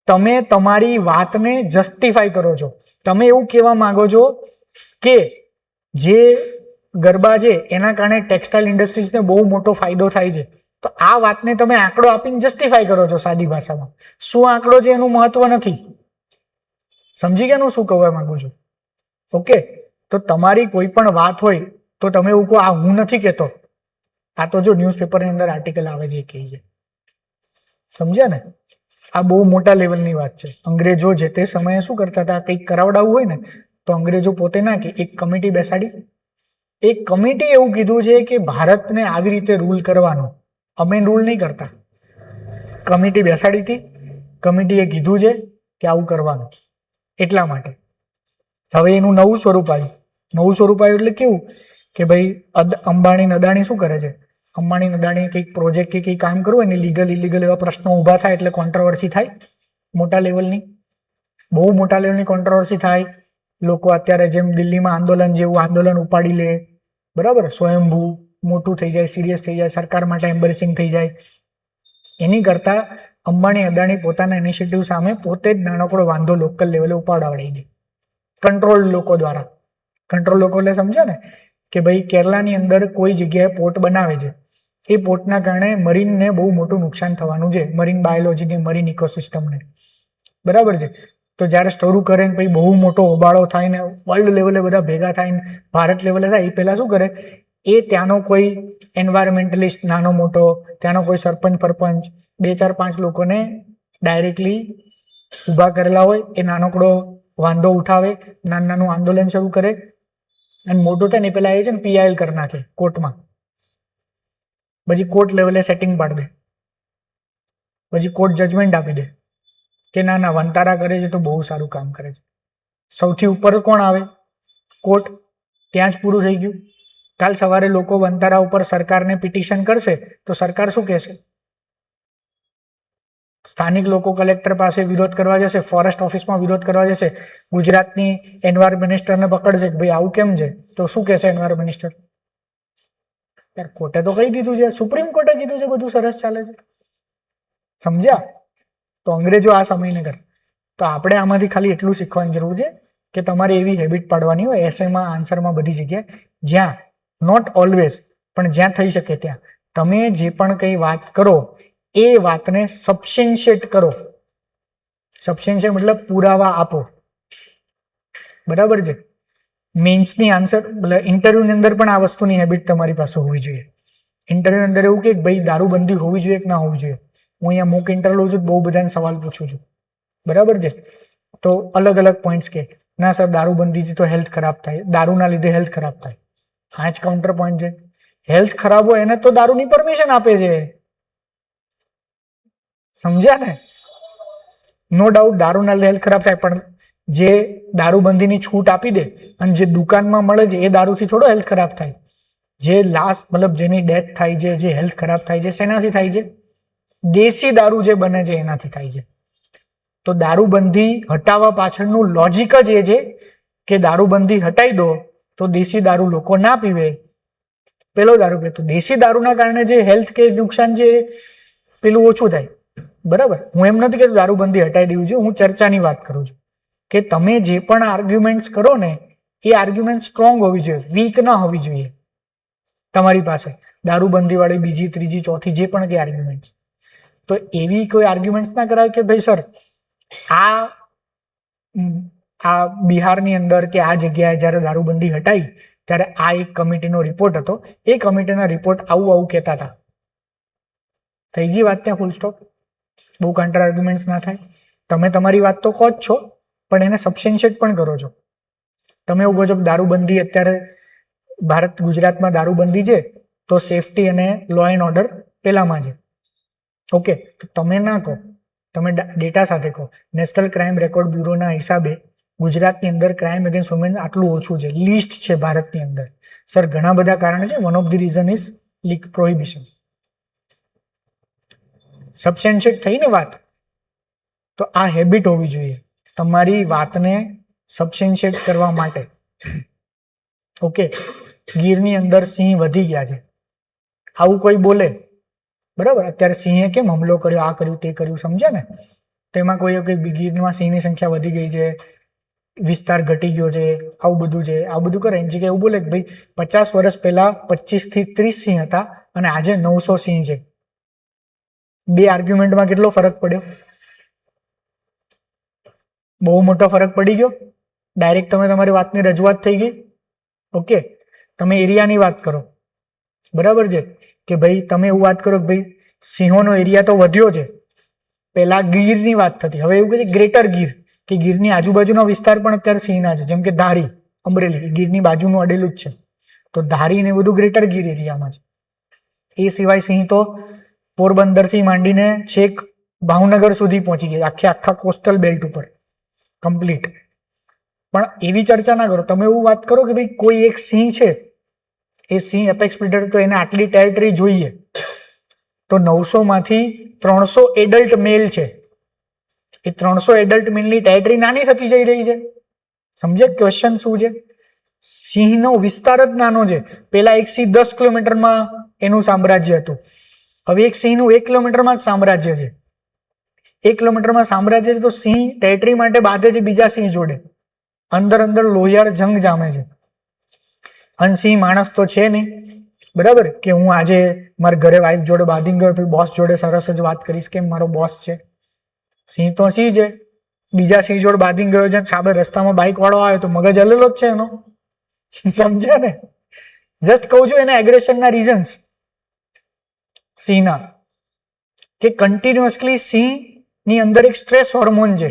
તમે તમારી વાતને જસ્ટિફાઈ કરો છો. તમે એવું કહેવા માંગો છો કે જે ગરબા છે એના કારણે ટેક્સટાઇલ ઇન્ડસ્ટ્રીઝને બહુ મોટો ફાયદો થાય છે. તો આ વાતને તમે આંકડો આપીને જસ્ટિફાઈ કરો છો સાદી ભાષામાં. શું આંકડો છે એનું મહત્વ નથી. સમજી ગયા હું શું કહેવા માંગુ છું? ઓકે. તો તમારી કોઈ પણ વાત હોય તો તમે એવું કહો, આ હું નથી કહેતો, આ તો જો ન્યૂઝપેપરની અંદર આર્ટિકલ આવે છે એ કહે છે. સમજ્યા ને? આ બહુ મોટા લેવલની વાત છે. અંગ્રેજો જે તે સમયે શું કરતા હતા, કંઈક કરાવડાવવું હોય ને તો અંગ્રેજો પોતે ના કે એક કમિટી બેસાડી. એક કમિટી એવું કીધું છે કે ભારતને આવી રીતે રૂલ કરવાનો, અમે રૂલ નહીં કરતા. કમિટી બેસાડી હતી, કમિટીએ કીધું છે કે આવું કરવાનું. એટલા માટે હવે એનું નવું સ્વરૂપ આવ્યું. નવું સ્વરૂપ આવ્યું એટલે કેવું કે ભાઈ અંબાણી અદાણી શું કરે છે? અંબાણી અદાણી કંઈક પ્રોજેક્ટ કે કંઈક કામ કરવું હોય ને, લીગલ ઇલીગલ એવા પ્રશ્નો ઊભા થાય એટલે કોન્ટ્રોવર્સી થાય. મોટા લેવલની, બહુ મોટા લેવલની કોન્ટ્રોવર્સી થાય. લોકો અત્યારે જેમ દિલ્હીમાં આંદોલન જેવું આંદોલન ઉપાડી લે, બરાબર, સ્વયંભૂ મોટું થઈ જાય, સિરિયસ થઈ જાય, સરકાર માટે એમ્બેરેસિંગ થઈ જાય. એની કરતાં અંબાણી અદાણી પોતાના ઇનિશિયેટિવ સામે પોતે જ નાનકડો વાંધો લોકલ લેવલે ઉપાડાવડાવી દે, કંટ્રોલ લોકો દ્વારા. કંટ્રોલ લોકો એટલે સમજ્યા ને કે ભાઈ કેરલાની અંદર કોઈ જગ્યાએ પોર્ટ બનાવે છે, એ પોર્ટના કારણે મરીનને બહુ મોટું નુકસાન થવાનું છે, મરીન બાયોલોજીને, મરીન ઇકોસિસ્ટમને. બરાબર છે. તો જ્યારે સ્ટોરું કરે ને પછી બહુ મોટો હોબાળો થાય ને વર્લ્ડ લેવલે બધા ભેગા થાય ને ભારત લેવલે થાય, એ પહેલાં શું કરે, એ ત્યાંનો કોઈ એન્વાયરમેન્ટલિસ્ટ નાનો મોટો, ત્યાંનો કોઈ સરપંચ 2-4-5 લોકોને ડાયરેક્ટલી ઊભા કરેલા હોય, એ નાનકડો વાંધો ઉઠાવે, નાનું આંદોલન શરૂ કરે, અને મોટું થાય ને પેલા એ છે ને PIL કરી નાખે કોર્ટમાં. પછી કોર્ટ લેવલે સેટિંગ પાડી દે, પછી કોર્ટ જજમેન્ટ આપી દે કે ના ના વંતારા કરે છે તો બહુ સારું કામ કરે છે. સૌથી ઉપર કોણ આવે? કોર્ટ. ત્યાં જ પૂરું થઈ ગયું. કાલ સવારે લોકો વંતારા ઉપર સરકારને પિટિશન કરશે તો સરકાર શું કહેશે? સ્થાનિક લોકો કલેક્ટર પાસે વિરોધ કરવા જશે, ફોરેસ્ટ ઓફિસમાં વિરોધ કરવા જશે, ગુજરાતની એન્વાયરમેન્ટ મિનિસ્ટરને પકડશે કે ભાઈ આવું કેમ છે, તો શું કહેશે એન્વાયરમેન્ટ મિનિસ્ટર? યાર કોર્ટે તો કહી દીધું છે, સુપ્રીમ કોર્ટે કીધું છે બધું સરસ ચાલે છે. સમજ્યા? તો અંગ્રેજો આ સમયને કરે. તો આપણે આમાંથી ખાલી એટલું શીખવાની જરૂર છે કે તમારે એવી હેબિટ પાડવાની હોય એસેમાં, આન્સરમાં, બધી જગ્યાએ, જ્યાં નોટ ઓલવેઝ પણ જ્યાં થઈ શકે ત્યાં તમે જે પણ કંઈ વાત કરો એ વાતને સબસ્ટેન્શિએટ કરો. સબસ્ટેન્શિએટ મતલબ પુરાવા આપો. બરાબર છે? મેન્સની આન્સર ઇન્ટરવ્યુની અંદર પણ આ વસ્તુની હેબિટ તમારી પાસે હોવી જોઈએ. ઇન્ટરવ્યુની અંદર એવું કે ભાઈ દારૂબંધી હોવી જોઈએ કે ના હોવી જોઈએ. હું અહીંયા મોક ઇન્ટરવ્યુ લઉં છું, બહુ બધાને સવાલ પૂછું છું. બરાબર છે? તો અલગ અલગ પોઈન્ટ્સ કે ના સર દારૂબંધીથી તો હેલ્થ ખરાબ થાય, દારૂના લીધે હેલ્થ ખરાબ થાય. આ જ કાઉન્ટર પોઈન્ટ છે. હેલ્થ ખરાબ હોય એને તો દારૂની પરમિશન આપે છે. સમજ્યા ને? નો ડાઉટ દારૂના લીધે હેલ્થ ખરાબ થાય, પણ જે દારૂબંધીની છૂટ આપી દે અને જે દુકાનમાં મળે છે એ દારૂથી થોડો હેલ્થ ખરાબ થાય. જે લાસ્ટ મતલબ જેની ડેથ થાય છે, જે હેલ્થ ખરાબ થાય છે, શેનાથી થાય છે? દેશી દારૂ જે બને છે એનાથી થાય છે. તો દારૂબંધી હટાવવા પાછળનું લોજિક જ એ છે કે દારૂબંધી હટાવી દો તો દેશી દારૂ લોકો ના પીવે, પેલો દારૂ પીવે. તો દેશી દારૂના કારણે જે હેલ્થ કે નુકસાન છે પેલું ઓછું થાય. બરાબર? હું એમ નથી કહેતો દારૂબંધી હટાવી દેવું છે, હું ચર્ચાની વાત કરું છું કે તમે જે પણ આર્ગ્યુમેન્ટ્સ કરો ને એ આર્ગ્યુમેન્ટ સ્ટ્રોંગ હોવી જોઈએ, વીક ના હોવી જોઈએ. તમારી પાસે દારૂબંધી વાળી બીજી, ત્રીજી, ચોથી જે પણ કે આર્ગ્યુમેન્ટ્સ, તો એવી કોઈ આર્ગ્યુમેન્ટ્સ ના કરાય કે ભાઈ સર આ બિહારની અંદર કે આ જગ્યાએ જ્યારે દારૂબંધી હટાઈ ત્યારે આ એક કમિટીનો રિપોર્ટ હતો, એ કમિટીના રિપોર્ટ આવું કહેતા હતા. થઈ ગઈ વાત ત્યાં, ફૂલ સ્ટોપ. બહુ કાઉન્ટર આર્ગ્યુમેન્ટ્સ ના થાય. તમે તમારી વાત તો કહો જ છો પણ એને સબસ્ટેન્શિએટ પણ કરો છો. તમે એવું કહો છો કે દારૂબંધી અત્યારે ભારત ગુજરાતમાં દારૂબંધી છે તો સેફટી અને લો એન્ડ ઓર્ડર પેલામાં છે. ઓકે, તો તમે ના કહો, તમે ડેટા સાથે કહો. નેશનલ ક્રાઇમ રેકોર્ડ બ્યુરોના હિસાબે ગુજરાતની અંદર ક્રાઇમ અગેન્સ્ટ વુમેન આટલું ઓછું છે, લિસ્ટ છે ભારતની અંદર. સર ઘણા બધા કારણ છે, one of the reason is liquor prohibition. Substantiate થઈ ને વાત, તો આ હેબિટ હોવી જોઈએ તમારી વાતને સબસ્ટેન્શિએટ કરવા માટે. ઓકે, ગીરની અંદર સિંહ વધી ગયા છે, આવું કોઈ બોલે, બરાબર? અત્યારે સિંહે કેમ હુમલો કર્યો, આ કર્યું, તે કર્યું, સમજ્યા ને? તો એમાં કોઈ ગીરમાં સિંહની સંખ્યા વધી ગઈ છે, વિસ્તાર ઘટી ગયો છે, આવું બધું છે. આવું બધું કરે એની જગ્યાએ એવું બોલે કે ભાઈ 50 વર્ષ પહેલા 25 થી 30 સિંહ હતા અને આજે 900 સિંહ છે. બે આર્ગ્યુમેન્ટમાં કેટલો ફરક પડ્યો? બહુ મોટો ફરક પડી ગયો. ડાયરેક્ટ તમે તમારી વાતની રજૂઆત થઈ ગઈ. ઓકે, તમે એરિયાની વાત કરો, બરાબર છે? કે ભાઈ તમે એવું વાત કરો કે ભાઈ સિંહોનો એરિયા તો વધ્યો છે. પહેલા ગીરની વાત થતી, હવે એવું કહે છે ગ્રેટર ગીર, કે ગીરની આજુબાજુનો વિસ્તાર પણ અત્યારે સિંહના છે. જેમ કે ધારી, અમરેલી ગીરની બાજુનું અડેલું જ છે, તો ધારી ને બધું ગ્રેટર ગીર એરિયામાં છે. એ સિવાય સિંહ તો પોરબંદરથી માંડીને છેક ભાવનગર સુધી પહોંચી ગયા, આખા કોસ્ટલ બેલ્ટ ઉપર કમ્પ્લીટ. પણ એવી ચર્ચા ના કરો. તમે એવું વાત કરો કે ભાઈ કોઈ એક સિંહ છે, એ સિંહ એપેક્સ પ્રેડેટર, તો એને આટલી ટેરિટરી જોઈએ, તો 900 માંથી 300 એડલ્ટ મેલ છે. એ 300 એડલ્ટ મેલની ટેરિટરી નાની થતી જઈ રહી છે. સમજે ક્વેશ્ચન શું છે? સિંહનો વિસ્તાર જ નાનો છે. પેલા એક સિંહ 10 કિલોમીટરમાં એનું સામ્રાજ્ય હતું, હવે એક સિંહનું 1 કિલોમીટરમાં જ સામ્રાજ્ય છે. 1 કિલોમીટરમાં સામ્રાજ્ય છે તો સિંહ ટેરિટરી માટે બાંધે છે બીજા સિંહ જોડે, અંદર લોહિયાળ જંગ જામે છે. અને સિંહ માણસ તો છે નહીં, બરાબર? કે હું આજે મારા ઘરે વાઈફ જોડે બાંધી ગયો, બોસ જોડે સરસ જ વાત કરીશ કેમ મારો બોસ છે. સિંહ તો સિંહ છે, બીજા સિંહ જોડે બાંધી ગયો છે, સામે રસ્તામાં બાઇક વાળો આવ્યો તો મગજ હલેલો જ છે એનો. સમજ્યા ને? જસ્ટ કહું છું એના એગ્રેશનના રીઝન્સ સિંહના, કે કન્ટિન્યુઅસલી સિંહની અંદર એક સ્ટ્રેસ હોર્મોન છે,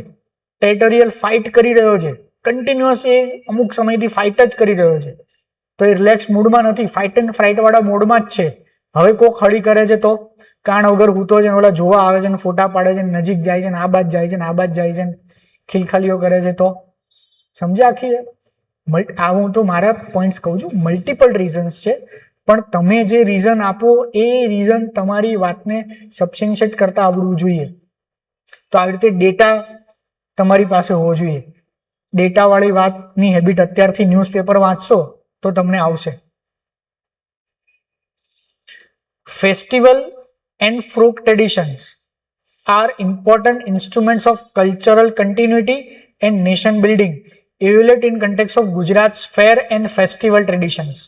ટેરિટોરિયલ ફાઇટ કરી રહ્યો છે, કન્ટિન્યુઅસ એ અમુક સમયથી ફાઇટ જ કરી રહ્યો છે. તો એ રિલેક્સ મૂડમાં નથી, ફાઇટ એન્ડ ફ્લાઇટ વાળા મોડમાં જ છે. હવે કોક હળી કરે છે તો કાન વગર હૂતો છે, ઓલા જોવા આવે છે, ફોટા પાડે છે, નજીક જાય છે, આ બાજ જાય છે, આ બાજ જાય છે, ખીલખાલીઓ કરે છે, તો સમજ્યા? આખી આ હું તો મારા પોઈન્ટ્સ કહું છું, મલ્ટિપલ રીઝન્સ છે, પણ તમે જે રીઝન આપો એ રીઝન તમારી વાતને સબસ્ટેન્શિએટ કરતા આવડવું જોઈએ. તો આવી રીતે ડેટા તમારી પાસે હોવો જોઈએ. ડેટા વાળી વાતની હેબિટ અત્યારથી ન્યૂઝપેપર વાંચશો તો તમને આવશે. Festival and folk traditions, are important instruments of cultural continuity and nation building evaluate in context of Gujarat's fair and festival traditions.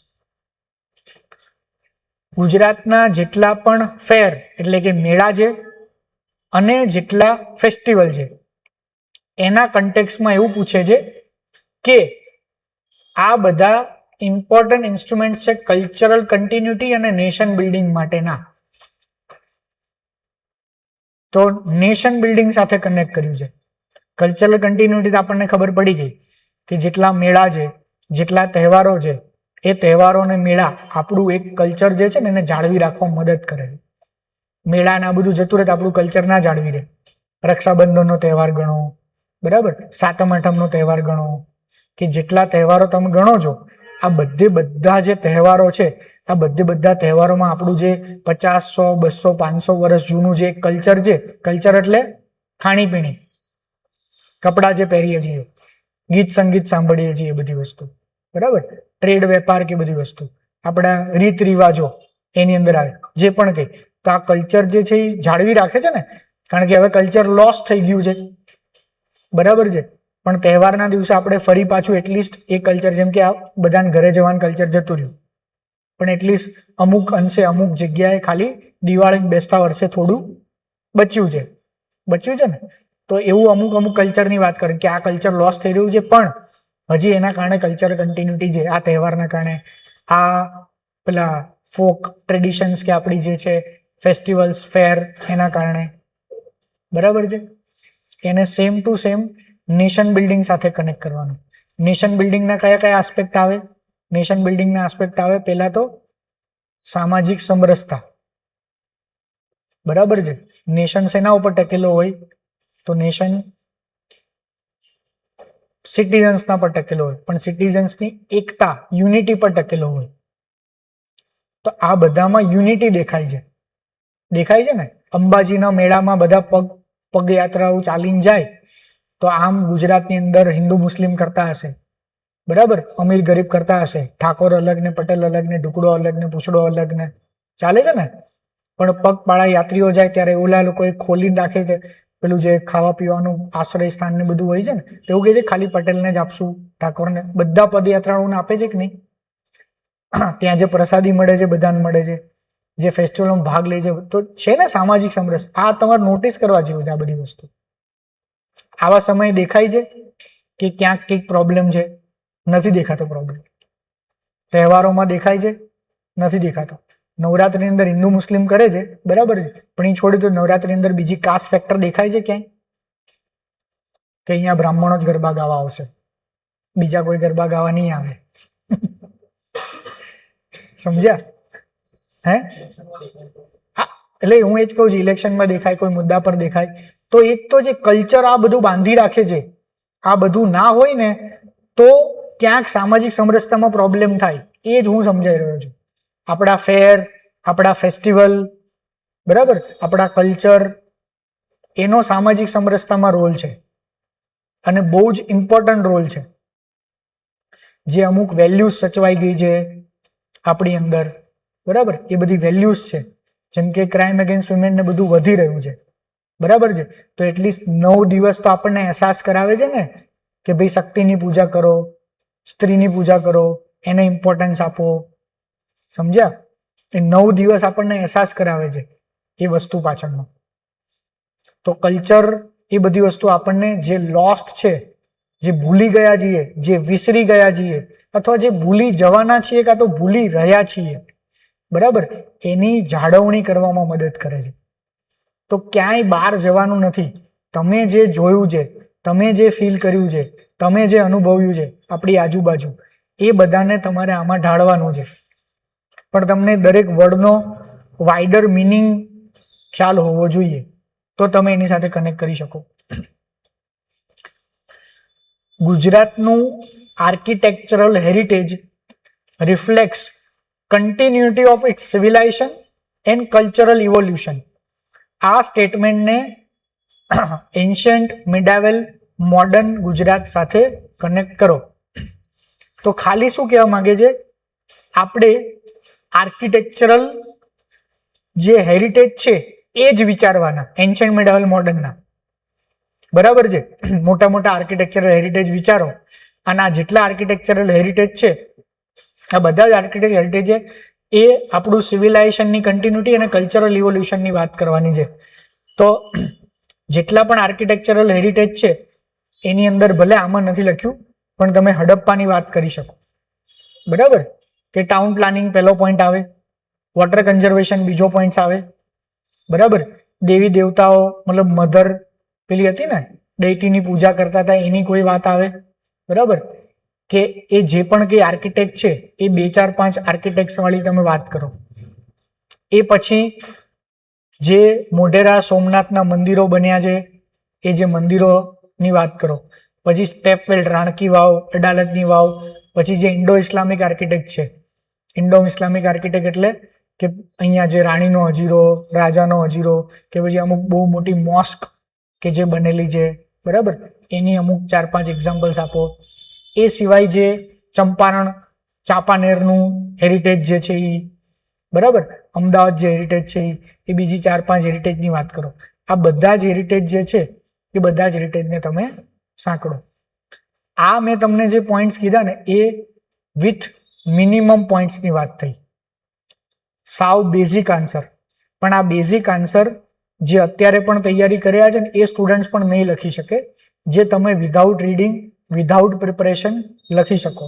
ગુજરાતના જેટલા પણ ફેર એટલે કે મેળા છે અને જેટલા ફેસ્ટિવલ છે એના કન્ટેક્સમાં એવું પૂછે છે કે આ બધા ઇમ્પોર્ટન્ટ ઇન્સ્ટ્રુમેન્ટ છે કલ્ચરલ કન્ટિન્યુટી અને નેશન બિલ્ડિંગ માટેના. તો નેશન બિલ્ડિંગ સાથે કનેક્ટ કર્યું છે. કલ્ચરલ કન્ટિન્યુટી તો આપણને ખબર પડી ગઈ કે જેટલા મેળા છે જેટલા તહેવારો છે એ તહેવારો અને મેળા આપણું એક કલ્ચર જે છે ને એને જાળવી રાખવા મદદ કરે છે. મેળા ને આ બધું જતું રહે તો આપણું કલ્ચર ના જાળવી રહે. રક્ષાબંધનનો તહેવાર ગણો, બરાબર, સાતમ આઠમનો તહેવાર ગણો, કે જેટલા તહેવારો તમે ગણો છો આ બધા જે તહેવારો છે આ બધા તહેવારોમાં આપણું જે 50, 100, 200, 500 વર્ષ જૂનું જે કલ્ચર છે, કલ્ચર એટલે ખાણીપીણી, કપડાં જે પહેરીએ છીએ, ગીત સંગીત સાંભળીએ છીએ, બધી વસ્તુ, બરાબર, ટ્રેડ વેપાર કે બધી વસ્તુ, આપણા રીત રિવાજો એની અંદર આવે જે પણ કંઈ. તો આ કલ્ચર જે છે એ જાળવી રાખે છે ને, કારણ કે હવે કલ્ચર લોસ થઈ ગયું છે, બરાબર છે. પણ તહેવારના દિવસે આપણે ફરી પાછું એટલીસ્ટ એ કલ્ચર, જેમ કે આ બધાને ઘરે જવાનું કલ્ચર જતું રહ્યું, પણ એટલીસ્ટ અમુક અંશે અમુક જગ્યાએ ખાલી દિવાળી બેસતા વર્ષે થોડું બચ્યું છે ને. તો એવું અમુક કલ્ચરની વાત કરે કે આ કલ્ચર લોસ થઈ રહ્યું છે, પણ હજી એના કારણે કલ્ચર કન્ટિન્યુટી છે આ તહેવારના કારણે, આ પેલા ફોક ટ્રેડિશન્સ કે આપણી જે છે ફેસ્ટિવલ્સ ફેર એના કારણે, બરાબર છે. એને same to same nation building સાથે કનેક્ટ કરવાનું. નેશન બિલ્ડિંગના કયા આસ્પેક્ટ આવે? નેશન બિલ્ડિંગના આસ્પેક્ટ આવે પહેલા તો સામાજિક સમરસતા, બરાબર છે. નેશન શેના ઉપર ટકેલો હોય? તો નેશન સિટીઝન્સના પર ટકેલો હોય, પણ સિટીઝન્સની એકતા, યુનિટી પર ટકેલો હોય. તો આ બધામાં યુનિટી દેખાય છે ને. અંબાજીના મેળામાં બધા પગયાત્રાઓ ચાલીને જાય, તો આમ ગુજરાતની અંદર હિન્દુ મુસ્લિમ કરતા હશે, બરાબર, અમીર ગરીબ કરતા હશે, ઠાકોર અલગ ને પટેલ અલગ ને ટુકડો અલગ ને પૂછડો અલગ ને ચાલે છે ને. પણ પગપાળા યાત્રીઓ જાય ત્યારે ઓલા લોકોએ ખોલીને રાખે છે પેલું જે ખાવા પીવાનું આશ્રય સ્થાન ને બધું હોય છે ને, એવું કહે છે ખાલી પટેલને જ આપશું, ઠાકોરને. બધા પદયાત્રાળુઓને આપે છે કે નહીં? ત્યાં જે પ્રસાદી મળે છે બધાને મળે છે, જે ફેસ્ટિવલમાં ભાગ લે છે, તો છે ને સામાજિક સમરસ. આ તમારે નોટિસ કરવા જેવું છે આ બધી વસ્તુ. આવા સમય દેખાય છે કે ક્યાંક કંઈક પ્રોબ્લેમ છે? નથી દેખાતો પ્રોબ્લેમ. તહેવારોમાં દેખાય છે? નથી દેખાતો. નવરાત્રી અંદર હિન્દુ મુસ્લિમ કરે છે, બરાબર છે, પણ એ છોડી તો નવરાત્રી અંદર બીજી કાસ્ટ ફેક્ટર દેખાય છે ક્યાંય? કે અહીંયા બ્રાહ્મણો જ ગરબા ગાવા આવશે, બીજા કોઈ ગરબા ગાવા નહીં આવે. સમજ્યા? હે? એટલે હું એ જ કહું છું, ઇલેક્શનમાં દેખાય, કોઈ મુદ્દા પર દેખાય. તો એક તો જે કલ્ચર આ બધું બાંધી રાખે છે, આ બધું ના હોય ને તો ક્યાંક સામાજિક સમરસતામાં પ્રોબ્લેમ થાય. એ જ હું સમજાઈ રહ્યો છું. આપણા ફેર, આપણા ફેસ્ટિવલ, બરાબર, આપણા કલ્ચર, એનો સામાજિક સમરસતામાં રોલ છે અને બહુ જ ઇમ્પોર્ટન્ટ રોલ છે. જે અમુક વેલ્યુઝ સચવાઈ ગઈ છે આપણી અંદર, બરાબર, એ બધી વેલ્યુઝ છે. જેમ કે ક્રાઇમ અગેન્સ્ટ વિમેન ને બધું વધી રહ્યું છે, બરાબર છે. તો એટલીસ્ટ 9 દિવસ તો આપણને અહેસાસ કરાવે છે ને કે ભાઈ શક્તિની પૂજા કરો, સ્ત્રીની પૂજા કરો, એને ઇમ્પોર્ટન્સ આપો. સમજ્યા? એ 9 દિવસ આપણને અહેસાસ કરાવે છે એ વસ્તુ પાછળનો. તો કલ્ચર, એ બધી વસ્તુ આપણને જે લોસ્ટ છે, જે ભૂલી ગયા છીએ, જે વિસરી ગયા છીએ, અથવા જે ભૂલી જવાના છીએ કાં તો ભૂલી રહ્યા છીએ, બરાબર, એની જાળવણી કરવામાં મદદ કરે છે. તો ક્યાંય બહાર જવાનું નથી. તમે જે જોયું છે, તમે જે ફીલ કર્યું છે, તમે જે અનુભવ્યું છે આપણી આજુબાજુ, એ બધાને તમારે આમાં ઢાળવાનું છે. પણ તમને દરેક વર્ડનો વાઇડર મિનિંગ ખ્યાલ હોવો જોઈએ, તો તમે એની સાથે કનેક્ટ કરી શકો. ગુજરાતનું architectural heritage રિફ્લેક્ટ્સ continuity of its civilisation and cultural evolution. આ સ્ટેટમેન્ટને એન્શન્ટ, મિડાવેલ, મોડર્ન ગુજરાત સાથે કનેક્ટ કરો. તો ખાલી શું કહેવા માંગે છે? આપણે આર્કિટેક્ચરલ જે હેરિટેજ છે એ જ વિચારવાના, એન્શિયન્ટ મિડલ મોડર્નના, બરાબર છે. મોટા મોટા આર્કિટેક્ચરલ હેરિટેજ વિચારો, અને આ જેટલા આર્કિટેક્ચરલ હેરિટેજ છે, આ બધા જ આર્કિટેક્ચર હેરિટેજ એ આપણું સિવિલાઇઝેશનની કન્ટિન્યુટી અને કલ્ચરલ ઇવોલ્યુશનની વાત કરવાની છે. તો જેટલા પણ આર્કિટેક્ચરલ હેરિટેજ છે એની અંદર ભલે આમાં નથી લખ્યું, પણ તમે હડપ્પાની વાત કરી શકો, બરાબર, કે ટાઉન પ્લાનિંગ પહેલો પોઈન્ટ આવે, વોટર કન્ઝર્વેશન બીજો પોઈન્ટ આવે, બરાબર, દેવી દેવતાઓ મતલબ મધર પેલી હતી ને ડેઇટીની પૂજા કરતા હતા એની કોઈ વાત આવે, બરાબર, કે એ જે પણ કઈ આર્કિટેક્ટ છે એ 2-4-5 આર્કિટેક્ટ વાળી તમે વાત કરો. એ પછી જે મોઢેરા સોમનાથના મંદિરો બન્યા છે એ જે મંદિરોની વાત કરો, પછી સ્ટેપવેલ રાણકી વાવ, અડાલજની વાવ, પછી જે ઇન્ડો ઇસ્લામિક આર્કિટેક્ટ છે, ઇન્ડો ઇસ્લામિક આર્કિટેક્ટ એટલે કે અહીંયા જે રાણીનો હજીરો, રાજાનો હજીરો, કે પછી અમુક બહુ મોટી મોસ્ક કે જે બનેલી છે, બરાબર, એની અમુક 4-5 એક્ઝામ્પલ્સ આપો. એ સિવાય જે ચંપારણ ચાંપાનેરનું હેરિટેજ જે છે એ, બરાબર, અમદાવાદ જે હેરિટેજ છે એ બીજી 4-5 હેરિટેજની વાત કરો. આ બધા જ હેરિટેજ જે છે એ બધા જ હેરિટેજને તમે સાંકળો. આ મેં તમને જે પોઈન્ટ્સ કીધા ને એ વિથ મિનિમમ પોઈન્ટ્સની વાત થઈ, સાવ બેઝિક આન્સર. પણ આ બેઝિક આન્સર જે અત્યારે પણ તૈયારી કર્યા છે ને એ સ્ટુડન્ટ્સ પણ નહીં લખી શકે, જે તમે વિધાઉટ રીડિંગ, વિધાઉટ પ્રિપરેશન લખી શકો.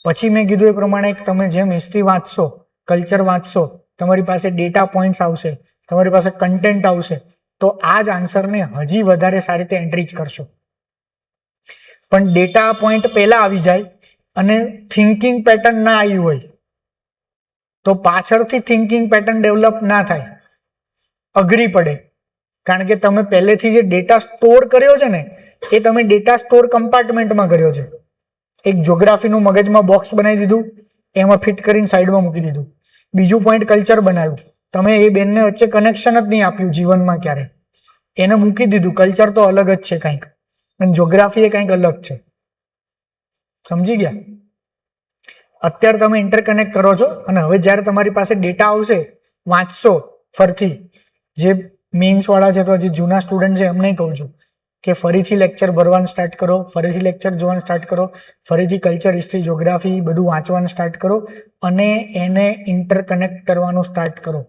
પછી મેં કીધું એ પ્રમાણે તમે જેમ હિસ્ટ્રી વાંચશો, કલ્ચર વાંચશો, તમારી પાસે ડેટા પોઈન્ટ્સ આવશે, તમારી પાસે કન્ટેન્ટ આવશે, તો આ જ આન્સરને હજી વધારે સારી રીતે એન્ટ્રીચ કરશો. પણ ડેટા પોઈન્ટ પહેલા આવી જાય અને થિંકિંગ પેટર્ન ના આવી હોય તો પાછળથી થિંકિંગ પેટર્ન ડેવલપ ના થાય, અઘરી પડે. કારણ કે તમે પહેલેથી જે ડેટા સ્ટોર કર્યો છે ને એ તમે ડેટા સ્ટોર કમ્પાર્ટમેન્ટમાં કર્યો છે. એક જ્યોગ્રાફીનું મગજમાં બોક્સ બનાવી દીધું, એમાં ફિટ કરીને સાઈડમાં મૂકી દીધું. બીજું પોઈન્ટ કલ્ચર બનાવ્યું, તમે એ બેનને વચ્ચે કનેક્શન જ નહીં આપ્યું જીવનમાં ક્યારે, એને મૂકી દીધું. કલ્ચર તો અલગ જ છે કંઈક, અને જ્યોગ્રાફી એ કંઈક અલગ છે. સમજી ગયા? અત્યારે તમે ઇન્ટરકનેક્ટ કરો છો અને હવે જ્યારે તમારી પાસે ડેટા આવશે, વાંચશો ફરથી, જે મેઇન્સ વાળા છે તો જે જૂના સ્ટુડન્ટ છે એમને કહું છું કે ફરીથી લેક્ચર ભરવાનું સ્ટાર્ટ કરો, ફરીથી લેક્ચર જોવાનું સ્ટાર્ટ કરો, ફરીથી કલ્ચર, હિસ્ટ્રી, જ્યોગ્રાફી બધું વાંચવાનું સ્ટાર્ટ કરો અને એને ઇન્ટરકનેક્ટ કરવાનું સ્ટાર્ટ કરો.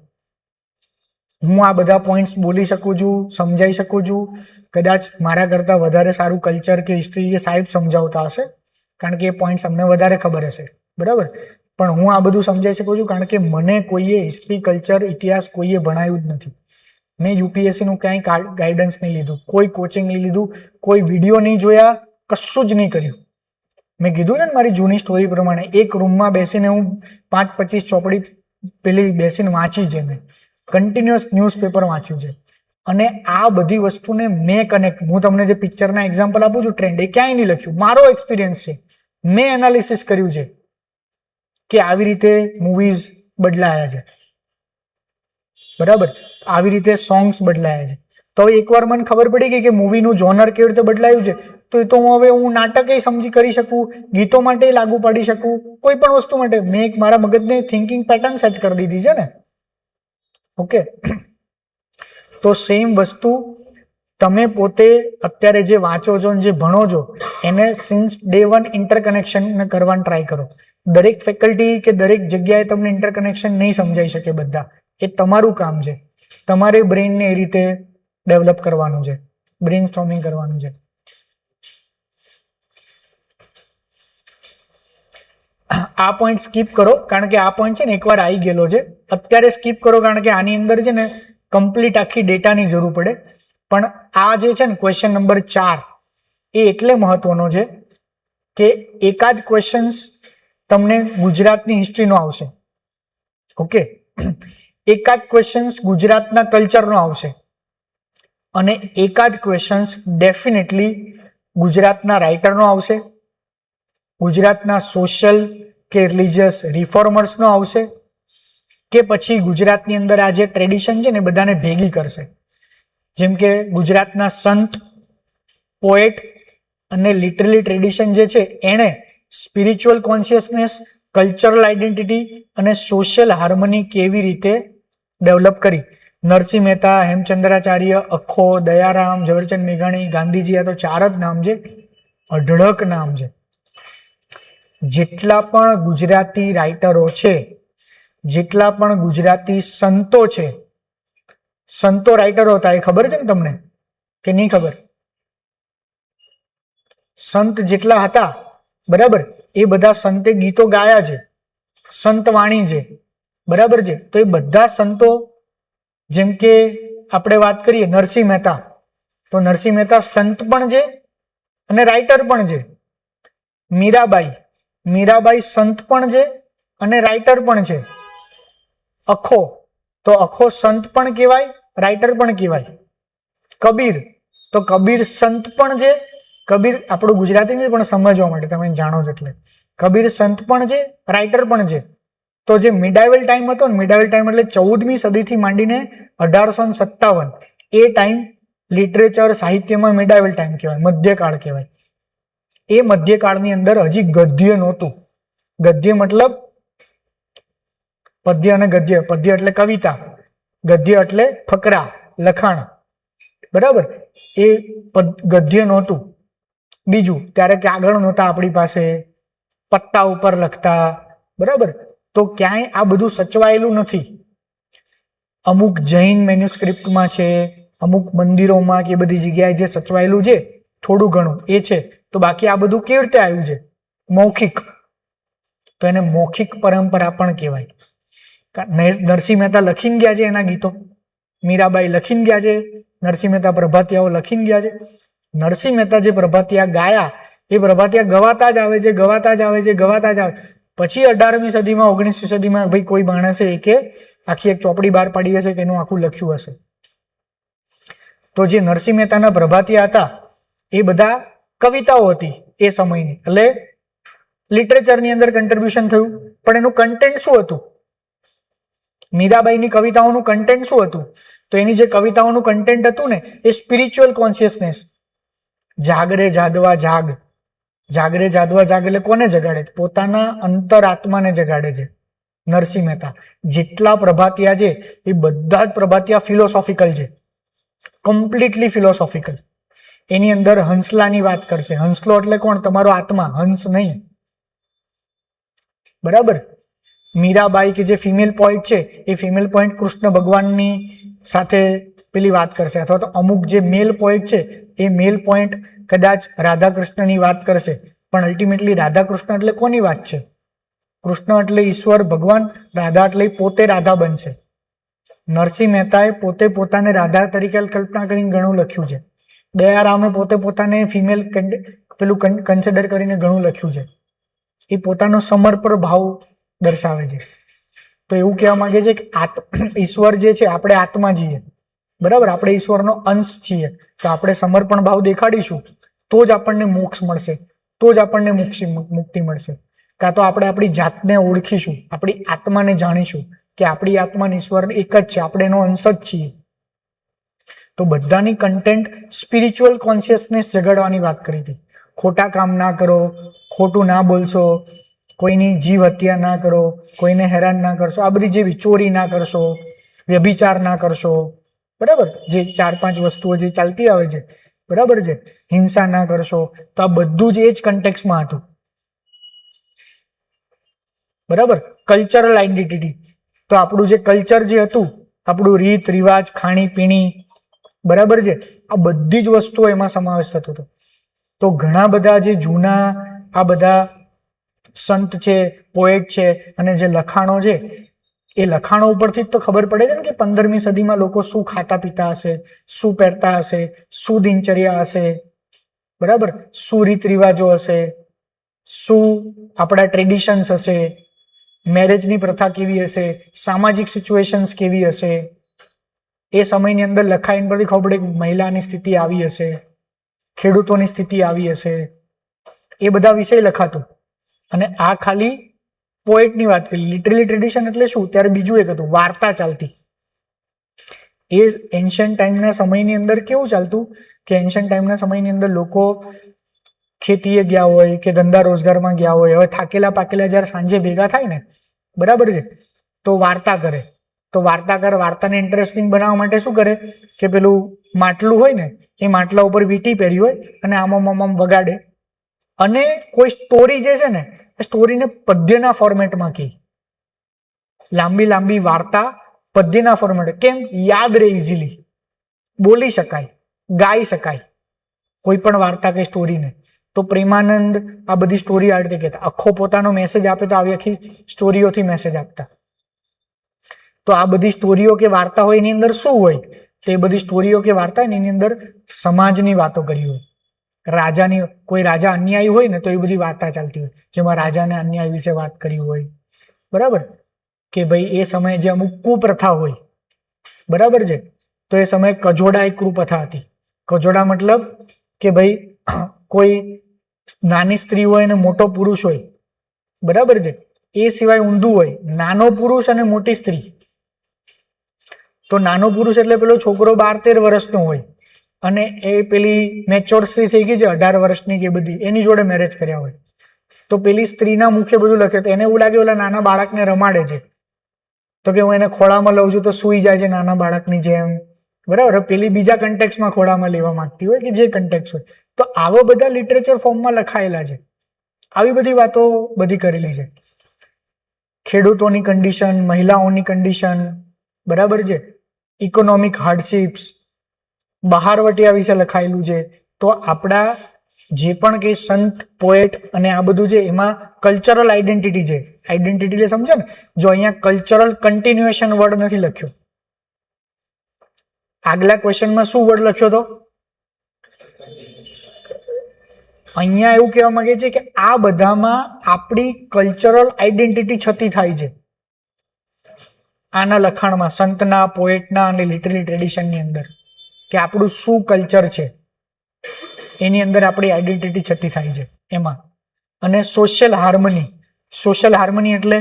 હું આ બધા પોઈન્ટ્સ બોલી શકું છું, સમજાઈ શકું છું. કદાચ મારા કરતાં વધારે સારું કલ્ચર કે હિસ્ટ્રી એ સાહેબ સમજાવતા હશે, કારણ કે એ પોઈન્ટ્સ અમને વધારે ખબર હશે, બરાબર. પણ હું આ બધું સમજાઈ શકું છું કારણ કે મને કોઈએ હિસ્ટ્રી, કલ્ચર, ઇતિહાસ કોઈએ ભણાવ્યું જ નથી. મેં યુપીએસસીનું ક્યાંય ગાઈડન્સ નહીં લીધું, કોઈ કોચિંગ નહીં લીધું, કોઈ વિડીયો નહીં જોયા, કશું જ નહીં કર્યું. મેં કીધું ને મારી જૂની સ્ટોરી પ્રમાણે, એક રૂમમાં બેસીને હું 5-25 ચોપડી પેલી બેસીને વાંચી છે, મેં કન્ટિન્યુઅસ ન્યૂઝપેપર વાંચ્યું છે. અને આ બધી વસ્તુને મેં કનેક્ટ, હું તમને જે પિક્ચરના એક્ઝામ્પલ આપું છું ટ્રેન્ડ, એ ક્યાંય નહીં લખ્યું, મારો એક્સપિરિયન્સ છે. મેં એનાલિસિસ કર્યું છે કે આવી રીતે મૂવીઝ બદલાયા છે, બરાબર, આવી રીતે સોંગ્સ બદલાયા છે. તો હવે એકવાર મને ખબર પડી ગઈ કે મૂવીનું જોનર કેવી રીતે બદલાયું છે, તો એ તો હવે હું નાટકે સમજી કરી શકું, ગીતો માટે લાગુ પાડી શકું, કોઈ પણ વસ્તુ માટે. મેં એક મારા મગજને થિંકિંગ પેટર્ન સેટ કરી દીધી છે ને. ઓકે, તો સેમ વસ્તુ તમે પોતે અત્યારે જે વાંચો છો જે ભણો છો એને સિન્સ ડે 1 ઇન્ટરકનેક્શન કરવાનું ટ્રાય કરો. દરેક ફેકલ્ટી કે દરેક જગ્યાએ તમને ઇન્ટરકનેક્શન નહીં સમજાઈ શકે બધા, એ તમારું કામ છે. તમારે બ્રેઇનને એ રીતે ડેવલપ કરવાનું છે, બ્રેઇન સ્ટોર્મિંગ કરવાનું છે. આ પોઈન્ટ સ્કીપ કરો કારણ કે આ પોઈન્ટ છે ને એકવાર આવી ગયેલો છે. અત્યારે સ્કીપ કરો કારણ કે આની અંદર છે ને કમ્પ્લીટ આખી ડેટાની જરૂર પડે. પણ આ જે છે ને ક્વેશ્ચન નંબર 4 એ એટલે મહત્વનો છે કે એકાદ ક્વેશ્ચન્સ તમને ગુજરાતની હિસ્ટ્રીનો આવશે, ઓકે, એકાદ ક્વેશ્ચન્સ ગુજરાતના કલ્ચરનો આવશે અને એકાદ ક્વેશ્ચન્સ ડેફિનેટલી ગુજરાતના રાઇટરનો આવશે, ગુજરાતના સોશિયલ કે રિલિજિયસ રિફોર્મર્સનો આવશે, કે પછી ગુજરાતની અંદર આ જે ટ્રેડિશન છે ને બધાને ભેગી કરશે. જેમ કે ગુજરાતના સંત, પોએટ અને લિટરલી ટ્રેડિશન જે છે એણે સ્પિરિચ્યુઅલ કોન્શિયસનેસ, કલ્ચરલ આઇડેન્ટિટી અને સોશિયલ હાર્મની કેવી રીતે ડેવલપ કરી. નરસિંહ મહેતા, હેમચંદ્રાચાર્ય, અખો, દયારામ, ઝવેરચંદ મેઘાણી, ગાંધીજી, આ તો 4 જ નામ છે, અઢળક નામ છે. જેટલા પણ ગુજરાતી રાઇટરો છે, જેટલા પણ ગુજરાતી સંતો છે, સંતો રાઇટરો હતા, એ ખબર છે ને તમને કે નહીં ખબર? સંત જેટલા હતા, બરાબર, એ બધા સંતે ગીતો ગાયા છે, સંત વાણી છે, બરાબર છે. તો એ બધા સંતો, જેમ કે આપણે વાત કરીએ નરસિંહ મહેતા, તો નરસિંહ મહેતા સંત પણ છે અને રાઇટર પણ છે. મીરાબાઈ સંત પણ છે અને રાઇટર પણ છે. અખો, તો અખો સંત પણ કહેવાય, રાઇટર પણ કહેવાય. કબીર, તો કબીર સંત પણ છે, કબીર આપણું ગુજરાતી નહીં પણ સમજવા માટે તમે જાણો છો એટલે કબીર સંત પણ છે, રાઇટર પણ છે. તો જે મિડાઇવલ ટાઈમ હતો ને, મિડાઇવલ ટાઈમ એટલે 14મી સદીથી માંડીને 1857, એ ટાઈમ લિટરેચર સાહિત્યમાં મિડાઇવલ ટાઈમ કહેવાય, મધ્યકાળ કહેવાય. એ મધ્યકાળની અંદર હજી ગદ્ય નહોતું. ગદ્ય મતલબ પદ્ય અને ગદ્ય. પદ્ય એટલે કવિતા, ગદ્ય એટલે ફકરા, લખાણ, બરાબર. એ ગદ્ય નહોતું. બીજું, ત્યારે કાગળ નહોતા આપણી પાસે, પત્તા ઉપર લખતા, બરાબર. તો ક્યાંય આ બધું સચવાયેલું નથી. અમુક જૈન મેન્યુસ્ક્રિપ્ટમાં છે, અમુક મંદિરોમાં કે બધી જગ્યાએ જે સચવાયેલું છે થોડું ઘણું એ છે. તો બાકી આ બધું કેવી રીતે આવ્યું છે? મૌખિક. તો એને મૌખિક પરંપરા પણ કહેવાય. નરસિંહ મહેતા લખીને ગયા છે એના ગીતો, મીરાબાઈ લખીને ગયા છે, નરસિંહ મહેતા પ્રભાતિયાઓ લખીને ગયા છે. નરસિંહ મહેતા જે પ્રભાતિયા ગાયા, એ પ્રભાતિયા ગવાતા જ આવે છે, ગવાતા જ આવે છે, ગવાતા જ આવે. પછી 18મી સદીમાં, 19મી સદીમાં ભાઈ કોઈ માણસે આખી એક ચોપડી બહાર પાડી હશે કે એનું આખું લખ્યું હશે. તો જે નરસિંહ મહેતાના પ્રભાતિયા હતા એ બધા કવિતાઓ હતી એ સમયની, એટલે લિટરેચરની અંદર કન્ટ્રીબ્યુશન થયું. પણ એનું કન્ટેન્ટ શું હતું? મીરાબાઈની કવિતાઓનું કન્ટેન્ટ શું હતું? તો એની જે કવિતાઓનું કન્ટેન્ટ હતું ને, એ સ્પિરિચ્યુઅલ કોન્શિયસનેસ. જાગરે જાદવા જાગ, જાગરે જાદવા જાગ એટલે કોને જગાડે? પોતાના અંતરાત્માને જગાડે છે નરસિંહ મહેતા. જેટલા પ્રભાતિયા છે એ બધા જ પ્રભાતિયા ફિલોસોફિકલ છે, કમ્પ્લીટલી ફિલોસોફિકલ. એની અંદર હંસલાની વાત કરશે. હંસલો એટલે કોણ? તમારો આત્મા, હંસ નહીં, બરાબર. મીરાબાઈ કે જે ફિમેલ પોઈન્ટ છે, એ ફિમેલ પોઈન્ટ કૃષ્ણ ભગવાનની સાથે પેલી વાત કરશે, અથવા તો અમુક જે મેલ પોઈન્ટ છે એ મેલ પોઈન્ટ કદાચ રાધા કૃષ્ણની વાત કરશે. પણ અલ્ટિમેટલી રાધા કૃષ્ણ એટલે કોની વાત છે? કૃષ્ણ એટલે ઈશ્વર ભગવાન, રાધા એટલે પોતે રાધા બનશે. નરસિંહ મહેતાએ પોતે પોતાને રાધા તરીકે કલ્પના કરીને ઘણું લખ્યું છે. દયારામે પોતે પોતાને ફિમેલ પેલું કન્સિડર કરીને ઘણું લખ્યું છે. એ પોતાનો સમર્પણ ભાવ દર્શાવે છે. તો એવું કહેવા માંગે છે કે ઈશ્વર જે છે, આપણે આત્મા છીએ, બરાબર, આપણે ઈશ્વરનો અંશ છીએ. તો આપણે સમર્પણ ભાવ દેખાડીશું તો જ આપણને મોક્ષ મળશે, તો જ આપણને મુક્તિ મળશે. કાં તો આપણે આપણી જાતને ઓળખીશું, આપણી આત્માને જાણીશું કે આપણી આત્મા ઈશ્વર એક જ છે, આપણે એનો અંશ જ છીએ. તો બધાની કન્ટેન્ટ સ્પિરિચ્યુઅલ કોન્શિયસનેસ જગાડવાની વાત કરી હતી. ખોટા કામ ના કરો, ખોટું ના બોલશો, કોઈની જીવ હત્યા ના કરો, કોઈને હેરાન ના કરશો, આ બધી જે ચોરી ના કરશો, વ્યભિચાર ના કરશો, બરાબર, જે 4-5 વસ્તુઓ જે ચાલતી આવે છે, બરાબર છે, હિંસા ના કરશો. તો આ બધું જ એ જ કન્ટેક્સમાં હતું, બરાબર. કલ્ચરલ આઈડેન્ટિટી, તો આપણું જે કલ્ચર જે હતું, આપણું રીત રિવાજ, ખાણી પીણી, બરાબર છે, આ બધી જ વસ્તુઓ એમાં સમાવેશ થતો હતો. તો ઘણા બધા જે જૂના આ બધા સંત છે, પોએટ છે, અને જે લખાણો છે, એ લખાણો ઉપરથી જ તો ખબર પડે છે ને કે 15મી સદીમાં લોકો શું ખાતા પીતા હશે, શું પહેરતા હશે, શું દિનચર્યા હશે, બરાબર, શું રીત રિવાજો હશે, શું આપણા ટ્રેડિશન્સ હશે, મેરેજની પ્રથા કેવી હશે, સામાજિક સિચ્યુએશન્સ કેવી હશે. એ સમયની અંદર લખાઈને પરથી ખબર પડે કે મહિલાની સ્થિતિ આવી હશે, ખેડૂતોની સ્થિતિ આવી હશે, એ બધા વિષય લખાતું. અને આ ખાલી પોએટની વાત કરી. લિટરલી ટ્રેડિશન એટલે શું? ત્યારે બીજું એક હતું, વાર્તા ચાલતી. એ એન્શન્ટ ટાઈમના સમયની અંદર કેવું ચાલતું કે એન્શન્ટ ટાઈમના સમયની અંદર લોકો ખેતીએ ગયા હોય કે ધંધા રોજગારમાં ગયા હોય, હવે થાકેલા પાકેલા જ્યારે સાંજે ભેગા થાય ને, બરાબર છે, તો વાર્તા કરે. તો વાર્તાકાર વાર્તાને ઇન્ટરેસ્ટિંગ બનાવવા માટે શું કરે કે પેલું માટલું હોય ને એ માટલા ઉપર વીંટી પહેરી હોય અને આમ વગાડે, અને કોઈ સ્ટોરી જે છે ને એ સ્ટોરીને પદ્યના ફોર્મેટમાં કહે. લાંબી લાંબી વાર્તા પદ્યના ફોર્મેટ. કેમ? યાદ રહે, ઇઝીલી બોલી શકાય, ગાઈ શકાય કોઈ પણ વાર્તા કે સ્ટોરીને. તો પ્રેમાનંદ આ બધી સ્ટોરી આ રીતે કહેતા. આખો પોતાનો મેસેજ આપે તો આવી આખી સ્ટોરીઓથી મેસેજ આપતા. તો આ બધી સ્ટોરીઓ કે વાર્તા હોય એની અંદર શું હોય? તો એ બધી સ્ટોરીઓ કે વાર્તા હોય એની અંદર સમાજની વાતો કરી હોય. રાજાની, કોઈ રાજા અન્યાયી હોય ને તો એ બધી વાર્તા ચાલતી હોય, જેમાં રાજાને અન્યાય વિશે વાત કરી હોય. બરાબર? કે ભાઈ એ સમયે જે અમુક કુપ્રથા હોય, બરાબર છે, તો એ સમયે કજોડા એક કુપ્રથા હતી. કજોડા મતલબ કે ભાઈ કોઈ નાની સ્ત્રી હોય અને મોટો પુરુષ હોય, બરાબર છે, એ સિવાય ઊંધું હોય, નાનો પુરુષ અને મોટી સ્ત્રી. તો નાનો પુરુષ એટલે પેલો છોકરો 12-13 વર્ષનો હોય અને એ પેલી મેચ્યોર સ્ત્રી થઈ ગઈ છે 18 વર્ષની કે બધી, એની જોડે મેરેજ કર્યા હોય. તો પેલી સ્ત્રીના મુખે બધું લખે તો એને એવું લાગે ઓલા નાના બાળકને રમાડે છે, તો કે હું એને ખોળામાં લઉં છું તો સૂઈ જાય છે નાના બાળકની જેમ. બરાબર? પેલી બીજા કન્ટેક્સમાં ખોળામાં લેવા માંગતી હોય કે જે કન્ટેક્સ હોય. તો આવા બધા લિટરેચર ફોર્મમાં લખાયેલા છે. આવી બધી વાતો બધી કરેલી છે. ખેડૂતોની કન્ડિશન, મહિલાઓની કન્ડિશન, બરાબર છે, ઇકોનોમિક હાર્ડશિપ્સ, બહારવટિયા વિશે લખાયેલું છે. તો આપણા જે પણ કંઈ સંત, પોએટ અને આ બધું છે એમાં કલ્ચરલ આઈડેન્ટિટી છે. આઈડેન્ટિટી એટલે સમજે ને? જો અહીંયા કલ્ચરલ કન્ટિન્યુએશન વર્ડ નથી લખ્યો. આગલા ક્વેશ્ચનમાં શું વર્ડ લખ્યો હતો? અહીંયા એવું કહેવા માંગે છે કે આ બધામાં આપણી કલ્ચરલ આઈડેન્ટિટી છતી થાય છે. આના લખાણમાં, સંતના, પોએટના અને લિટરરી ટ્રેડિશનની અંદર, કે આપણું શું કલ્ચર છે એની અંદર આપણી આઈડેન્ટિટી છતી થાય છે એમાં. અને સોશિયલ હાર્મની. સોશિયલ હાર્મની એટલે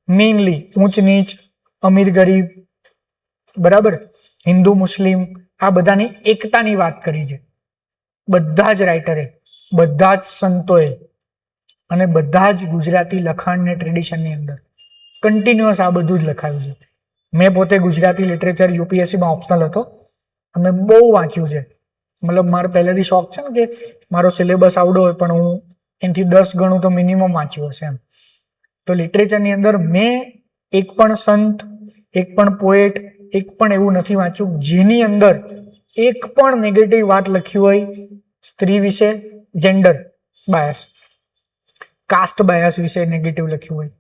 મેઇનલી ઊંચ નીચ, અમીર ગરીબ, બરાબર, હિન્દુ મુસ્લિમ, આ બધાની એકતાની વાત કરી છે બધા જ રાઇટરે, બધા જ સંતોએ અને બધા જ ગુજરાતી લખાણ ને ટ્રેડિશનની અંદર કન્ટિન્યુઅસ આ બધું જ લખાયું છે. મેં પોતે ગુજરાતી લિટરેચર યુપીએસસીમાં ઓપ્શનલ હતો અને બહુ વાંચ્યું છે. મતલબ મારે પહેલેથી શોખ છે ને કે મારો સિલેબસ આવડો હોય પણ હું એનાથી 10 ગણું તો મિનિમમ વાંચ્યું હશે એમ. તો લિટરેચરની અંદર મેં એક પણ સંત, એક પણ પોએટ, એક પણ એવું નથી વાંચ્યું જેની અંદર એક પણ નેગેટિવ વાત લખી હોય સ્ત્રી વિશે, જેન્ડર બાયસ, કાસ્ટ બાયસ વિશે નેગેટિવ લખ્યું હોય,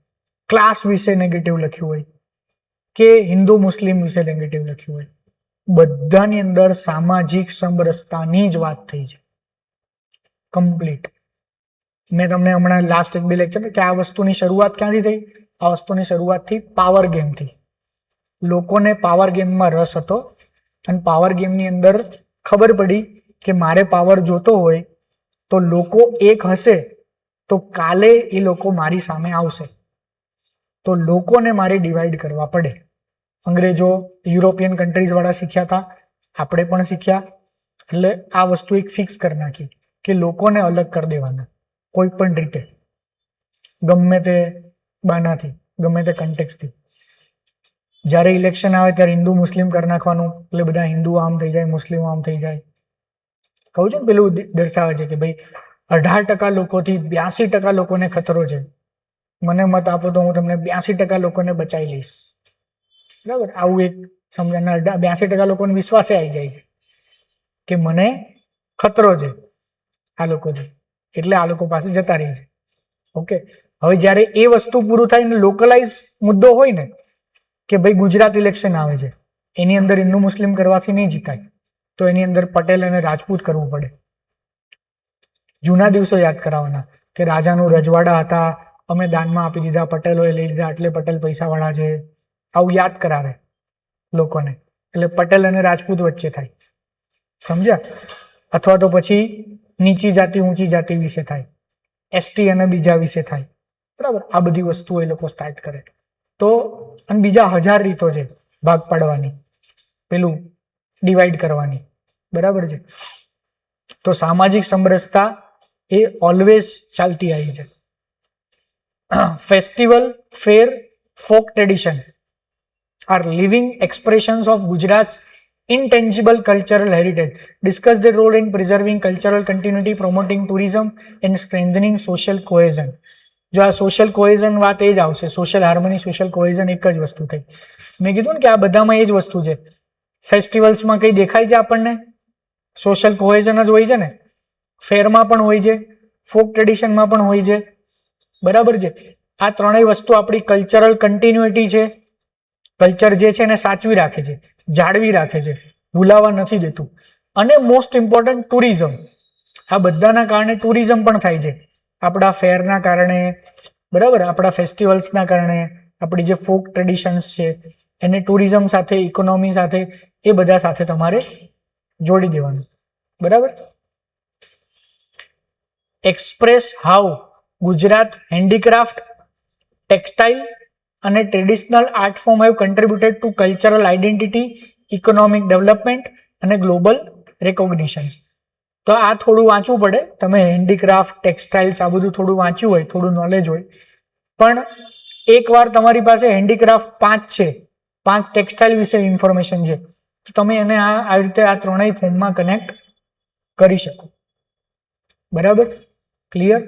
ક્લાસ વિશે નેગેટિવ લખ્યું હોય કે હિન્દુ મુસ્લિમ વિશે નેગેટિવ લખ્યું હોય. બધાની અંદર સામાજિક સમરસતાની જ વાત થઈ છે કમ્પ્લીટ. મેં તમને હમણાં લાસ્ટ 1-2 લેક્ચર કે આ વસ્તુની શરૂઆત ક્યાંથી થઈ? આ વસ્તુની શરૂઆત થઈ પાવર ગેમથી. લોકોને પાવર ગેમમાં રસ હતો અને પાવર ગેમની અંદર ખબર પડી કે મારે પાવર જોતો હોય તો લોકો એક હશે તો કાલે એ લોકો મારી સામે આવશે, તો લોકોને મારે ડિવાઈડ કરવા પડે. અંગ્રેજો, યુરોપિયન કન્ટ્રીઝ વાળા શીખ્યા હતા, આપણે પણ શીખ્યા. એટલે આ વસ્તુ એક ફિક્સ કરી નાખી કે લોકોને અલગ કરી દેવાના કોઈ પણ રીતે, ગમે તે બાનાથી, ગમે તે કન્ટેક્સથી. જ્યારે ઇલેક્શન આવે ત્યારે હિન્દુ મુસ્લિમ કરી નાખવાનું, એટલે બધા હિન્દુ આમ થઈ જાય, મુસ્લિમ આમ થઈ જાય. કહું છું ને, પેલું દર્શાવે છે કે ભાઈ 18% લોકોથી 82% લોકોને ખતરો છે, મને મત આપો તો હું તમને 82% લોકોને બચાવી લઈશ. બરાબર? આવું એક સમજણ. 82% લોકોને વિશ્વાસે આવી જાય છે કે મને ખતરો છે આ લોકોથી, એટલે આ લોકો પાસે જતા રહે છે. ઓકે, હવે જ્યારે એ વસ્તુ પૂરું થાય ને લોકલાઇઝ મુદ્દો હોય ને કે ભાઈ ગુજરાત ઇલેક્શન આવે છે, એની અંદર હિન્દુ મુસ્લિમ કરવાથી નહીં જીતાય, તો એની અંદર પટેલ અને રાજપૂત કરવું પડે. જૂના દિવસો યાદ કરાવવાના કે રાજાનું રજવાડા હતા, અમે દાનમાં આપી દીધા, પટેલોએ લઈ લીધા, એટલે પટેલ પૈસાવાળા છે. આવું યાદ કરાવે લોકોને, એટલે પટેલ અને રાજપૂત વચ્ચે થાય. સમજ્યા? અથવા તો પછી નીચી જાતિ ઊંચી જાતિ વિશે થાય, એસટી અને બીજા વિશે થાય. બરાબર? આ બધી વસ્તુઓ એ લોકો સ્ટાર્ટ કરે. તો અને બીજા 1000 રીતો છે ભાગ પાડવાની, પેલું ડિવાઈડ કરવાની. બરાબર છે? તો સામાજિક સમરસતા એ ઓલવેઝ ચાલતી આવી છે. Festival, fair, folk tradition, are living expressions of Gujarat's intangible cultural heritage. Discuss their role in preserving cultural continuity, promoting tourism and strengthening social cohesion. જો આ સોશિયલ કોહેઝન વાત એ જ આવશે, સોશિયલ હાર્મની, સોશિયલ કોહેઝન એક જ વસ્તુ થઈ. મેં કીધું ને કે આ બધામાં એ જ વસ્તુ છે. ફેસ્ટિવલ્સમાં કંઈ દેખાય છે આપણને? સોશિયલ કોહેઝન જ હોય છે ને. ફેરમાં પણ હોય છે, ફોક ટ્રેડિશનમાં પણ હોય છે, બરાબર છે. આ ત્રણેય વસ્તુ આપણી કલ્ચરલ કન્ટિન્યુટી છે. કલ્ચર જે છે એને સાચવી રાખે છે, જાળવી રાખે છે, ભૂલાવા નથી દેતું. અને મોસ્ટ ઇમ્પોર્ટન્ટ ટુરિઝમ. આ બધાના કારણે ટુરિઝમ પણ થાય છે, આપણા ફેરના કારણે, બરાબર, આપણા ફેસ્ટિવલ્સના કારણે, આપણી જે ફોક ટ્રેડિશન્સ છે એને ટુરિઝમ સાથે, ઇકોનોમી સાથે, એ બધા સાથે તમારે જોડી દેવાનું, બરાબર. Express how Gujarat handicraft, textile અને traditional art form have contributed to cultural identity, economic development અને ગ્લોબલ રેકોગ્નિશન્સ. તો આ થોડું વાંચવું પડે. તમે હેન્ડીક્રાફ્ટ, ટેક્સટાઇલ્સ આ બધું થોડું વાંચ્યું હોય, થોડું નોલેજ હોય, પણ એકવાર તમારી પાસે હેન્ડીક્રાફ્ટ 5 છે, 5 ટેક્સટાઇલ વિશે ઇન્ફોર્મેશન છે, તો તમે એને આવી રીતે આ ત્રણેય ફોર્મમાં કનેક્ટ કરી શકો, બરાબર. ક્લિયર?